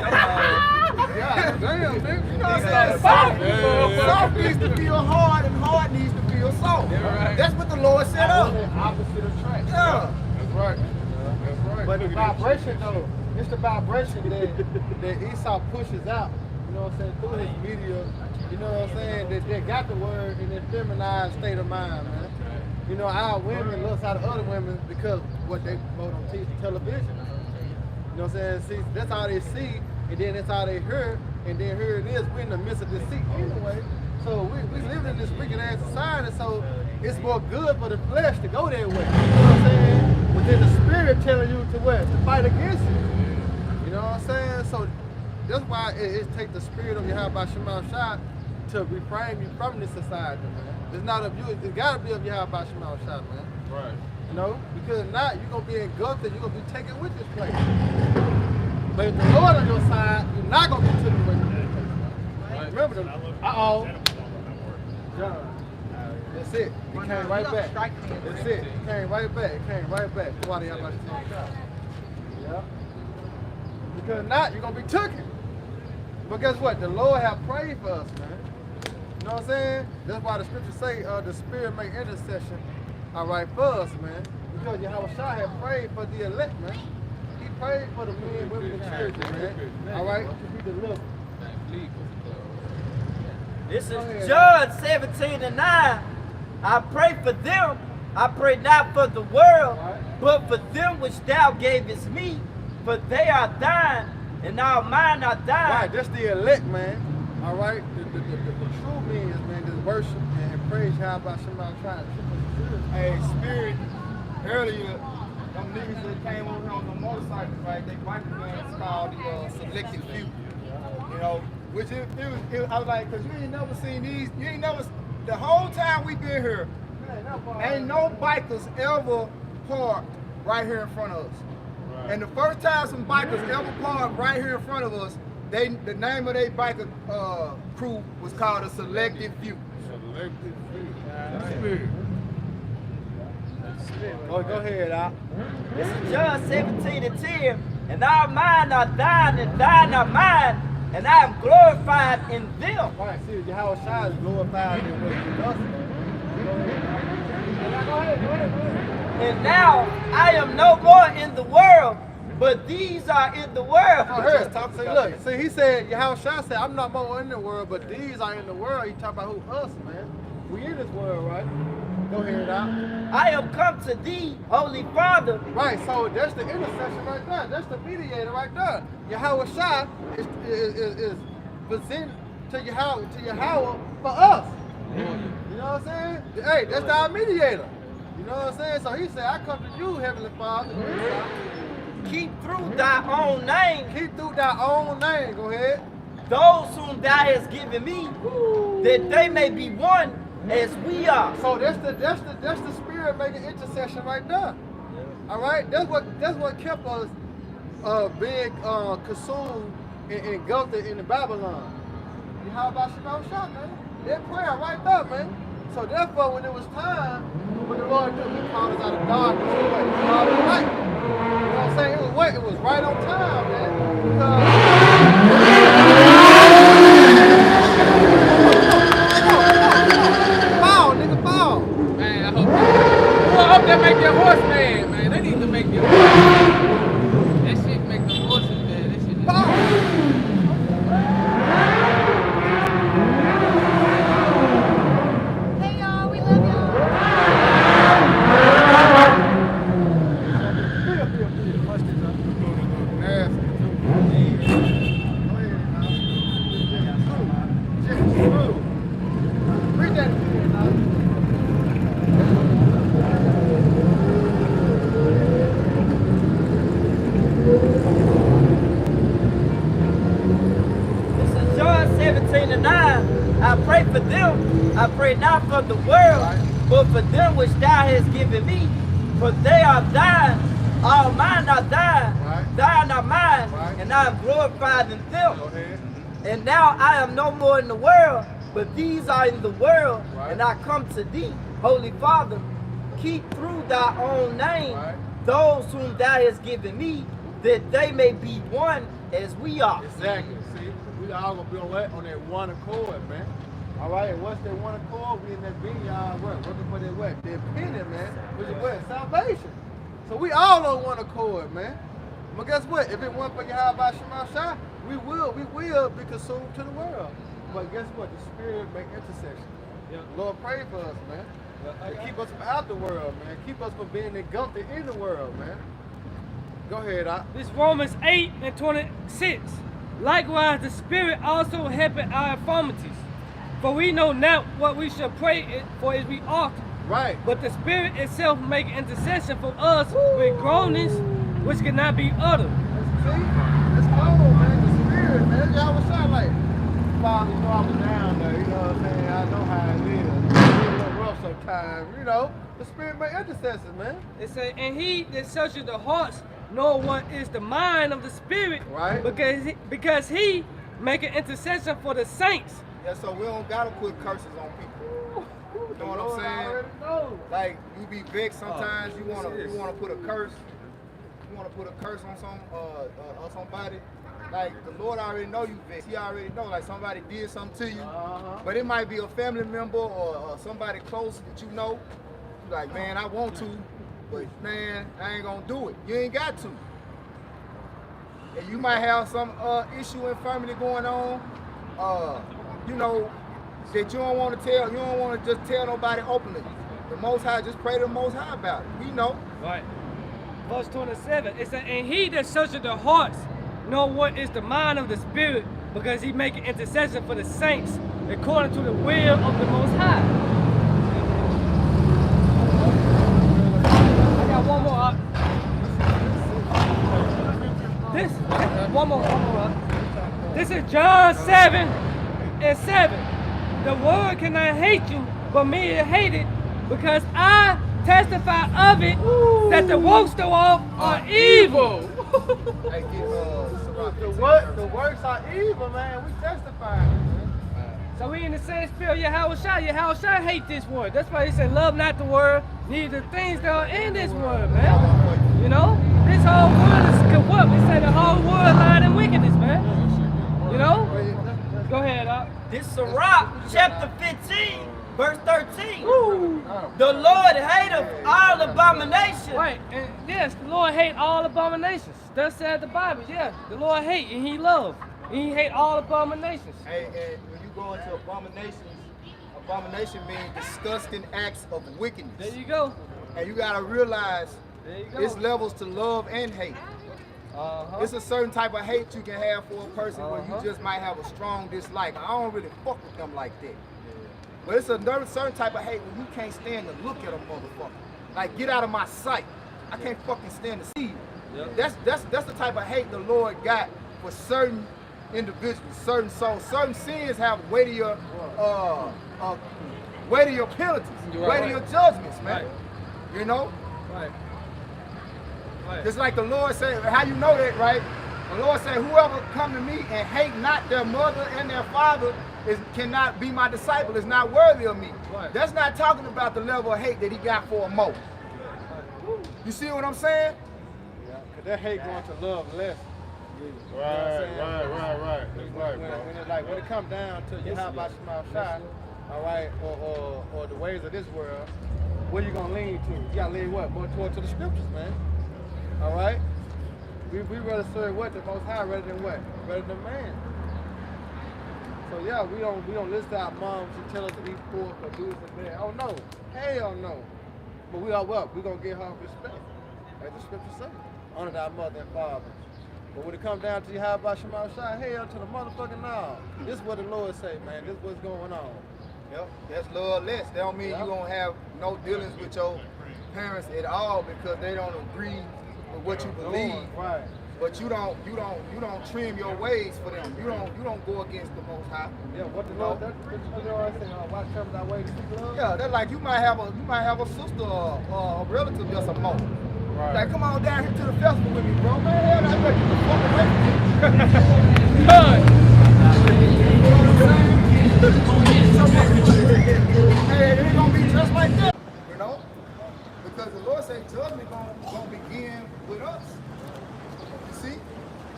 damn, nigga. You know what I'm saying? Soft needs to feel hard and hard needs to feel soft. That's what the Lord set up. Opposite attraction. Yeah. That's right. That's right. But the Look at that vibration though, it's the vibration that Esau pushes out, you know what I'm saying, through his media, you know what I'm saying, that they got the word in their feminized state of mind, man. You know, our women looks out of other women because what they promote on television. You know what I'm saying? See, that's all they see, and then that's all they hear, and then here it is, we're in the midst of deceit anyway. So we live in this wicked ass society, so it's more good for the flesh to go that way. You know what I'm saying? But then the spirit telling you to what? To fight against it. You know what I'm saying? So that's why it takes the spirit of Yahweh Shema Shah to reframe you from this society, man. It's not of you, it's gotta be of Yahweh Shema Shah, man. Right. You know? Because if not, you're gonna be engulfed and you're gonna be taken with this place. But if the Lord on your side, you're not gonna be taken with this place. Remember them. John. That's it. It came right back. That's it. It came right back. It came right back. Why they have my Yeah. Because if not, you're gonna be taken. But guess what? The Lord have prayed for us, man. You know what I'm saying? That's why the scriptures say the Spirit make intercession. All right, for us, man. Because Yahweh Shah had prayed for the elect, man. He prayed for the men, women, and children, man. All right, to be delivered. This is John 17:9. I pray for them. I pray not for the world, but for them which thou gavest me, for they are thine, and all mine are thine. Right, that's the elect, man. All right, the true men, man, that worship and praise Yahweh Shema Shah. Hey, Spirit, earlier, them niggas that came over here on the motorcycle, right? They biker bands called the Selected Few. You know, which it was, I was like, cause you ain't never seen these, you ain't never, the whole time we been here, ain't no bikers ever parked right here in front of us. Right. And the first time some bikers ever parked right here in front of us, the name of their biker crew was called a Selected Few. Selected few. Go ahead, Al. This is John 17:10. And all mine are thine, and thine are mine, and I am glorified in them. Right, see, Yahweh Shah is glorified in what he does. Go ahead. And now I am no more in the world, but these are in the world. See, he said, Yahweh Shah said, I'm not more in the world, but these are in the world. He talking about who? Us, man. We in this world, right? Go ahead, Al. I have come to thee, Holy Father. Right, so that's the intercession right there. That's the mediator right there. Yahweh Shah is presented to Yahweh for us. You know what I'm saying? Hey, that's our mediator. You know what I'm saying? So he said, I come to you, Heavenly Father. Keep through thy own name. Keep through thy own name. Go ahead. Those whom thou hast given me, that they may be one as we are. So that's the spirit making intercession right there. All right, that's what kept us being consumed and engulfed in the Babylon. You how about Shema Shah, man? That prayer right there, man. So therefore, when it was time, when the Lord did, He called us out of darkness, He called us light. You know what I'm saying? It was right on time, man. Man, I hope that make your horse mad, man. They need to make your horse mad. That shit make the horses mad. That shit is Hey y'all, we love y'all. Nasty. 17 and 9, I pray for them. I pray not for the world, but for them which thou hast given me. For they are thine, all mine are thine, thine are mine, and I am glorified in them. And now I am no more in the world, but these are in the world, and I come to thee, Holy Father. Keep through thy own name those whom thou hast given me, that they may be one as we are. Exactly. See, we all gonna be on that one accord, man. All right, and once that one accord, we in that vineyard working for that what? The opinion, man, which is what? Salvation. So we all on one accord, man. But guess what? If it weren't for Yahweh Shemashah, we will be consumed to the world. But guess what? The Spirit make intercession. Yeah. Lord, pray for us, man. To keep us from out the world, man. Keep us from being engulfed in the world, man. Go ahead, Doc. This Romans 8 and 26. Likewise, the Spirit also helpeth our infirmities. For we know not what we shall pray for as we ought. Right. But the Spirit itself make intercession for us with groanings which cannot be uttered. See? It's cold, man. The Spirit, man. Y'all was sound like, Father, you know I was down there. You know what I'm saying? I know how it is. It's a little rough sometimes. You know, the Spirit make intercession, man. It say, and he that searches the hearts know what is the mind of the Spirit. Right. Because he make an intercession for the saints. Yeah, so we don't gotta put curses on people. You know what I'm saying? Like you be vexed sometimes. You wanna put a curse. You wanna put a curse on somebody. Like the Lord already know you vexed. He already know. Like somebody did something to you, but it might be a family member or somebody close that you know. You're like, man, I want to, but man, I ain't gonna do it. You ain't got to. And you might have some issue, infirmity going on. You know, that you don't want to tell, you don't want to just tell nobody openly. The Most High, just pray to the Most High about it. We know. Right. Verse 27, it says, and he that searcheth the hearts know what is the mind of the Spirit, because he maketh intercession for the saints according to the will of the Most High. I got one more. One more. This is John 7 and 7. The world cannot hate you, but me it hate it, because I testify of it that the works thereof are evil. The works are evil, man. We testify, man. So we in the same spirit. Yahushua hate this world. That's why he said, love not the world, neither the things that are in this world, man. You know, this whole world is corrupt. He said the whole world lying in wickedness, man. You know? Go ahead, Doc. This Sirach, chapter 15, verse 13. The Lord hateth all abominations. Right, and yes, the Lord hate all abominations. Thus said the Bible, yeah. The Lord hate and he love. And he hate all abominations. Hey, and when you go into abominations, abomination means disgusting acts of wickedness. There you go. And you gotta realize There you go. it's levels to love and hate. It's a certain type of hate you can have for a person where you just might have a strong dislike. I don't really fuck with them like that. But it's another certain type of hate when you can't stand to look at a motherfucker. Like, get out of my sight. I can't fucking stand to see you. Yep. That's the type of hate the Lord got for certain individuals, certain souls. Certain sins have weightier penalties, weightier judgments, man. Right. You know? Right. Just like the Lord said, how you know that, right? The Lord said, whoever come to me and hate not their mother and their father cannot be my disciple, is not worthy of me. Right. That's not talking about the level of hate that he got for a mo. You see what I'm saying? Yeah, because that hate going to love less. Right. When it comes down to Yahweh Shemashah, all right, or the ways of this world, where you gonna lean to? You gotta lean what? More toward to the scriptures, man. All right. We rather serve what? The Most High rather than what? Rather than man. So yeah, we don't listen to our moms who tell us to eat pork or do this and that. Oh no, hell no. But we are what? We gonna give her respect, as the scriptures say. Honor thy mother and father. But when it comes down to Yahweh Shemashah, hell to the motherfucking no. This is what the Lord say, man. This is what's going on. Yep, that's love less. That don't mean you gonna have no dealings with your parents at all because they don't agree with what you believe. Right. But you don't trim your ways for them. You don't go against the Most High. Yeah, what the Lord, that's what the Lord saying, watch comes our way to seek love. Yeah, that's like you might have a sister or a relative that's a mo. Right. Like, come on down here to the festival with me, bro. Man, hell, I better get the fuck away from you. Good. You know what I'm saying? Hey, it ain't gonna be just like that, you know? Because the Lord said judgment gonna begin with us. You see?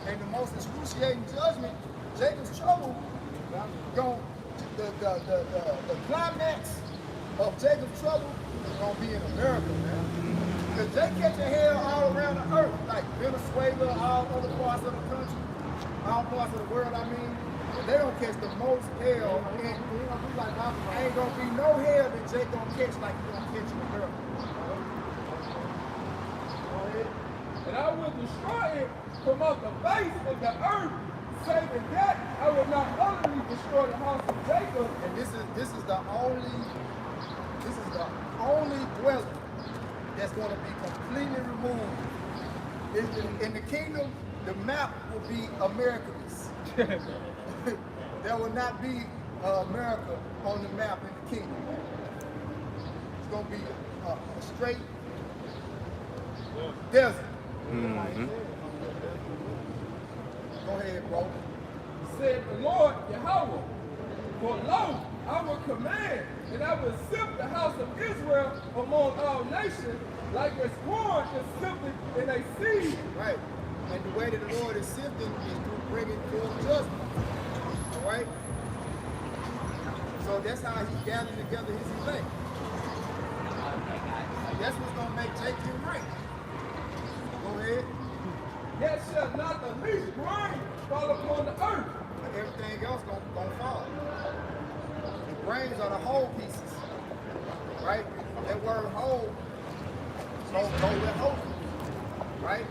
And the most excruciating judgment, Jacob's trouble, the climax of Jacob's trouble is gonna be in America, man. Because they catching hell all around the earth, like Venezuela, all other parts of the country, all parts of the world, I mean. And they don't catch the most hell, and ain't gonna be no hell that Jake gonna catch like he gonna catch in America. And I will destroy it from off the face of the earth, saving that I will not utterly destroy the house of Jacob. And this is the only dwelling that's going to be completely removed. In the kingdom, the map will be Americans. There will not be America on the map in the kingdom. It's going to be a straight desert. Go ahead, bro. Said the Lord Yahweh, for lo, I will command, and I will sift the house of Israel among all nations, like as corn is sifted in a seed. Right. And the way that the Lord is sifting is through bringing forth judgment. All right? So that's how he's gathering together his elect. That's what's going to make Jacob right. Go ahead. Yet shall not the least grain fall upon the earth. But everything else gonna fall. The grains are the whole pieces. Right? That word whole go with whole. Right?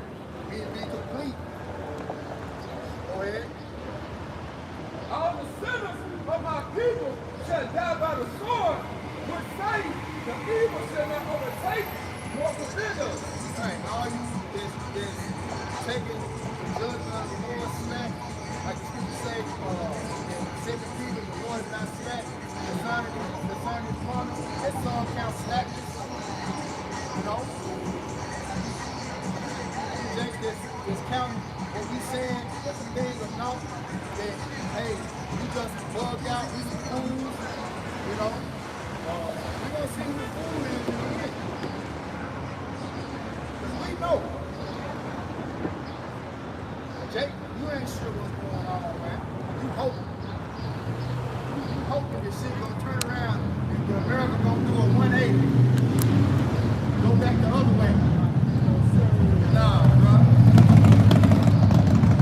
Be complete. Go ahead. All the sinners of my people shall die by the sword, which say the evil shall not overtake nor within us. Right. All you is taking the judgment of the Lord slack. Like the scripture say, in 2 Peter, the Lord is not slack. The son is promised. That song counts slackness. You know? Jake is counting what we saying, that some things are not, that, hey, we just bugged out, we some fools, you know? We're going to see who the fool is in a minute. Because we know. Jake, you ain't sure what's going on, man. You hoping. You hoping this shit gonna turn around and America gonna do a 180. Go back the other way. Nah, bro.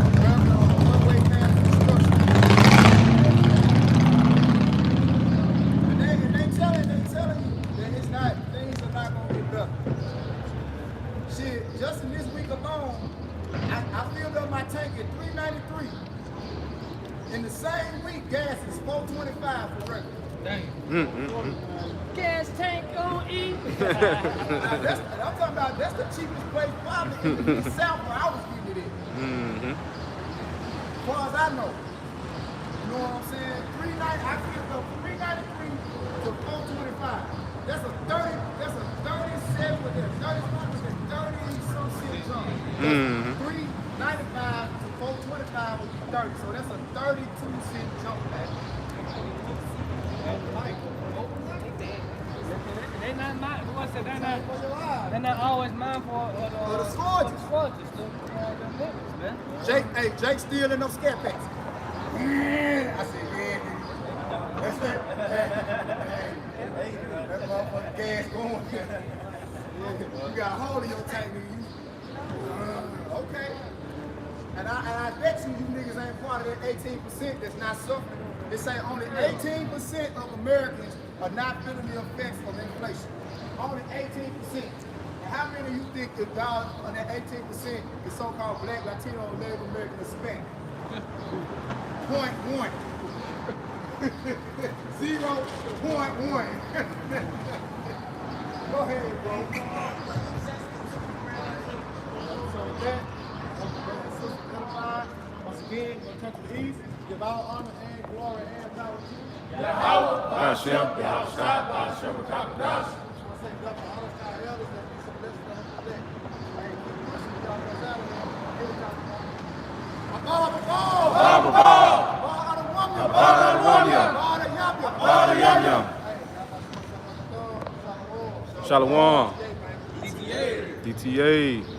America on a one-way path to destruction. And they telling you that it's not, things are not gonna get better. Shit, just in this week alone, I filled up my tank at $3.93. In the same week, gas is $4.25 for regular. Dang. Gas tank on E. I'm talking about that's the cheapest place probably in the South where I was getting it in. As far as I know. You know what I'm saying? $3.90. I filled up $3.93 to $4.25. That's a 37 with that 30-some cent jump. $3.95 to $4.25 would be 30. So that's a 32-cent jump back. They not mine. What's that? They're not always mine for the scourges. Man. Jake still in those scat packs. Yeah. I said, yeah, nigga. That's it. Hey, that motherfucking gas going. You got a hold of your tank, nigga. Okay. And I bet you niggas ain't part of that 18% that's not suffering. They say only 18% of Americans are not feeling the effects of inflation. Only 18%. And how many of you think that y'all on that 18% the so-called black, Latino, and Native American Hispanic? 0.1. 0.1. Go ahead, bro. So that, Again, we're going to come to the east. Give all honor and glory and power to you. Hashem. I want to say double honor to our elders that be so blessed to help today. Hey, keep worshiping y'all guys out of here. Give it time. Shalom. DTA.